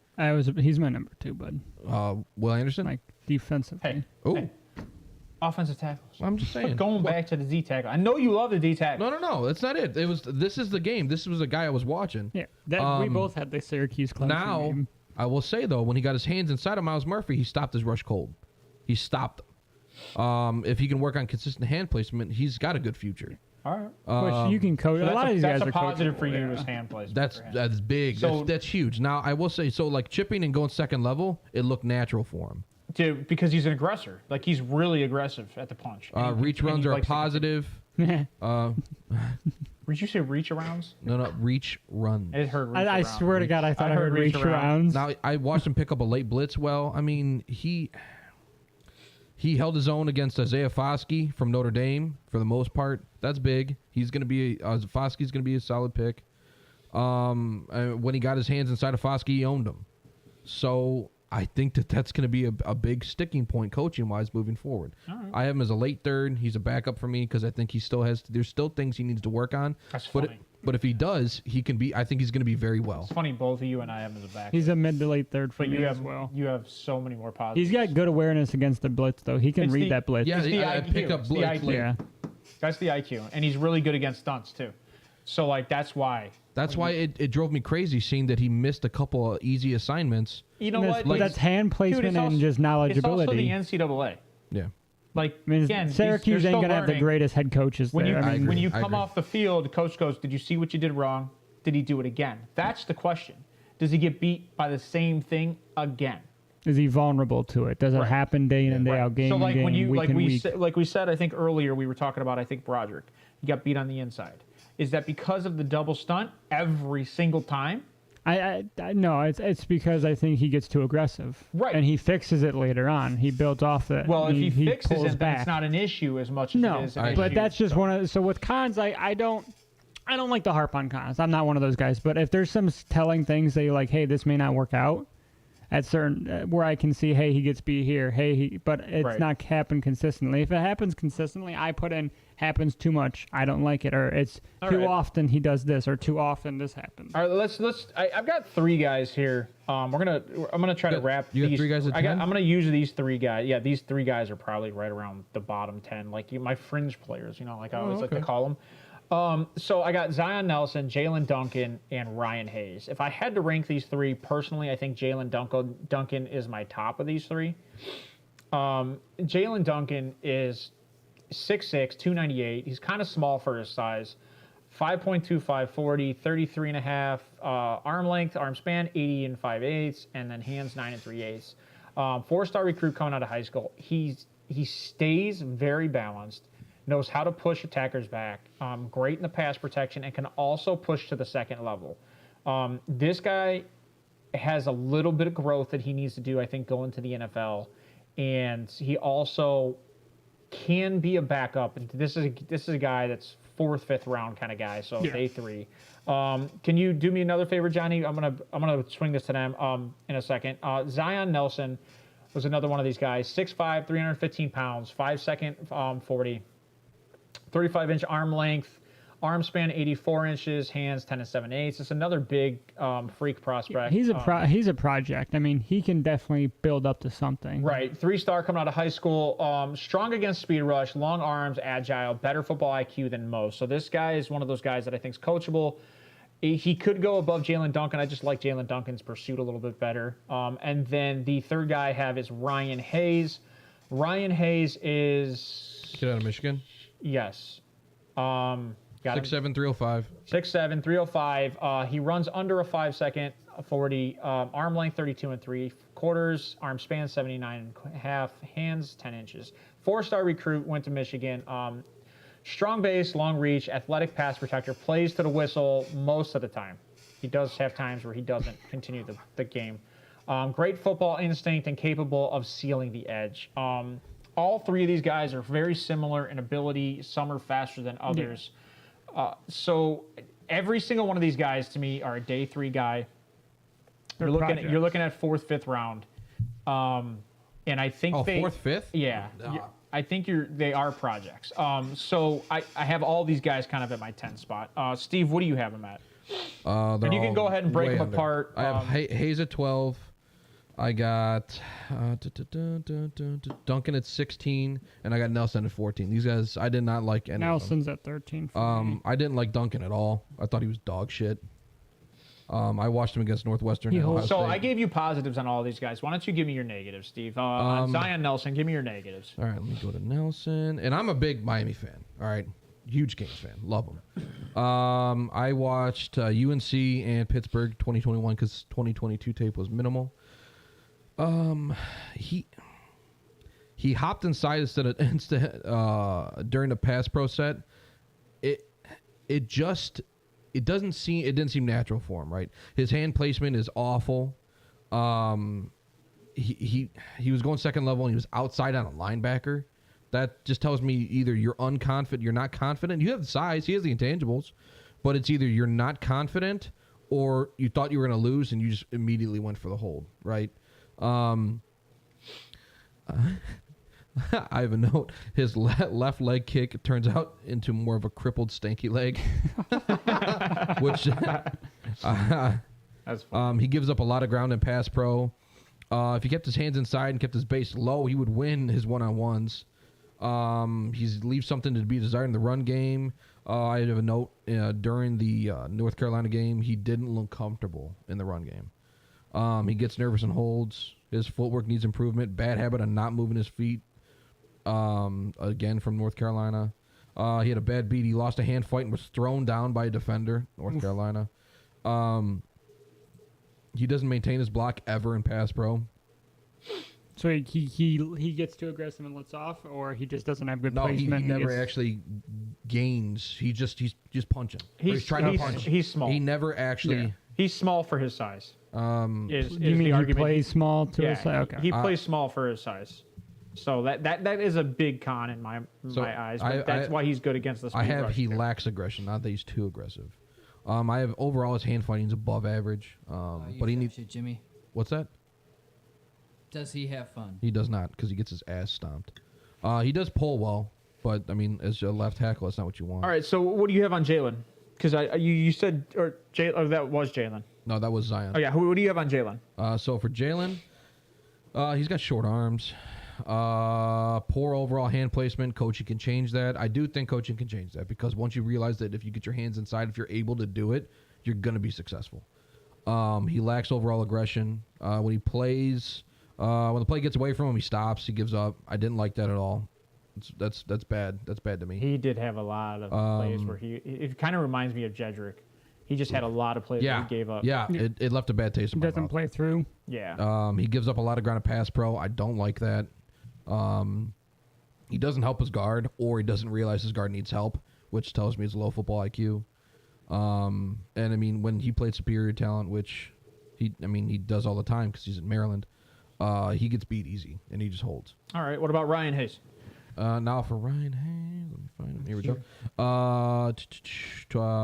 He's my number 2, bud. Will Anderson? Like defensively. Hey. Oh, Hey. Offensive tackles. I'm just saying. Going back to the D tackle. I know you love the D tackle. No, that's not it. This is the game. This was the guy I was watching. Yeah. We both had the Syracuse Clemson Now, game. I will say though, when he got his hands inside of Myles Murphy, he stopped his rush cold. He stopped him. If he can work on consistent hand placement, he's got a good future. All right. Which you can coach. So a lot of these guys that's are a positive coachable, for you yeah. as hand placement. That's big. So- That's huge. Now I will say, so like chipping and going second level, it looked natural for him. Because he's an aggressor. Like he's really aggressive at the punch. And he- Reach and he runs are likes to- positive. Did you say reach arounds? No, reach runs. I heard reach I around. swear to God, I thought I heard reach arounds. Now I watched him pick up a late blitz. Well, I mean he held his own against Isaiah Foskey from Notre Dame for the most part. That's big. He's going to be Foskey's going to be a solid pick. When he got his hands inside of Foskey, he owned him. So I think that's going to be a big sticking point coaching wise moving forward. All right. I have him as a late third. He's a backup for me because I think he still has. There's still things he needs to work on. That's but funny. But if he does, he can be. I think he's going to be very well. It's funny both of you and I have him as a back. He's a mid to late third for but me you as have well. You have so many more positives. He's got good awareness against the blitz, though. He can It's read the- that blitz. Yeah, It's the I IQ. picked up It's the blitz. IQ. late. Yeah. That's the IQ, and he's really good against stunts too. So like that's why. That's why it drove me crazy seeing that he missed a couple of easy assignments. You know That's- what? that's hand placement it's and also- just knowledgeability. It's also the NCAA. Yeah. Like I mean, again, Syracuse they're ain't still gonna have the learning. greatest head coaches When you there. I mean, when you I come agree. off the field, the coach goes, "Did you see what you did wrong? Did he do it again?" That's the question. Does he get beat by the same thing again? is he vulnerable to it? Does it Right. happen day in and day Right. out, game so like in when game, you week like in we week? like we said, I think earlier we were talking about Broderick. He got beat on the inside. Is that because of the double stunt every single time? I no, it's because I think he gets too aggressive. Right. And he fixes it later on. He built off that. Well, if he fixes pulls it, then back. it's not an issue as much as No, it is an but issue. that's just one of. So with cons, I don't like to harp on cons. I'm not one of those guys. But if there's some telling things that you're like, hey, this may not work out, at certain where I can see, hey, he gets beat here, but it's not happened consistently. If it happens consistently, I put in happens too much, I don't like it, or it's too often he does this, or too often this happens. All right, I've got 3 guys here. I'm gonna try to wrap. You got these, 3 guys at 10? I'm gonna use these 3 guys. Yeah, these 3 guys are probably right around the bottom 10, like my fringe players. Like I always like to call them. So I got Zion Nelson, Jalen Duncan, and Ryan Hayes. If I had to rank these 3 personally, I think Jalen Duncan is my top of these 3. Jalen Duncan is 6'6", 298. He's kind of small for his size. 5.25 40, 33.5 arm length, arm span 80 and 5/8, and then hands 9 and 3/8. 4-star recruit coming out of high school. He stays very balanced. Knows how to push attackers back, great in the pass protection, and can also push to the second level. This guy has a little bit of growth that he needs to do, I think, going to the NFL, and he also can be a backup. And this is a guy that's 4th, 5th round kind of guy, so day 3. Can you do me another favor, Johnny? I'm gonna swing this to them in a second. Zion Nelson was another one of these guys, 6'5", 315 pounds, 5'2", 40. 35-inch arm length, arm span 84 inches, hands 10 and 7/8. It's another big freak prospect. He's a project. I mean, he can definitely build up to something. Right. 3-star coming out of high school. Strong against speed rush, long arms, agile, better football IQ than most. So this guy is one of those guys that I think is coachable. He could go above Jalen Duncan. I just like Jalen Duncan's pursuit a little bit better. And then the 3rd guy I have is Ryan Hayes. Ryan Hayes is... Kid out of Michigan? Yes. Got 6'7", 305. 6'7", 305. He runs under a 5-second 40. Arm length 32 and 3/4. Arm span 79.5. Hands 10 inches. 4-star recruit, went to Michigan. Strong base, long reach, athletic pass protector. Plays to the whistle most of the time. He does have times where he doesn't continue the game. Great football instinct and capable of sealing the edge. All 3 of these guys are very similar in ability. Some are faster than others. So every single one of these guys to me are a day 3 guy. You're looking at 4th, 5th round. And I think 4th, 5th? Yeah. I think they are projects. So I have all these guys kind of at my 10 spot. Steve, what do you have them at? And you can go ahead and break them apart. I have Hayes at 12. I got Duncan at 16, and I got Nelson at 14. These guys, I did not like any Nelson's of them. at 13. I didn't like Duncan at all. I thought he was dog shit. I watched him against Northwestern. So I gave you positives on all these guys. Why don't you give me your negatives, Steve? On Zion Nelson, give me your negatives. All right, let me go to Nelson. And I'm a big Miami fan. All right, huge Kings fan. Love them. I watched UNC and Pittsburgh 2021 because 2022 tape was minimal. He hopped inside instead during the pass pro set. It didn't seem natural for him, right? His hand placement is awful. He was going second level and he was outside on a linebacker. That just tells me either you're unconfident, you're not confident. You have the size, he has the intangibles, but it's either you're not confident or you thought you were going to lose and you just immediately went for the hold, right? I have a note. His left leg kick turns out into more of a crippled, stanky leg, which That's funny. he gives up a lot of ground in pass pro. If he kept his hands inside and kept his base low, he would win his one-on-ones. He leaves something to be desired in the run game. I have a note during the North Carolina game. He didn't look comfortable in the run game. He gets nervous and holds. His footwork needs improvement. Bad habit of not moving his feet. Again, from North Carolina. He had a bad beat. He lost a hand fight and was thrown down by a defender, North Carolina. He doesn't maintain his block ever in pass pro. So he gets too aggressive and lets off, or he just doesn't have good No, placement. he never actually gains. He's just punching. He's trying to punch. He's small. He never actually. Yeah. He's small for his size. You mean he plays small to his size? Okay. He plays small for his size. So that is a big con in my eyes. But that's why he's good against the speed rush. He lacks aggression, not that he's too aggressive. I have overall his hand fighting is above average. But he needs Jimmy. What's that? Does he have fun? He does not because he gets his ass stomped. He does pull well, but I mean, as a left tackle, that's not what you want. All right, so what do you have on Jalen? Because you said that was Jalen. No, that was Zion. Oh yeah, what do you have on Jalen? So for Jalen, he's got short arms, poor overall hand placement. Coaching can change that. I do think coaching can change that because once you realize that if you get your hands inside, if you're able to do it, you're gonna be successful. He lacks overall aggression. When he plays, when the play gets away from him, he stops. He gives up. I didn't like that at all. That's bad. That's bad to me. He did have a lot of plays where it kind of reminds me of Jedrick. He just had a lot of plays that he gave up. Yeah, it left a bad taste in my Doesn't mouth. play through. Yeah. He gives up a lot of ground and pass pro. I don't like that. He doesn't help his guard, or he doesn't realize his guard needs help, which tells me it's low football IQ. And I mean, when he played superior talent, which he does all the time because he's in Maryland, he gets beat easy and he just holds. All right. What about Ryan Hayes? Now for Ryan Hayes, let me find him. Here we go.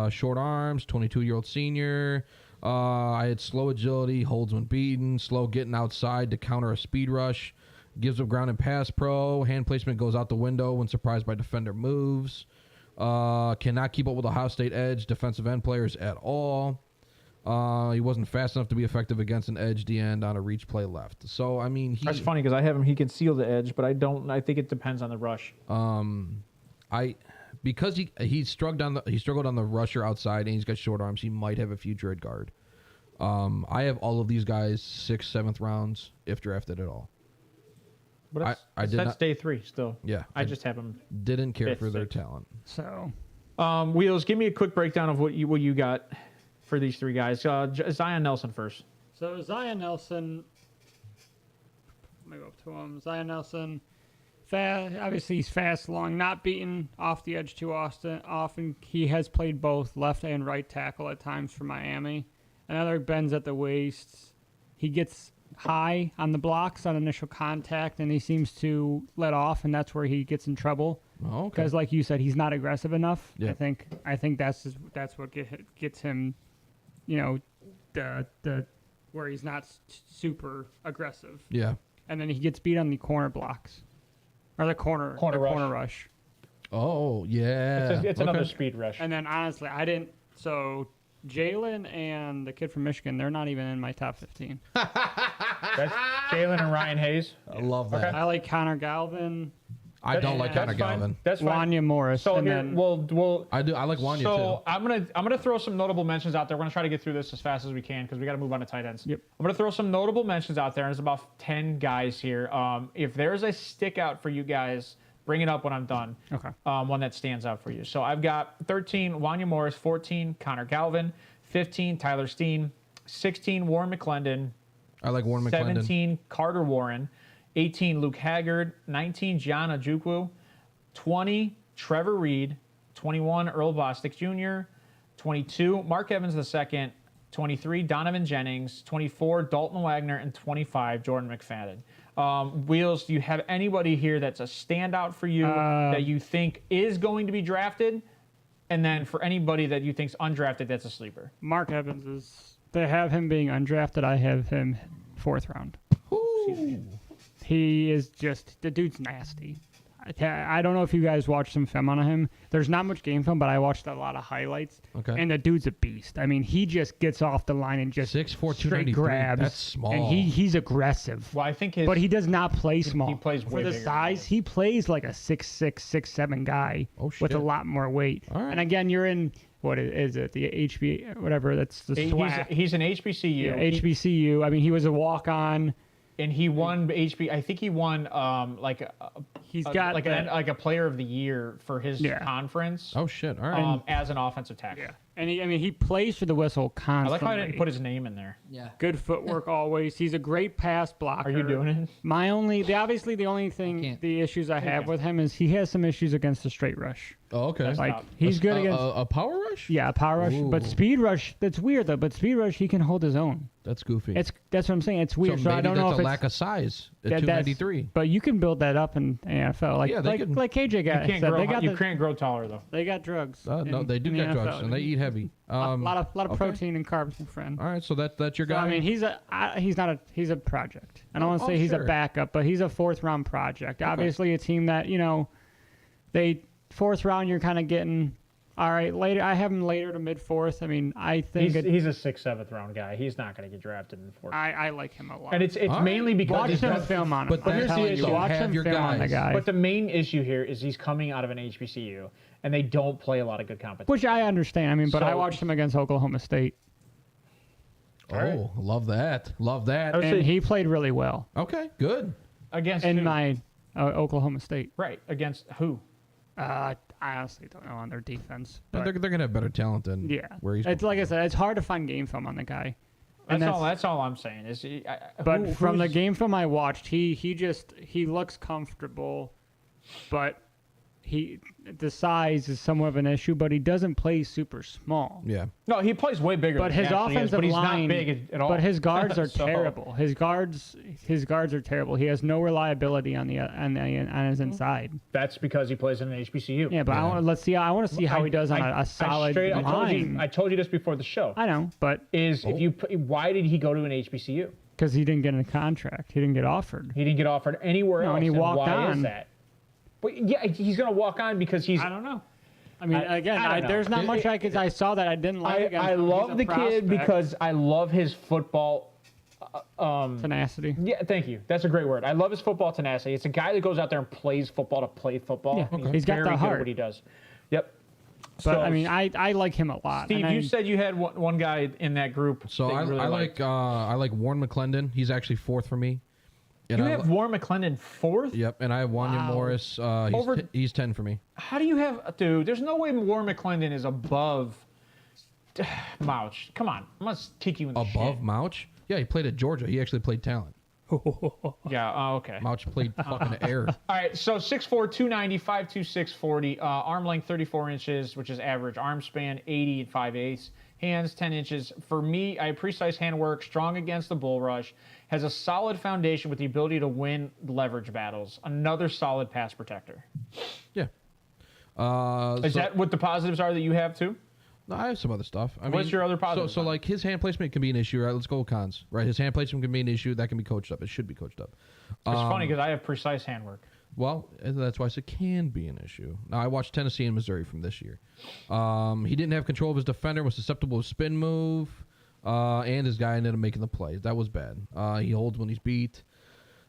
Short arms, 22-year-old senior. I had slow agility, holds when beaten, slow getting outside to counter a speed rush, gives up ground and pass pro, hand placement goes out the window when surprised by defender moves. Cannot keep up with Ohio State edge defensive end players at all. He wasn't fast enough to be effective against an edge D end on a reach play left. So I mean, That's funny because I have him. He can seal the edge, but I don't. I think it depends on the rush. Because he struggled on the rusher outside and he's got short arms. He might have a future at guard. I have all of these guys 6th, 7th rounds if drafted at all. But I did that's not- day 3 still. Yeah, I just have him. didn't care Fifth, for their sixth. talent. So Wheels, give me a quick breakdown of what you got for these 3 guys. Zion Nelson first. So Zion Nelson, let me go up to him. Zion Nelson, obviously he's fast, long, not beaten off the edge too often. He has played both left and right tackle at times for Miami. Another bends at the waist. He gets high on the blocks on initial contact, and he seems to let off, and that's where he gets in trouble. Oh, okay. Because, like you said, he's not aggressive enough. Yeah. I think that's what gets him, the where he's not super aggressive. Yeah. And then he gets beat on the corner blocks, or the corner rush. Oh, yeah. It's another Okay. speed rush. And then honestly, I didn't. So Jalen and the kid from Michigan, they're not even in my top 15. That's Jalen and Ryan Hayes. I love that. I like Connor Galvin, I don't like Connor That's fine. Galvin. That's fine. Wanya Morris, So and here, then we'll I do. I like Wanya so too. I'm gonna throw some notable mentions out there. We're gonna try to get through this as fast as we can because we got to move on to tight ends. Yep. I'm gonna throw some notable mentions out there. There's about 10 guys here. If there's a stick out for you guys, bring it up when I'm done. Okay. One that stands out for you. So I've got 13 Wanya Morris, 14 Connor Galvin, 15 Tyler Steen, 16 Warren McClendon, I like Warren McClendon. 17 Carter Warren, 18 Luke Haggard, 19 John Ojukwu, 20 Trevor Reed, 21 Earl Bostic Jr., 22 Mark Evans II, 23 Donovan Jennings, 24 Dalton Wagner, and 25 Jordan McFadden. Wheels, do you have anybody here that's a standout for you that you think is going to be drafted? And then for anybody that you think's undrafted, that's a sleeper. Mark Evans is. They have him being undrafted. I have him 4th round. He is just, the dude's nasty. I don't know if you guys watched some film on him. There's not much game film, but I watched a lot of highlights. Okay. And the dude's a beast. I mean, he just gets off the line and just 6'4", straight 293. grabs. That's small. And he's aggressive. Well, I think his. But he does not play small. he plays For way the bigger than size, he plays like a 6'6", 6'7" guy Oh, with a shit. lot more weight. All right. And again, you're in, what is it, the HB, whatever, that's the SWAC. He's an HBCU. Yeah, HBCU. I mean, he was a walk-on. And he won I think he won He's got like a player of the year for his Yeah. conference. Oh shit! All right. As an offensive tackle. Yeah. And he plays for the whistle I constantly. like how I didn't put his name in there. Yeah. Good footwork always. He's a great pass blocker. Are you doing it? The only thing, can't. the issues I have with him is he has some issues against the straight rush. Oh, okay. Like he's good against a power rush. yeah, power rush, but Ooh. speed rush. That's weird though. But speed rush, he can hold his own. That's goofy. That's what I'm saying. It's weird. So So, I maybe don't know that's if a it's lack of size at that's- 293. But you can build that up in NFL. Like Yeah, they can. like KJ You got can't said. grow. They got You can't grow taller though. they got drugs. No, they do in the get drugs NFL. and they eat heavy. a lot of okay. protein and carbs, my friend. All right, so that's your So, guy. I mean, he's a project. I don't want to Oh, say he's sure. a backup, but he's a fourth round project. Obviously, a team that they fourth round. You're kind of getting all right later. I have him later to mid fourth. I mean, I think He's a 6th, 7th round guy. He's not going to get drafted in the 4th. I like him a lot. And it's All mainly because watch he's him got- film on him. but I'm here's the telling issue. you, watch Have him your film on the guys. guy. But the main issue here is he's coming out of an HBCU, and they don't play a lot of good competition. Which I understand. I mean, but I So- watched him against Oklahoma State, Oh, love that. Love that. I was- and he played really well Okay, good. Against in who? my Oklahoma State. Right, against who? I honestly don't know on their defense. And But they're gonna have better talent than yeah, where he's. it's like I said, it's hard to find game film on the guy. And That's all I'm saying. Is But from the who's- game film I watched, he looks comfortable, but the size is somewhat of an issue. But he doesn't play super small. Yeah. No, he plays way bigger. But than his he actually is, offensive but he's line, not big at all. but his guards are So- terrible. His guards are terrible. He has no reliability on his inside. That's because he plays in an HBCU. Yeah, but I want to see how he does on a solid I line. told you this before the show. I know, but Why did he go to an HBCU? because he didn't get a contract, he didn't get offered. He didn't get offered anywhere No, else. and he walked why on. is that? But yeah, he's gonna walk on because he's. I don't know. I mean, I again, don't know. there's not much I saw that I didn't like. against I him. He's love a the kid prospect. because I love his football. tenacity. Yeah, thank you. That's a great word. I love his football tenacity. It's a guy that goes out there and plays football to play football. Yeah, okay. He's got the very good at heart. what he does. Yep. But So, I mean, I like him a lot. Steve, and you said you had one guy in that group. So that you really I liked. like Warren McClendon. He's actually fourth for me. And You I have Warren McClendon 4th? Yep, and I have Wanya Wow. Morris. He's 10 for me. How do you have, dude? There's no way Warren McClendon is above Mouch. Come on, I must kick you in the Above shit. Mouch? Yeah, he played at Georgia. He actually played talent. Yeah. Oh, okay. Mouch played fucking air. All right. So 6'4", 290, 5'2", 640. Arm length 34 inches, which is average. Arm span 80 and 5/8. Hands 10 inches. For me, I have precise handwork, strong against the bull rush, has a solid foundation with the ability to win leverage battles. Another solid pass protector. Yeah. Is that what the positives are that you have too? No, I have some other stuff. What's your other positive So on it? like his hand placement can be an issue. Right, let's go with cons. Right, his hand placement can be an issue. That can be coached up. It should be coached up. It's funny because I have precise handwork. Well, and that's why I said can be an issue. Now I watched Tennessee and Missouri from this year. He didn't have control of his defender. Was susceptible to spin move, and his guy ended up making the play. That was bad. He holds when he's beat.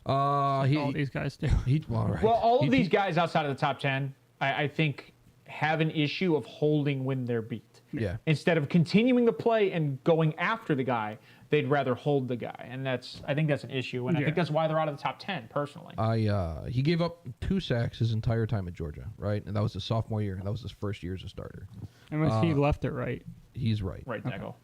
all these guys do. Well, all of these guys outside of the top 10, I think, have an issue of holding when they're beat. Yeah. Instead of continuing the play and going after the guy, they'd rather hold the guy, and I think that's an issue, and I Yeah. think that's why they're out of the top 10 personally. He gave up 2 sacks his entire time at Georgia, right? And that was his sophomore year. That was his first year as a starter. And once he left it right. He's right. Right tackle.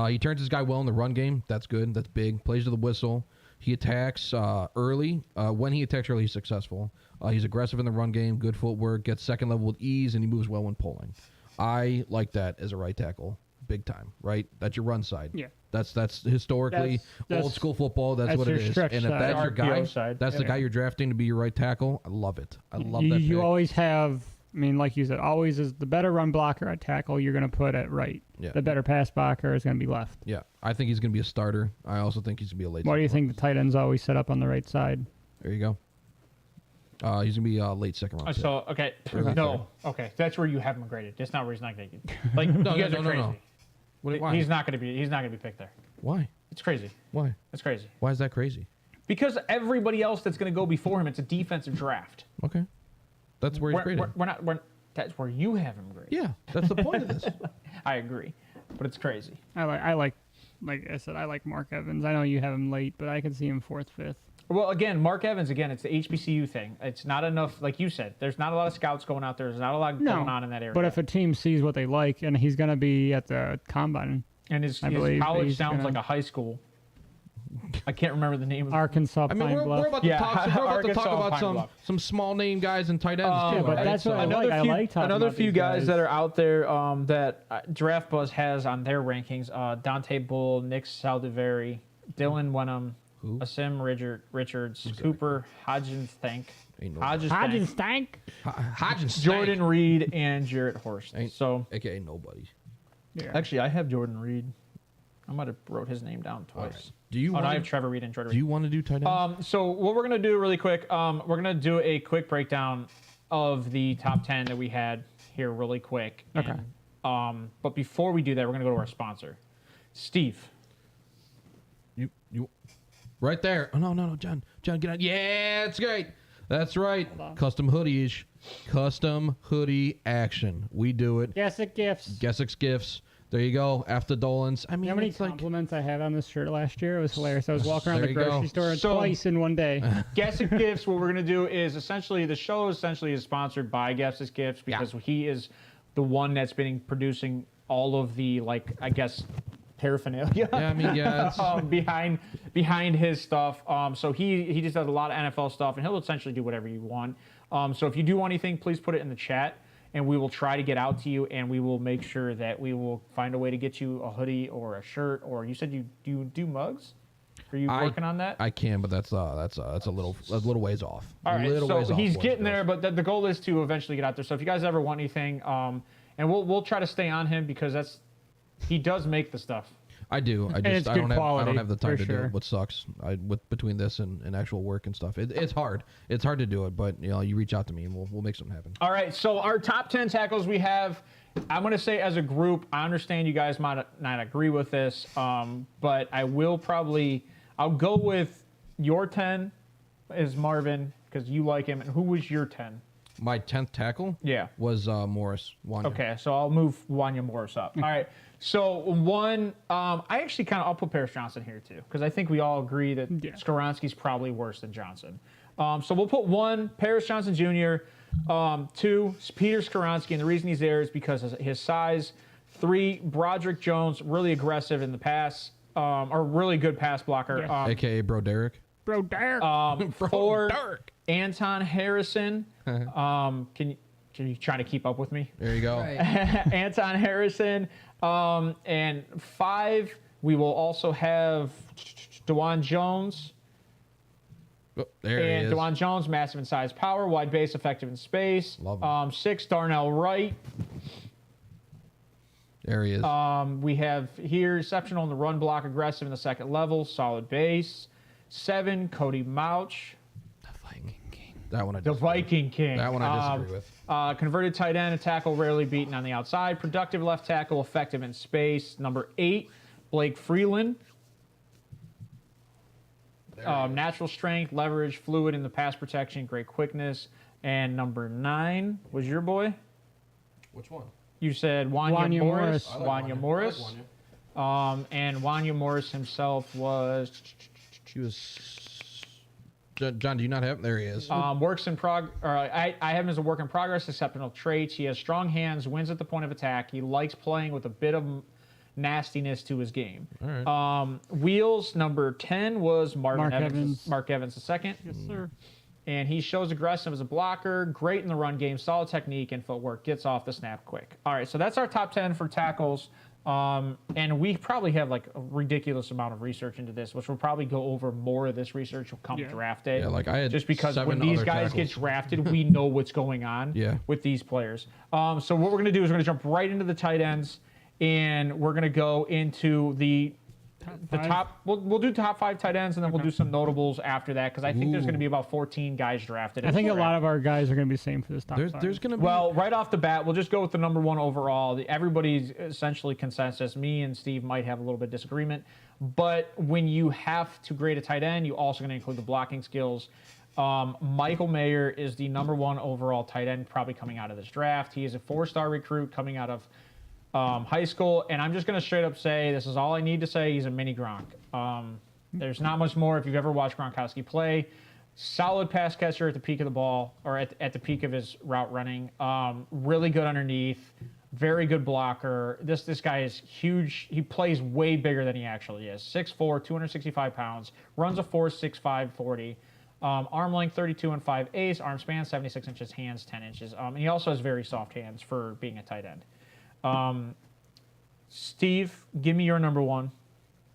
He turns his guy well in the run game. That's good. That's big. Plays to the whistle. He attacks early. When he attacks early, he's successful. He's aggressive in the run game. Good footwork. Gets second level with ease, and he moves well when pulling. I like that as a right tackle, big time. Right? That's your run side. Yeah. That's historically That's- old school football. That's what your it is. stretch And if side. that's your guy, RPO side. that's the Yeah. guy you're drafting to be your right tackle. I love it. I love that. You pick. always have. I mean, like you said, always is the better run blocker at tackle. You're going to put at right. Yeah. The better pass blocker is going to be left. Yeah, I think he's going to be a starter. I also think he's going to be a late. Why do you second think the tight end's always set up on the right side? round. There you go. He's going to be a late second round. pick. So, okay. Early No. Okay. That's where you have him graded. That's not where he's not going to get. Like, you guys are crazy. Why? He's not going to be picked there. Why? It's crazy. Why? It's crazy. Why is that crazy? Because everybody else that's going to go before him, it's a defensive draft. Okay, that's where he's graded. That's where you have him graded. Yeah, that's the point of this. I agree, but it's crazy. I like I said, I like Mark Evans. I know you have him late, but I can see him 4th, 5th. Well, again, Mark Evans, it's the HBCU thing. It's not enough, like you said, there's not a lot of scouts going out there. There's not a lot going on in that area. But if a team sees what they like, and he's going to be at the combine, and his believe college he's sounds gonna- like a high school. I can't remember the name of Arkansas I mean, Pine we're Bluff. about to Yeah, talk. We're about to talk Arkansas about Pine Bluff. some small name guys and tight ends too. Yeah, but right? that's what I like. I like talking Another about few these guys guys. that are out there that Draft Buzz has on their rankings: Dante Bull, Nick Saldiveri, Dylan Wenham, Asim Richards, Cooper Hodgenstank, Ain't no Hodgins stank. Hodgins, Jordan Reed, and Jarrett Horst. So aka nobody. Yeah. actually, I have Jordan Reed. I might have wrote his name down twice. Right. Do you Oh, no, I want? have Trevor Reed and Jordan Do Reed. you want to do tight ends? So what we're gonna do really quick, we're gonna do a quick breakdown of the top 10 that we had here really quick. Okay. And, but before we do that, we're gonna go to our sponsor, Steve. You right there. Oh no, John, get out. Yeah, it's great. That's right. Custom hoodies, custom hoodie action. We do it. Yes, it gifts. Guessix Gifts. There you go. After Dolan's. I mean, You know how many it's like compliments I had on this shirt last year? It was hilarious. I was walking around There the you go. grocery store So- twice in one day. Guessix Gifts. What we're gonna do is essentially the show essentially is sponsored by Guessix Gifts because he is the one that's been producing all of the paraphernalia. yeah, I mean, yeah. It's, behind his stuff. So he just does a lot of NFL stuff, and he'll essentially do whatever you want. So if you do want anything, please put it in the chat, and we will try to get out to you, and we will make sure that we will find a way to get you a hoodie or a shirt. Or you said you do mugs? Are you working on that? I can, but that's a little ways off. All right, Little so ways off, he's boys getting and there, girls. but the goal is to eventually get out there. So if you guys ever want anything, and we'll try to stay on him because he does make the stuff. I do. I it's just I good don't have quality, the time for to do sure. it. What sucks, between this and actual work and stuff, it's hard. It's hard to do it, but you reach out to me and we'll make something happen. All right, so our top 10 tackles we have, I'm going to say as a group, I understand you guys might not agree with this, but I'll go with your 10 is Marvin because you like him. And who was your 10? My 10th tackle, Yeah. was Morris. Wanya. Okay, so I'll move Wanya Morris up. All right, so I'll put Paris Johnson here too because I think we all agree that Skoronski's probably worse than Johnson. So we'll put 1, Paris Johnson Jr., 2, Peter Skoronski, and the reason he's there is because of his size. 3, Broderick Jones, really aggressive in the pass, or really good pass blocker. Yeah. AKA Bro Derek. Bro, Derek. 4, Derek. Anton Harrison. Can you try to keep up with me? There you go. Right. Anton Harrison. And 5, we will also have DeJuan Jones. Oh, there he And is. DeJuan Jones, massive in size, power, wide base, effective in space. Love him. 6, Darnell Wright. There he is. We have here exceptional in the run block, aggressive in the second level, solid base. 7, Cody Mauch. That one I The disagree with. Viking King. That one I disagree with. Converted tight end, a tackle rarely beaten on the outside. Productive left tackle, effective in space. Number 8, Blake Freeland. Natural strength, leverage, fluid in the pass protection, great quickness. And number 9 was your boy. Which one? You said Wanya Wanya Morris. Morris. I like Wanya Wanya. Morris. I like Wanya. And Wanya Morris himself was He was. John, do you not have him? There he is. works in I have him as a work in progress, exceptional traits. He has strong hands, wins at the point of attack. He likes playing with a bit of nastiness to his game. All right. Wheels, number 10 was Mark Evans. Mark Evans the second. Yes, sir. And he shows aggressive as a blocker, great in the run game, solid technique and footwork, gets off the snap quick. All right, so that's our top 10 for tackles. And we probably have like a ridiculous amount of research into this, which we'll probably go over more of this research will come draft day. Yeah, like I had just because 7 when these other guys get tackles. drafted, we know what's going on Yeah. with these players. So what we're gonna do is we're gonna jump right into the tight ends, and we're gonna go into the five. top. We'll do top 5 tight ends, and then we'll do some notables after that because I think there's gonna be about 14 guys drafted. I think a lot of our guys are going to be the same for this top five. There's gonna be. Well, right off the bat, we'll just go with the number 1 overall. Everybody's essentially consensus. Me and Steve might have a little bit of disagreement, but when you have to grade a tight end, you also going to include the blocking skills. Michael Mayer is the number 1 overall tight end, probably coming out of this draft. He is a 4-star recruit coming out of high school, and I'm just going to straight up say this is all I need to say. He's a mini Gronk. There's not much more. If you've ever watched Gronkowski play, solid pass catcher at the peak of the ball or at the peak of his route running. Really good underneath. very good blocker. This guy is huge. He plays way bigger than he actually is. 6'4", 265 pounds. Runs a 4.65 40. Arm length 32 and 5/8. Arm span 76 inches. Hands 10 inches. And he also has very soft hands for being a tight end. Steve, give me your number one.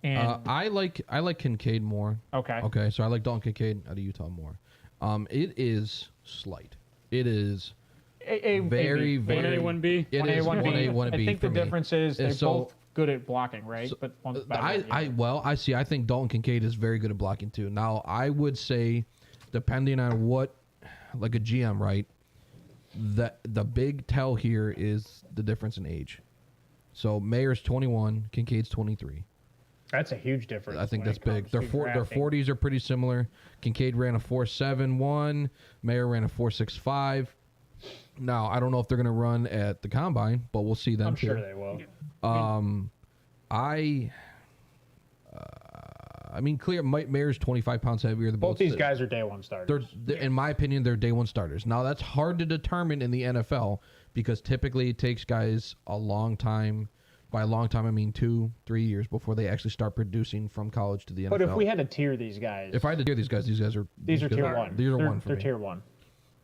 And I like Kincaid more. Okay. Okay, so I like Dalton Kincaid out of Utah more. It is slight. It is very, very 1A, 1B. It is 1A, 1A, 1B. I think the for me. difference is they're so- both good at blocking, right? But one's better. I see. I think Dalton Kincaid is very good at blocking too. Now, I would say, depending on what, like a GM, right? The big tell here is the difference in age. So Mayer's 21, Kincaid's 23. That's a huge difference. I think when that's it big. comes Their to their drafting. 40s are pretty similar. Kincaid ran a 4.71. Mayer ran a 4.65. Now, I don't know if they're going to run at the combine, but we'll see them I'm too. sure they will. I mean, clear. Mayer's 25 pounds heavier. Both these guys are day one starters. In my opinion, they're day one starters. Now, that's hard to determine in the NFL because typically it takes guys a long time. By a long time, I mean 2-3 years before they actually start producing from college to the NFL. But if we had to tier these guys, If I had to tier these guys are these are tier one. These are they're, one for they're me. tier one.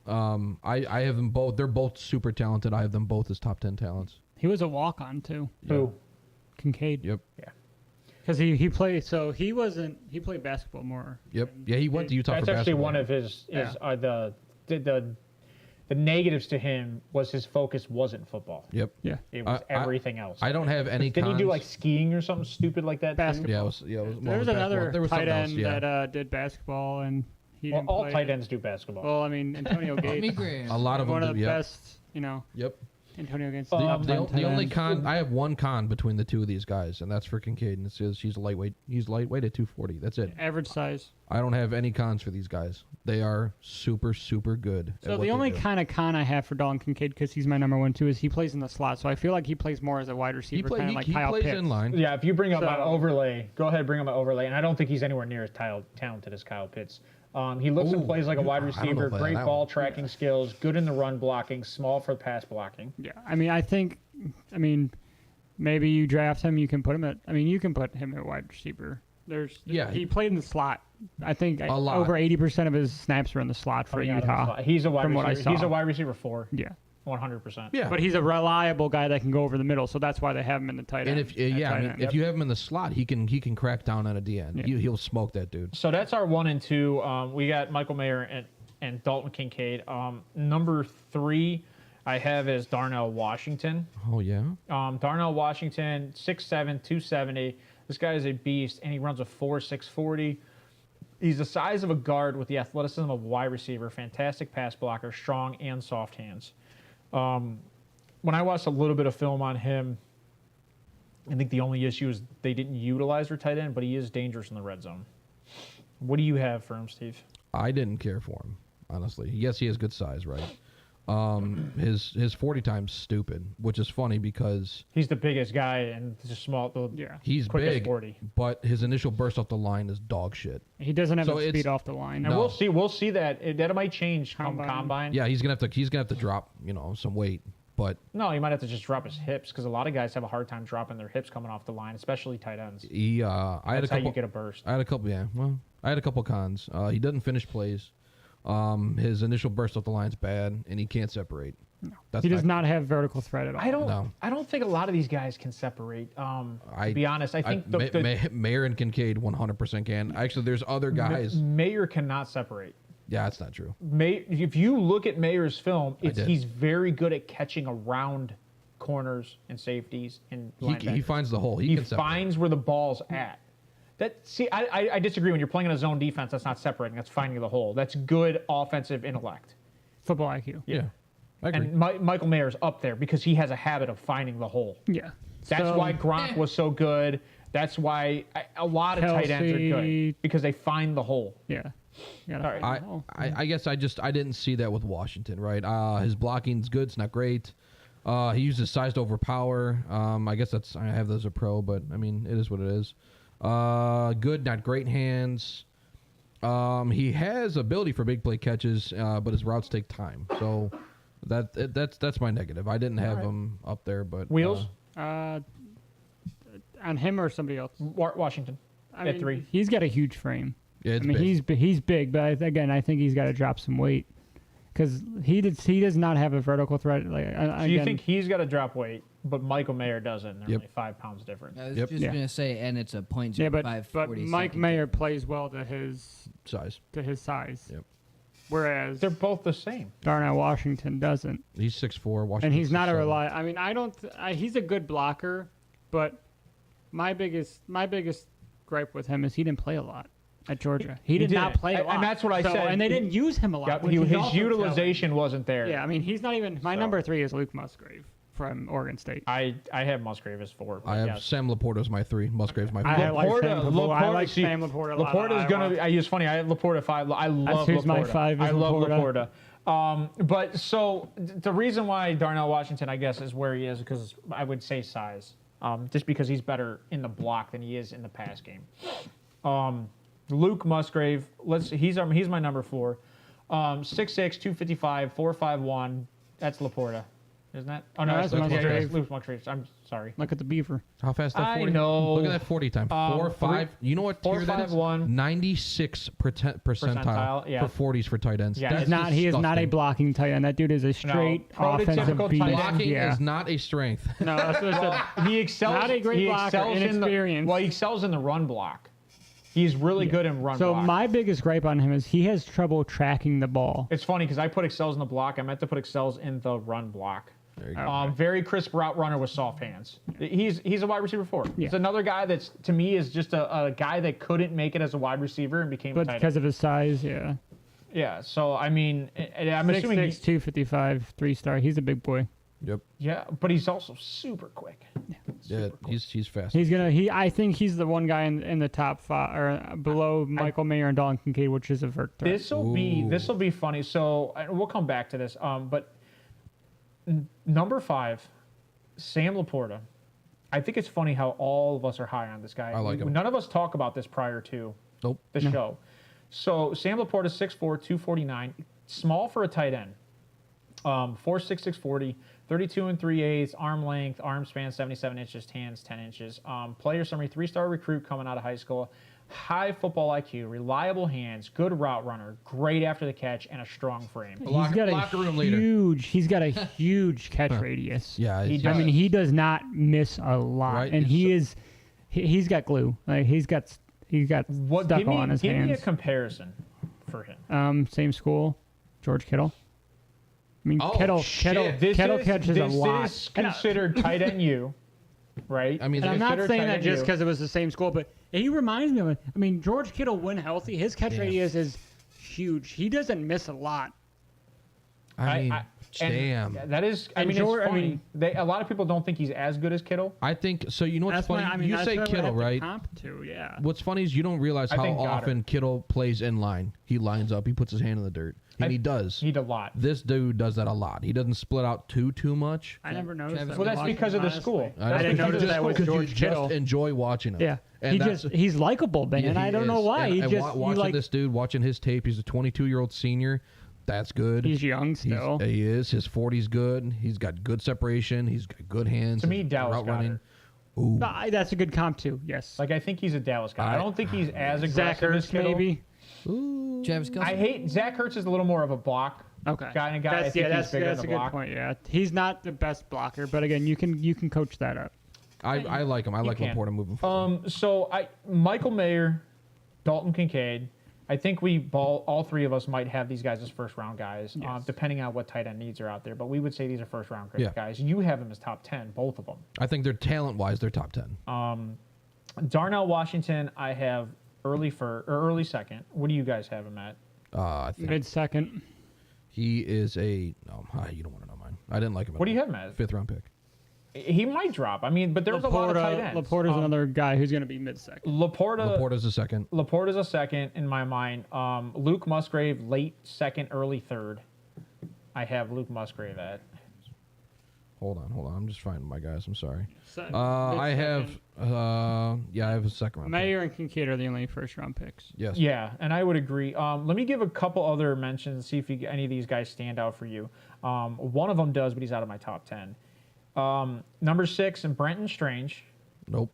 I have them both. They're both super talented. I have them both as top 10 talents. He was a walk-on too, Who? Kincaid. Yep. Yeah. Because he played. So he wasn't. He played basketball more. Yep. Yeah, he went to Utah That's for actually basketball. one of his. Yeah. The negatives to him was his focus wasn't football. Yep. Yeah. It was everything else. I don't have any. Didn't he do cons. like skiing or something stupid like that? too? Basketball. Yeah, it was. Yeah, it was, well, There it was basketball. another There was tight something else, end yeah. that did basketball, and he Well, didn't all play. tight ends do basketball. Well, I mean, Antonio Gates. Jimmy Graham. A lot of one them of do. the Yep. best. Yep. Antonio Gates. The only con I have one con between the two of these guys, and that's for Kincaid, and it says he's lightweight. He's lightweight at 240. That's it. Average size. I don't have any cons for these guys. They are super, super good. So the only kind of con I have for Dalton Kincaid, because he's my number one too, is he plays in the slot. So I feel like he plays more as a wide receiver, kind of like he Kyle plays Pitts. in line. Yeah, if you bring up my So- overlay, go ahead, bring up my overlay. And I don't think he's anywhere near as talented as Kyle Pitts. He looks and Ooh, plays like a wide I don't know receiver, about great that ball one. tracking skills, good in the run blocking, small for pass blocking. Yeah, I mean, maybe you draft him, you can put him at. I mean, you can put him at wide receiver. Yeah. he played in the slot. I think A lot. over 80% of his snaps are in the slot for Coming out of the Utah. slot. He's a wide from what I receiver. He's saw. a wide receiver 4, Yeah, 100%. Yeah. but he's a reliable guy that can go over the middle, so that's why they have him in the tight end. And if you have him in the slot, he can crack down on a DN. Yeah. He'll smoke that dude. So that's our 1 and 2. We got Michael Mayer and Dalton Kincaid. Number 3, I have as Darnell Washington. Oh yeah. Darnell Washington, 6'7", 270. This guy is a beast, and he runs a 4.6 40. He's the size of a guard with the athleticism of a wide receiver. Fantastic pass blocker, strong and soft hands. When I watched a little bit of film on him, I think the only issue is they didn't utilize their tight end, but he is dangerous in the red zone. What do you have for him, Steve? I didn't care for him, honestly. Yes, he has good size, right? His 40 time's stupid, which is funny because He's the biggest guy and just small. Yeah, he's Quick as big, 40. but his initial burst off the line is dog shit. he doesn't have So the it's- speed off the line. And No. we'll see that. That might change come Combine. combine. Yeah, he's gonna have to drop, some weight. But No, he might have to just drop his hips because a lot of guys have a hard time dropping their hips coming off the line, especially tight ends. he, I had a That's how couple. you get a burst. I had a couple. Yeah, well, I had a couple cons. He doesn't finish plays. His initial burst off the line's bad, and he can't separate. No, that's He does not have vertical threat at all. No. I don't think a lot of these guys can separate. To be honest, I think Mayer and Kincaid 100% can. Actually, there's other guys. Mayer cannot separate. Yeah, that's not true. If you look at Mayer's film, did. he's very good at catching around corners and safeties and He linebackers. finds the hole. He He can separate. finds where the ball's at. I disagree. When you're playing in a zone defense, that's not separating. That's finding the hole. That's good offensive intellect. Football IQ. Yeah, I agree. And Michael Mayer's up there because he has a habit of finding the hole. Yeah. That's So- why Gronk was so good. That's why a lot of tight ends are Kelsey. good because they find the hole. Yeah. You gotta All right. find the hole. I guess I didn't see that with Washington, right? His blocking's good. It's not great. He uses size to overpower. I guess I have those as a pro, but I mean, it is what it is. Good, not great hands. He has ability for big play catches, but his routes take time. So That's my negative. I didn't have him up there, but Wheels? On him or somebody else? Washington I at mean, 3. He's got a huge frame. Yeah, it's I mean, big. he's big, but I think he's got to drop some weight because he does not have a vertical threat. So you think he's got to drop weight, but Michael Mayer doesn't. They're Yep. only 5 pounds different. I was Yep. just Yeah. gonna say, and it's a 0.05. Yeah, but 40 Mike second Mayer difference. plays well to his size. size. Yep. Whereas They're both the same. Darnell Washington doesn't, He's 6'4", Washington, and he's not a 6'7". reliable. I mean, I don't. He's a good blocker, but my biggest gripe with him is he didn't play a lot at Georgia. He did not didn't. play a lot, And that's what I said. And they didn't use him a lot. Yeah, which is his also utilization wasn't there. telling. Yeah, I mean, he's not even. My So. number 3 is Luke Musgrave from Oregon State. I have Musgrave as 4. I have yes. Sam Laporta as my 3. Musgrave's my 4. I like Laporta, Sam Laporta. I like see, Sam Laporta a lot. Laporta's gonna be. It's funny. I have Laporta 5. I love who's Laporta. my 5 is I love Laporta. Laporta. But so the reason why Darnell Washington, I guess, is where he is because I would say size. Just because he's better in the block than he is in the pass game. Luke Musgrave. He's my number 4. 6'6", 255, 4.51. That's Laporta, isn't that? Oh no, No, that's that's Musgrave. Musgrave. Luke Musgrave. I'm sorry. Look at the beaver. How fast that I 40? know. Look at that 40 time. 4.5. You know what tier that is? 4.51. 96 percentile Percentile, yeah. for 40s for tight ends. Yeah, That's it's He is not a disgusting. blocking tight end. That dude is a straight offensive prototypical beast. tight end. Blocking Yeah. is not a strength. No, that's what I said. He excels. Not a great he blocker, excels in the, inexperienced. well, he excels in the run block. He's really good in run So block. my biggest gripe on him is he has trouble tracking the ball. It's funny because I put excels in the block. I meant to put excels in the run block. There you go. Very crisp route runner with soft hands. He's a wide receiver 4. Yeah. It's another guy that's to me is just a guy that couldn't make it as a wide receiver and became a But tight because end. of his size, yeah. Yeah. So I mean, I'm assuming. 6'6", 255, 3-star. He's a big boy. Yep. Yeah, but he's also super quick. Yeah, he's fast. I think he's the one guy in the top 5 or below Michael Mayer and Dalton Kincaid, which is a vert threat. This will be funny. So we'll come back to this. But number 5, Sam Laporta. I think it's funny how all of us are high on this guy. I like him. None of us talk about this prior to Nope. the show. So Sam Laporta, 6'4", 249, small for a tight end. 4'6", 640, 32 3/8, arm length, arm span 77 inches, hands 10 inches. Player summary: 3-star recruit coming out of high school. High football IQ, reliable hands, good route runner, great after the catch, and a strong frame. He's got locker room leader. he's got a huge catch radius. Yeah, He it's- does. I mean, he does not miss a lot, Right, and it's- he's got glue. Like he's got stucco on his give me a hands. comparison for him. Same school, George Kittle. I mean, Oh, Kittle shit. Kittle catches a lot. This is considered tight end U, right? I mean, And I'm not Considered saying tight that end just U. because it was the same school, but he reminds me of it. I mean, George Kittle, when healthy, his catch radius is huge. He doesn't miss a lot. I mean, and damn. that is. I And mean, George- it's I funny. mean- A lot of people don't think he's as good as Kittle. I think so. You know what's That's funny? why I mean, You that's say what I would Kittle, have to right? Comp to, yeah. What's funny is you don't realize I how think Goddard. often Kittle plays in line. He lines up. He puts his hand in the dirt, and he does. He did a lot. This dude does that a lot. He doesn't split out too much. I never noticed Travis that. Well, that's watching because him, of the honestly. school. I didn't notice that with George Kittle. Just enjoy watching him. Yeah, and that's- he's likable, man. Yeah, and he I don't know is. why. And, he watching like this dude, watching his tape. He's a 22-year-old senior. That's good. he's young still. He is. His 40's good. He's got good separation. He's got good hands. To me, His Dallas route Goddard. Ooh. That's a good comp too. Yes. Like I think he's a Dallas guy. I don't think he's as Zach aggressive as Ertz Kittle. maybe. Travis Kelce. I hate Zach Ertz is a little more of a block Okay. guy. And a guy. I That's think that's he's bigger that's a than the good block. point. Yeah, he's not the best blocker, but again, you can coach that up. I like him. I like can. Laporta moving forward. So Michael Mayer, Dalton Kincaid. I think all three of us might have these guys as first round guys, Yes. depending on what tight end needs are out there. But we would say these are first round Yeah. guys. You have them as top 10, both of them. I think they're talent-wise, they're top 10. Darnell Washington, I have early second. What do you guys have him at? I think Mid second. he is a. No, you don't want to know mine. I didn't like him. What do you have him at? 5th round pick. He might drop. I mean, but there's a lot of tight ends. Laporta's another guy who's going to be mid second. Laporta's a second. Laporta's a second in my mind. Luke Musgrave, late second, early third. I have Luke Musgrave at. Hold on. I'm just finding my guys. I'm sorry. I I have a second round. Mayer and Kincaid are the only first-round picks. Yes. Yeah, and I would agree. Let me give a couple other mentions, see if any of these guys stand out for you. One of them does, but he's out of my top 10. Number 6, and Brenton Strange. Nope.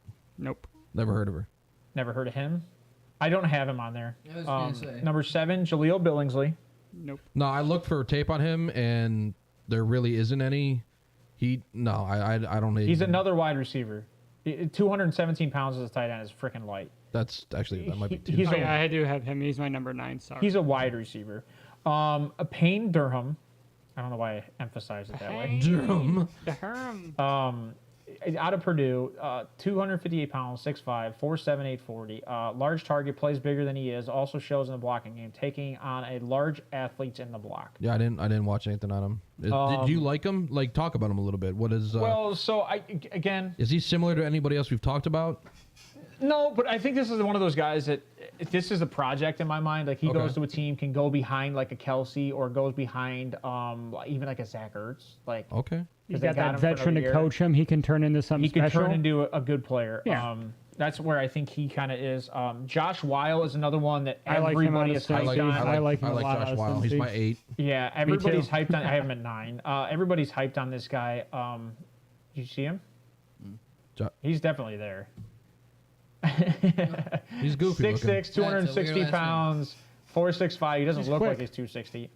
Never heard of her. Never heard of him. I don't have him on there. I was gonna say. Number 7, Jaleel Billingsley. Nope. No, I looked for tape on him, and there really isn't any. I don't need. He's another wide receiver. 217 pounds as a tight end is freaking light. That's actually, that might be too. He's Oh, yeah, I do have him. He's my number 9. Sorry. He's a wide receiver. A Payne Durham. I don't know why I emphasized it that way. Durham. Out of Purdue, 258 pounds, 6'5", 4'7", 840. Large target, plays bigger than he is. Also shows in the blocking game, taking on a large athletes in the block. Yeah, I didn't watch anything on him. Did you like him? Like, talk about him a little bit. What is? Well, so Is he similar to anybody else we've talked about? No, but I think this is one of those guys that this is a project in my mind. Like he Okay. goes to a team, can go behind like a Kelsey or goes behind even like a Zach Ertz. Like Okay. He's they got got that him for veteran another to year. coach him. He can turn into something he can special. turn into a good player. Yeah. That's where I think he kind of is. Josh Weil is another one that I like him out everybody of is safety. hyped on. I like him a lot Josh out of Weil. He's safety. my 8. Yeah, everybody's too. hyped on. I have him at 9. Everybody's hyped on this guy. Did you see him? Jo- He's definitely there. He's goofy 6'6", looking. That's a weird 260 last pounds, 4'6", He doesn't He's look quick. like he's 260.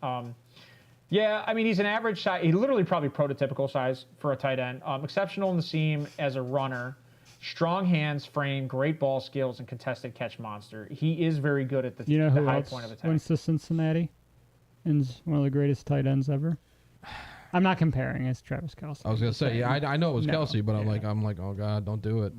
Yeah, I mean, he's an average size. He literally probably prototypical size for a tight end. Exceptional in the seam as a runner. Strong hands, frame, great ball skills, and contested catch monster. He is very good at the, You know the who high else point of attack. went to Cincinnati? And is one of the greatest tight ends ever. I'm not comparing. It's Travis Kelce. I was gonna say, yeah, I know it was No, Kelsey, but I'm yeah. like, oh god, don't do it.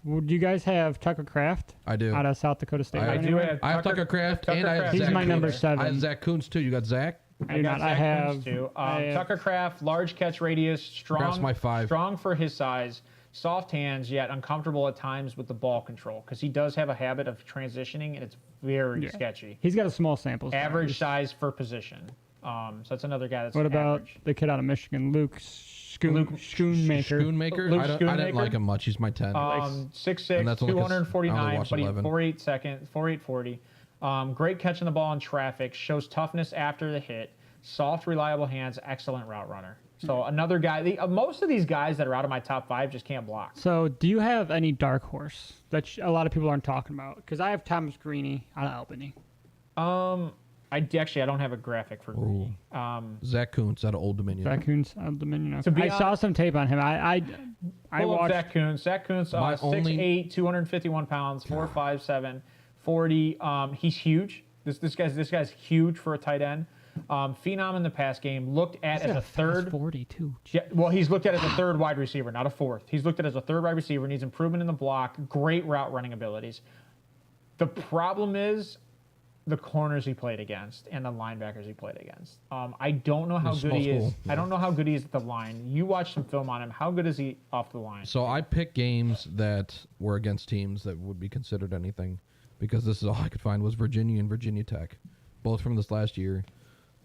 Would you guys have Tucker Kraft? I do. Out of South Dakota State. I do anyway? have I have Tucker Kraft, and I have Kraft. He's Zach my Kuntz. number I have 7. Zach Kuntz too. You got Zach? I got I Zach Kuntz, have too. I have- Tucker Kraft, large catch radius, strong. Kraft's my 5. Strong for his size, soft hands, yet uncomfortable at times with the ball control because he does have a habit of transitioning and it's very Yeah. sketchy. He's got a small sample size. Average size for position. So that's another guy that's What about average. the kid out of Michigan, Luke Schoonmaker? Schoonmaker? Luke I didn't Schoonmaker? like him much. He's my 10. 6'6", And that's only 'cause I only 249, watched but he 11. 4'8 second, 4'8 40. Great catching the ball in traffic, shows toughness after the hit, soft, reliable hands, excellent route runner. So another guy. Most of these guys that are out of my top 5 just can't block. So, do you have any dark horse that a lot of people aren't talking about? Because I have Thomas Greeny out of Albany. I don't have a graphic for Greeny. Zach Kuntz out of Old Dominion. Raccoons out of Dominion. To be I saw some tape on him. I Pull up watched. Zach Kuntz. Zach Kuntz, My 6'8", 251 pounds, 4'5", 40. He's huge. This guy's huge for a tight end. Phenom in the pass game. Looked at as a third. 42. Yeah, well, he's looked at as a third wide receiver, not a fourth. He's looked at as a third wide receiver. Needs improvement in the block. Great route running abilities. The problem is the corners he played against and the linebackers he played against. I don't know how The good small he is. school, I don't know how good he is at the line. You watch some film on him. How good is he off the line? So I picked games that were against teams that would be considered anything, because this is all I could find was Virginia and Virginia Tech, both from this last year.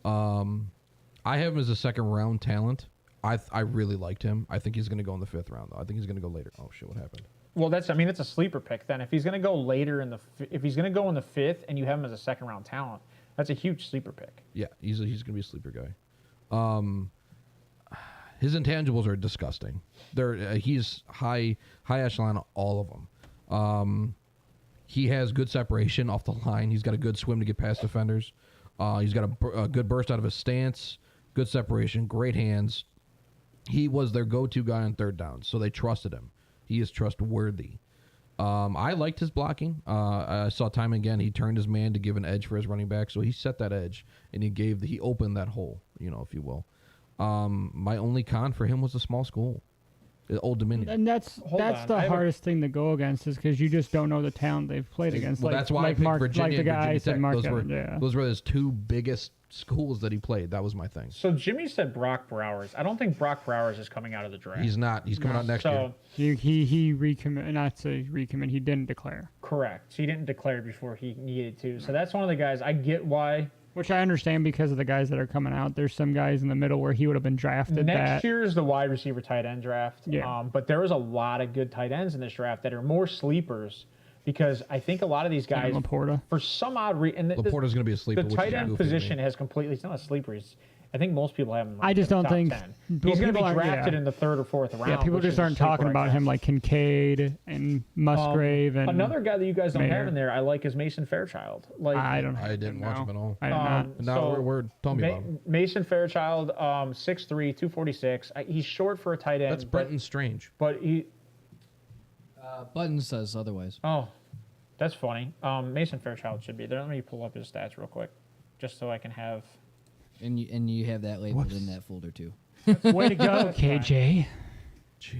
I have him as a second round talent. I really liked him. I think he's going to go in the 5th round, though. I think he's going to go later. Oh shit, what happened? Well, it's a sleeper pick then. If he's going to go later if he's going to go in the 5th and you have him as a second round talent, that's a huge sleeper pick. Yeah, he's going to be a sleeper guy. His intangibles are disgusting. He's high echelon on all of them. He has good separation off the line. He's got a good swim to get past defenders. He's got a good burst out of his stance, good separation, great hands. He was their go-to guy on 3rd down, so they trusted him. He is trustworthy. I liked his blocking. I saw time and again he turned his man to give an edge for his running back, so he set that edge and he opened that hole, if you will. My only con for him was the small school, the Old Dominion. And that's on. the I have hardest thing to go against is because you just don't know the talent they've played against. Well, like, that's why I like picked Mark, Virginia like the and guy Virginia said, Tech. Mark Those were, Evans, yeah. those were his 2 biggest schools that he played. That was my thing. So Jimmy said Brock Bowers. I don't think Brock Bowers is coming out of the draft. He's not. He's coming out next year. He recommit, not to recommit. He didn't declare. Correct. He didn't declare before he needed to. So that's one of the guys. I get why Which I understand because of the guys that are coming out. There's some guys in the middle where he would have been drafted. Next year is the wide receiver tight end draft. Yeah. But there was a lot of good tight ends in this draft that are more sleepers because I think a lot of these guys, Laporta. for some odd reason, Laporta's going to be a sleeper. the which tight is end goofy to me. position has completely, it's not a sleeper. I think most people have him. I just don't top think 10. people He's going to be aren't- drafted yeah. in the 3rd or 4th round. Yeah, people which just is a aren't sleeper talking right about now. him like Kincaid and Musgrave and Another guy that you guys don't Mayer. have in there I like is Mason Fairchild. Like I don't. I didn't watch him at all. I did not. And now we're tell me about him. Mason Fairchild, 6'3", 246. He's short for a tight end. That's Brenton Strange. But he. Buttons says otherwise. Oh, that's funny. Mason Fairchild should be there. Let me pull up his stats real quick, just so I can have. And you have that labeled in that folder too. Way to go, KJ.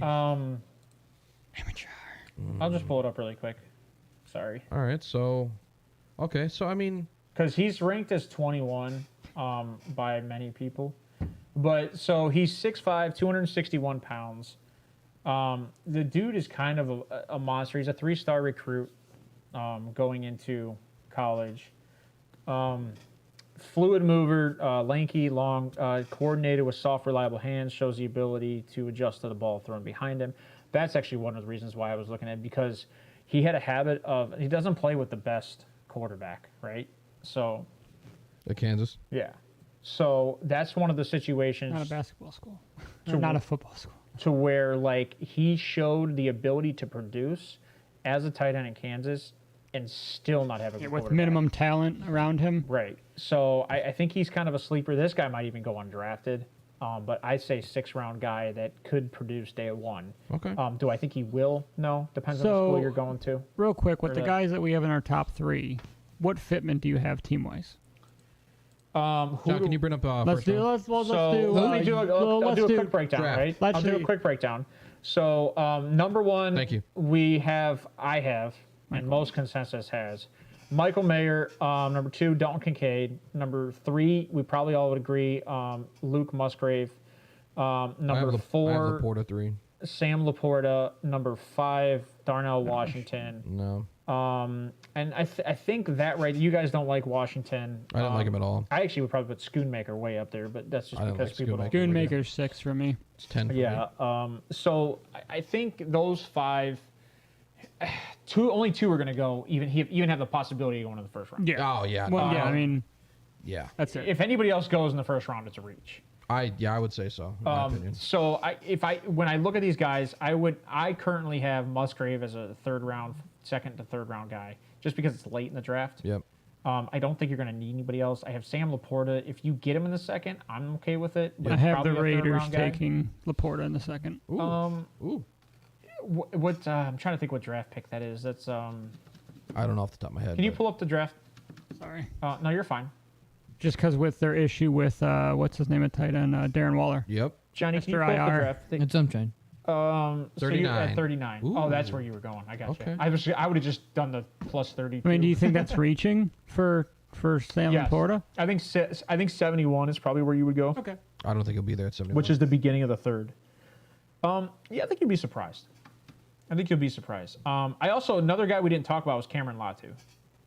Amateur. I'll just pull it up really quick. Sorry, All right, so, okay, so I mean, because he's ranked as 21 by many people, but so he's 6'5", 261 pounds. The dude is kind of a monster. He's a 3-star recruit going into college. Fluid mover, lanky, long, coordinated with soft, reliable hands, shows the ability to adjust to the ball thrown behind him. That's actually one of the reasons why I was looking at it, because he had a habit of, he doesn't play with the best quarterback, right? So, at Kansas. yeah. So that's one of the situations Not a basketball school. Or not a football school. to where, like, he showed the ability to produce as a tight end in Kansas and still not have a good With quarterback. minimum talent around him. Right. So I think he's kind of a sleeper. This guy might even go undrafted. But I'd say 6th-round guy that could produce day one. Okay. Do I think he will? No. Depends on the So- school you're going to. Real quick, with Or the the- guys that we have in our top 3, what fitment do you have team-wise? John, can you bring up Let's first do. round? Let's So do. let me do I'll let's do a do quick breakdown, draft. right? Let's I'll do do- a quick breakdown. So number one, Thank you. I have, and most consensus has, Michael Mayer. Number 2, Dalton Kincaid. Number 3, we probably all would agree, Luke Musgrave. Number I have 4, Laporta 3. Sam Laporta. Number 5, Darnell Washington. No, And I think that right, you guys don't like Washington. I didn't like him at all. I actually would probably put Schoonmaker way up there, but that's just I don't because like people don't. Schoonmaker. Goonmaker's 6 for me. It's 10 for me. Yeah. So I think those 5, only 2 are going to go. Even have the possibility of going in the first round. Yeah. Oh, yeah. Well, yeah. I mean, Yeah. that's it. If anybody else goes in the first round, it's a reach. I would say so, in my opinion. So when I look at these guys, I currently have Musgrave as a second to third round guy, just because it's late in the draft. Yep. I don't think you're going to need anybody else. I have Sam Laporta. If you get him in the second, I'm okay with it. But I he's have probably the a Raiders third-round guy. taking Laporta in the second. Ooh. Ooh. What I'm trying to think what draft pick that is. That's I don't know off the top of my head. Can you but- pull up the draft? Sorry. No, you're fine. Just because with their issue with what's his name at tight end, Darren Waller. Yep. Johnny, can you Mr. pull up the IR. draft? It's sunshine. So you're at 39. 39. Oh, that's Ooh. where you were going. I got Okay. you. I would have just done the plus 32. I mean, do you think that's reaching for Sam Yes. Laporta? I think 71 is probably where you would go, Okay. I don't think he'll be there at 71. which is the beginning of the third. Yeah, I think you'd be surprised. I think you'll be surprised. I also, another guy we didn't talk about was Cameron Latu,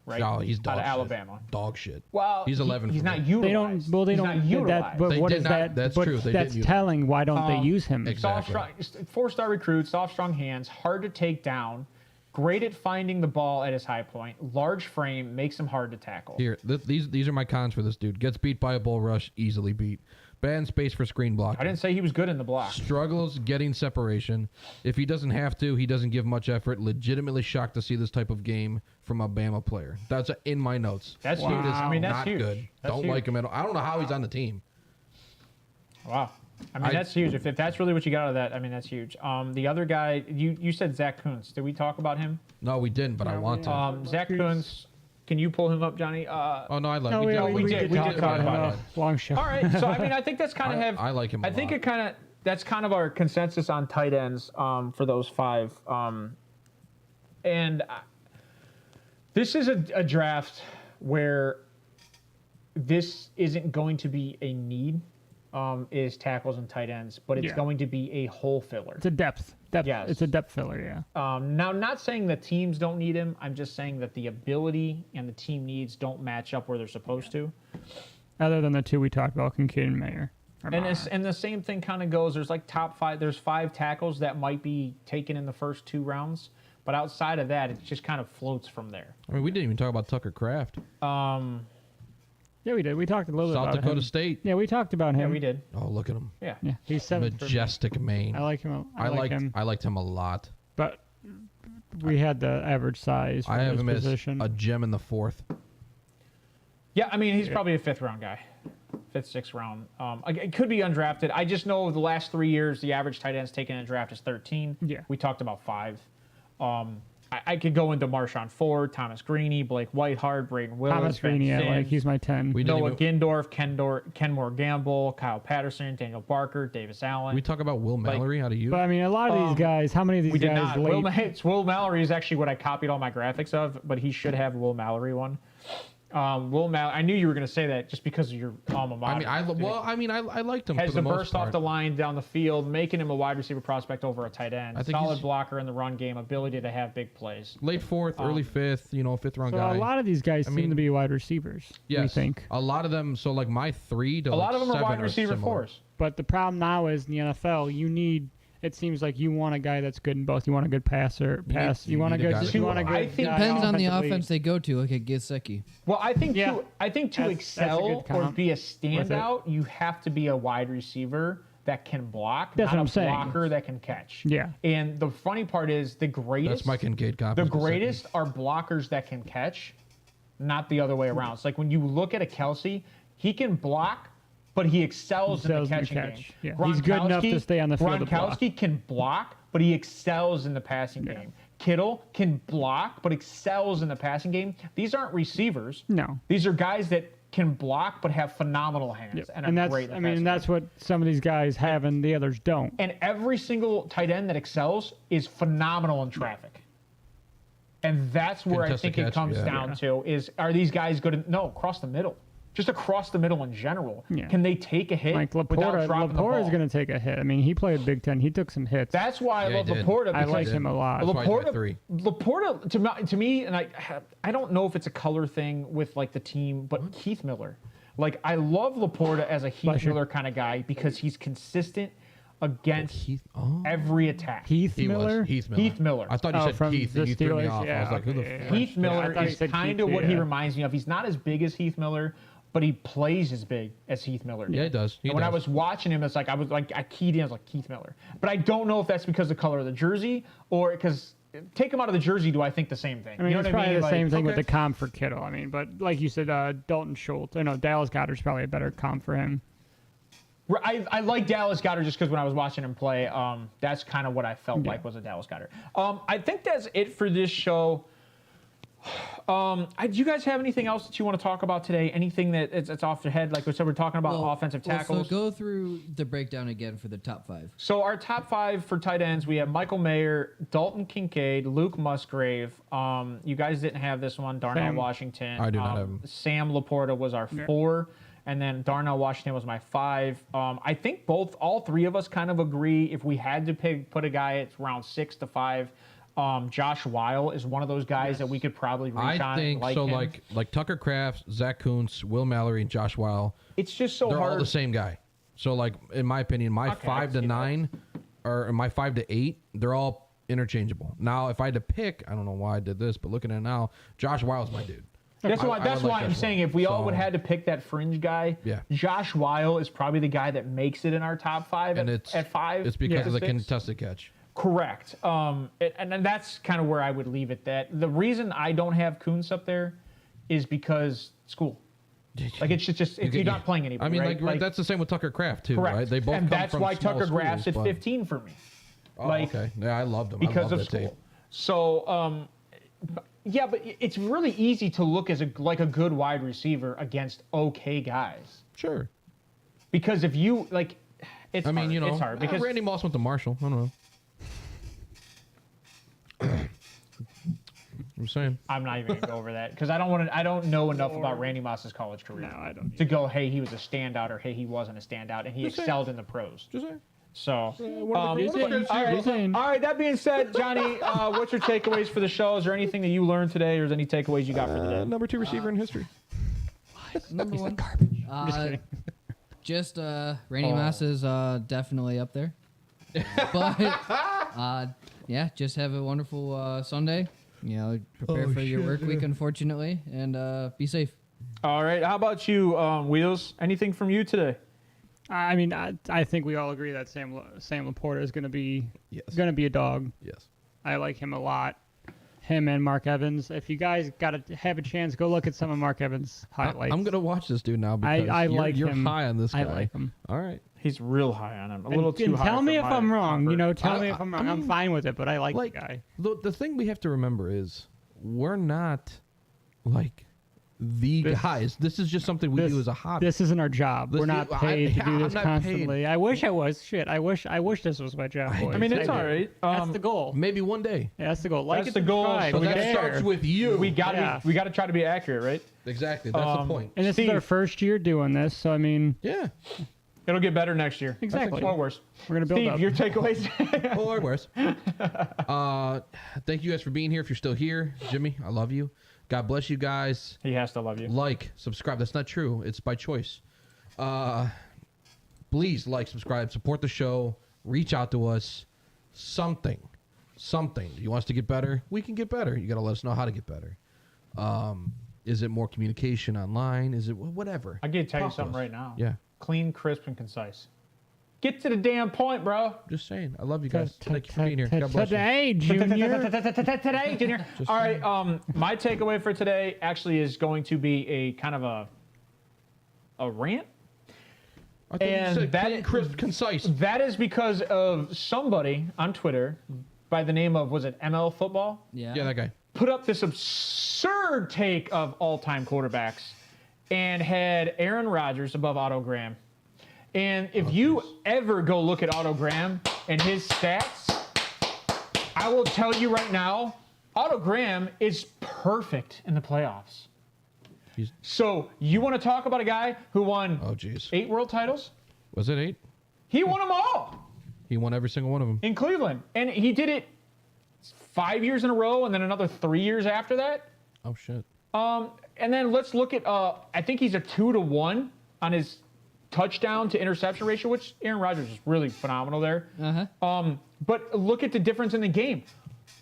right? Oh, he's dog out of shit. Alabama. Dog shit. Well, he's 11 He's for not me. utilized. They don't. Well, they He's don't. Not utilized. That, but They what did is not- that? that's but true, they that's didn't telling. Why don't they use him? Exactly. Soft, strong, 4-star recruit, soft, strong hands, hard to take down, great at finding the ball at his high point, large frame, makes him hard to tackle. Here, these are my cons for this dude. Gets beat by a bull rush, easily beat. Bad in space for screen blocking. I didn't say he was good in the block. Struggles getting separation. If he doesn't have to, he doesn't give much effort. Legitimately shocked to see this type of game from a Bama player. That's in my notes. That's Wow. huge. I mean, that's Not huge. good. That's Don't huge. like him at all. I don't know how he's on the team. Wow. I mean, that's huge. If that's really what you got out of that, I mean, that's huge. The other guy, you said Zach Kuntz. Did we talk about him? No, we didn't, but I want to. Zach Kuntz, can you pull him up, Johnny? Oh no, I like. No, we we did. did did talk talk about about it. it. Long show. All right. So, I mean, I think that's kind of have. I like him a I think lot. that's kind of our consensus on tight ends for those 5. This is a draft where this isn't going to be a need. is tackles and tight ends, but it's going to be a hole filler. It's a depth. Yes. It's a depth filler, yeah. Now, not saying the teams don't need him. I'm just saying that the ability and the team needs don't match up where they're supposed to. Other than the two we talked about, Kincaid and Mayer. And the same thing kind of goes. There's like top 5. There's 5 tackles that might be taken in the first 2 rounds. But outside of that, it just kind of floats from there. I mean, we didn't even talk about Tucker Kraft. Yeah, we did. We talked a little bit about South Dakota him. State. Yeah, we talked about him. Yeah, we did. Oh, look at him. Yeah. Yeah, he's 7th. Majestic mane. I like him. I like him. I liked him a lot. But we had the average size for I have his him position. as a gem in the 4th. Yeah, I mean, he's probably a 5th round guy. 5th, 6th round. It could be undrafted. I just know the last 3 years, the average tight ends taken in a draft is 13. Yeah. We talked about 5. I could go into Marshawn Ford, Thomas Greeny, Blake Whitehart, Braden Willis, Thomas Ben Greeny, Sims, like he's my 10. Noah Gindorf, Kenmore Gamble, Kyle Patterson, Daniel Barker, Davis Allen. We talk about Will Mallory out of you. But I mean, a lot of these guys. How many of these We did guys? not. Will Mallory is actually what I copied all my graphics of, but he should have a Will Mallory one. Will Mallory. I knew you were going to say that just because of your alma mater. I liked him Has for the the most burst part. off the line down the field, making him a wide receiver prospect over a tight end. I think Solid he's- blocker in the run game, ability to have big plays. Late 4th, early 5th, 5th round So guy. a lot of these guys seem mean, to be wide receivers. Yes. We think. A lot of them. So like my 3 to A lot of them are 7 wide receiver similar. 4s. But the problem now is in the NFL, you need. It seems like you want a guy that's good in both. You want a good passer, pass. You want a need a guy good. that You can want a block. good. I think guy Depends on the offensively. offense they go to, like a Gesicki. Well, I think Yeah. to That's a excel good or comp. be a it. standout, you have to be a wide receiver that can block, That's not what I'm a saying. blocker that can catch. Yeah. And the funny part is the greatest. That's my Kincaid copy. The greatest are blockers that can catch, not the other way around. It's like when you look at a Kelsey, he can block, but he excels in the Excels in the catching catch. game. Yeah. He's good enough to Gronkowski- stay on the field to block. Gronkowski can block, but he excels in the passing game. Kittle can block, but excels in the passing game. These aren't receivers. No. These are guys that can block but have phenomenal hands Yep. and And are that's. great in the I mean, passing that's game. what some of these guys have, and the others don't. And every single tight end that excels is phenomenal in traffic. And that's where I Contested think it catch, comes yeah. down to is, are these guys good? No, across the middle. Just across the middle in general. Yeah. Can they take a hit Like without Laporta. dropping the Laporta is ball? going to take a hit. I mean, he played Big Ten. He took some hits. That's why I Yeah, love he did. Laporta. I Because like him a lot. That's why he's my 3. Laporta to me, and I don't know if it's a color thing with like the team, but Keith Miller. Like I love Laporta as a Heath Bless you. Miller kind of guy because he's consistent against every attack. Heath Miller. Heath Miller. Heath Miller. I thought you Oh, said from Keith, the and you threw me Steelers? off. I Yeah, was like, who the okay, fuck? yeah. Heath Miller I thought you is said kind Keith, of what he yeah. reminds me of. He's not as big as Heath Miller, but he plays as big as Heath Miller. Yeah, he does. He And when I does. was watching him, it's like I keyed in, I was like Keith Miller. But I don't know if that's because of the color of the jersey or because take him out of the jersey. Do I think the same thing? I mean, you know it's what I probably mean? the Like, same thing with okay. the comp for Kittle. I mean, but like you said, Dalton Schultz. I know Dallas Goedert's probably a better comp for him. I like Dallas Goedert just because when I was watching him play, that's kind of what I felt like was a Dallas Goedert. I think that's it for this show. Do you guys have anything else that you want to talk about today? Anything that's off the head? Like we said, we're talking about offensive tackles. So go through the breakdown again for the top 5. So our top 5 for tight ends, we have Michael Mayer, Dalton Kincaid, Luke Musgrave. You guys didn't have this one. Darnell Sam. Washington. I do not have him. Sam Laporta was our 4. And then Darnell Washington was my 5. I think all 3 of us kind of agree if we had to put a guy at round 6 to 5, Josh Weil is one of those guys that we could probably reach on. I think so. him. Like Tucker Kraft, Zach Kuntz, Will Mallory, and Josh Weil. It's just so They're hard. all the same guy. So like in my opinion, my Okay, 5 I to see that. 9 or my 5 to 8, they're all interchangeable. Now, if I had to pick, I don't know why I did this, but looking at it now, Josh Wild's my dude. That's I why. would That's like why I'm Josh saying Weil. if we all would So- had to pick that fringe guy, Yeah. Josh Weil is probably the guy that makes it in our top 5 And at 5. It's because of the 6. contested catch. Correct. And that's kind of where I would leave it. That the reason I don't have Kuntz up there is because school. Like it's just if you're not playing anybody. I mean, right? like that's the same with Tucker Kraft too, correct. right? They both and come that's from why small Tucker Kraft's at schools, but- 15 for me. Oh, like, okay. Yeah, I loved him. because I of love that school. tape. So, yeah, but it's really easy to look as a good wide receiver against okay guys. Sure. Because if you like, it's I mean, hard. you know, it's hard because Randy Moss went to Marshall. I don't know. I'm saying. I'm not even gonna go over that because I don't know enough about Randy Moss's college career. No, I don't. To go, hey, he was a standout, or hey, he wasn't a standout, and he excelled in the pros. Just saying. So, One of the greatest all players right, all right. That being said, Johnny, what's your takeaways for the show? Is there anything that you learned today, or is there any takeaways you got for today? number 2 receiver in history. Number one. Garbage. I'm just kidding. Just Randy Moss is definitely up there. But yeah, just have a wonderful Sunday. You know, prepare for your work week, unfortunately, and be safe. All right. How about you, Wheels? Anything from you today? I mean, I think we all agree that Sam Laporta is going to be Yes. a dog. Yes. I like him a lot. Him and Mark Evans. If you guys got to have a chance, go look at some of Mark Evans' highlights. I'm gonna watch this dude now because I like you're him. high on this guy. I like him. All right. He's real high on him. A And- little too and high. tell me for if my I'm wrong. comfort. You know, tell me if I'm wrong. I I'm mean, fine with it, but I like like, the guy. The thing we have to remember is we're not like the guys. This is just something we do as a hobby. This isn't our job. This We're not is- paid to yeah, do I'm this not paid. constantly. I wish I was. Shit. I wish this was my job. boys. I mean, it's do. all right. That's the goal. Maybe one day. Yeah, that's the goal. Like That's it, the goal, subscribe, so But that that share. starts with you. We got Yeah. to try to be accurate, right? Exactly. That's the point. And this Steve. is our first year doing this, so I mean, Yeah. It'll get better next year. Exactly. Or worse. we're gonna build Steve, up. your takeaways. Or worse. Thank you guys for being here. If you're still here, Jimmy, I love you. God bless you guys. He has to love you. Like, subscribe. That's not true. It's by choice. Please like, subscribe, support the show. Reach out to us. Something. You want us to get better? We can get better. You got to let us know how to get better. Is it more communication online? Is it whatever? I can tell you Talk to something us. right now. Yeah. Clean, crisp, and concise. Get to the damn point, bro. Just saying. I love you guys. Thank you for being here. God bless you. Today, Junior. Today, Junior. All right. My takeaway for today actually is going to be a kind of a rant. I thought you And said that- clean, crisp, concise. That is because of somebody on Twitter by the name of, was it ML Football? Yeah. Yeah, that guy. Put up this absurd take of all-time quarterbacks and had Aaron Rodgers above Otto Graham. And if you ever go look at Otto Graham and his stats, I will tell you right now, Otto Graham is perfect in the playoffs. He's- So you want to talk about a guy who won Oh, jeez. 8 world titles? Was it 8? He won them all He won every single one of them. in Cleveland. And he did it 5 years in a row and then another 3 years after that. Oh, shit. And then let's look at, I think he's a 2-to-1 on his touchdown to interception ratio, which Aaron Rodgers is really phenomenal there. But look at the difference in the game.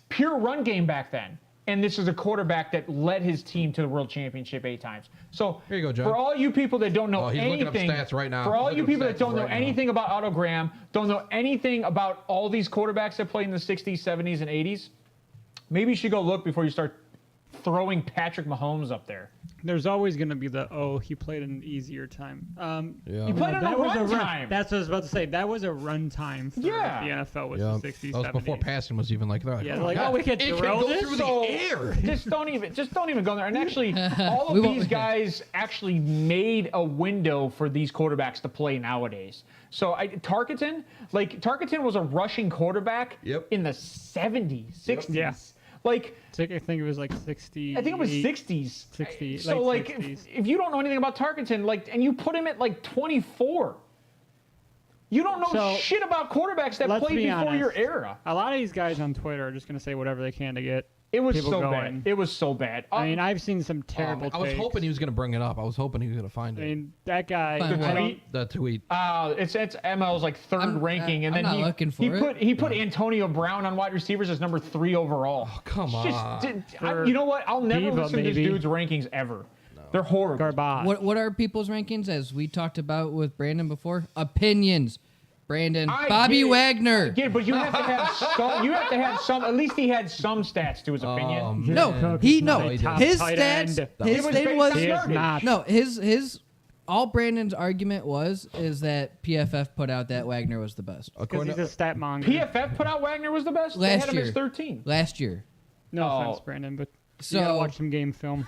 Pure run game back then. And this is a quarterback that led his team to the world championship 8 times. So Here you go, John. for all you people that don't know Oh, he's looking up anything, stats right now. for all He's you looking people up that don't stats know right now. anything about Otto Graham, don't know anything about all these quarterbacks that played in the 60s, 70s, and 80s, maybe you should go look before you start throwing Patrick Mahomes up there. There's always going to be he played an easier time. Yeah. He played on a run time. That's what I was about to say. That was a run time for Yeah. the NFL with Yeah. the 60s, That was 70s. before passing was even like that. Yeah, they're like, oh, we can It throw can go this? through the air. Just don't even go there. And actually, all We of won't- these guys actually made a window for these quarterbacks to play nowadays. So Tarkenton was a rushing quarterback Yep. in the 70s, 60s. Yeah. Like, I think it was like 60. I think it was 60s. 60, So, like like, 60s. if you don't know anything about Tarkenton, and you put him at, 24, you don't know So, shit about quarterbacks that let's played be before your honest. era. A lot of these guys on Twitter are just going to say whatever they can to get It was people so going. bad. It was so bad. I mean, I've seen some terrible I was takes. hoping he was going to bring it up. I was hoping he was going to find I it. mean, that guy. Fine, I well, don't- That tweet. It's ML's third I'm- ranking, and I'm then not looking for it. he put Antonio Brown on wide receivers as number 3 overall. Oh, come It's on. For you know what? I'll never Diva, listen to maybe. this dude's rankings ever. They're horrible. Garbage. What are people's rankings, as we talked about with Brandon before? Opinions. Brandon. I Bobby get it. Wagner. Yeah, but you have to have some. You have to have some. At least he had some stats to his opinion. No, Cook he is no. not a top His tight stats. end. His It was thing based was on He is yardage. not. no. His all Brandon's argument is that PFF put out that Wagner was the best Because According he's to, a stat monger. PFF put out Wagner was the best. They Last had him year. as 13. last year. No Oh. offense, Brandon, but So- you gotta watch some game film.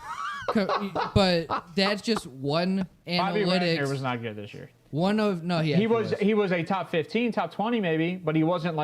But that's just one Bobby Wagner was analytics. not good this year. One of no, He was a top 15, top 20 maybe, but he wasn't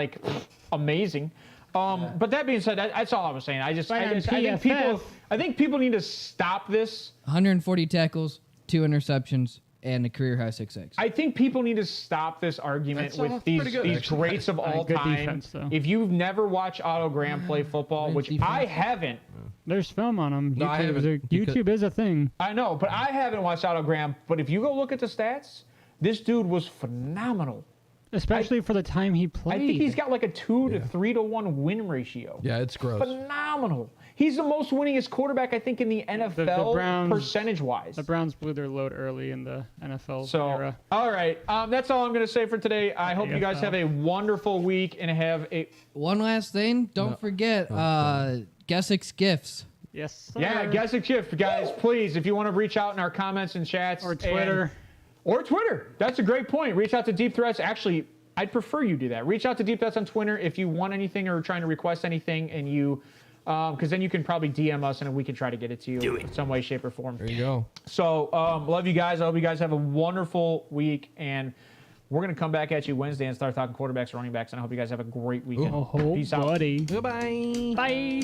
amazing. But that being said, that's all I was saying. I Right think people need to stop this. 140 tackles, 2 interceptions, and a career high 6 sacks. I think people need to stop this argument with these greats of all Good time. defense, though. If you've never watched Otto Graham play football, which I haven't, There's film on him. No, I haven't, YouTube is a thing. I know, but I haven't watched Otto Graham. But if you go look at the stats, this dude was phenomenal. Especially for the time he played. I think he's got like a 2 to 3 to 1 win ratio. Yeah, it's gross. Phenomenal. He's the most winningest quarterback, I think, in the NFL Browns- percentage-wise. The Browns blew their load early in the NFL So, era. all right. That's all I'm going to say for today. I hope you guys AFL. have a wonderful week and have a... One last thing. Don't forget, Guessix Gifts. Yes, sir. Yeah, guess a shift, guys. Please, if you want to reach out in our comments and chats. Or Twitter. Or Twitter. That's a great point. Reach out to Deep Threats. Actually, I'd prefer you do that. Reach out to Deep Threats on Twitter if you want anything or trying to request anything, and you... because then you can probably DM us and we can try to get it to you in some way, shape, or form. There you go. So, love you guys. I hope you guys have a wonderful week, and we're going to come back at you Wednesday and start talking quarterbacks, running backs, and I hope you guys have a great weekend. Oh, Peace out. buddy. Goodbye. Bye.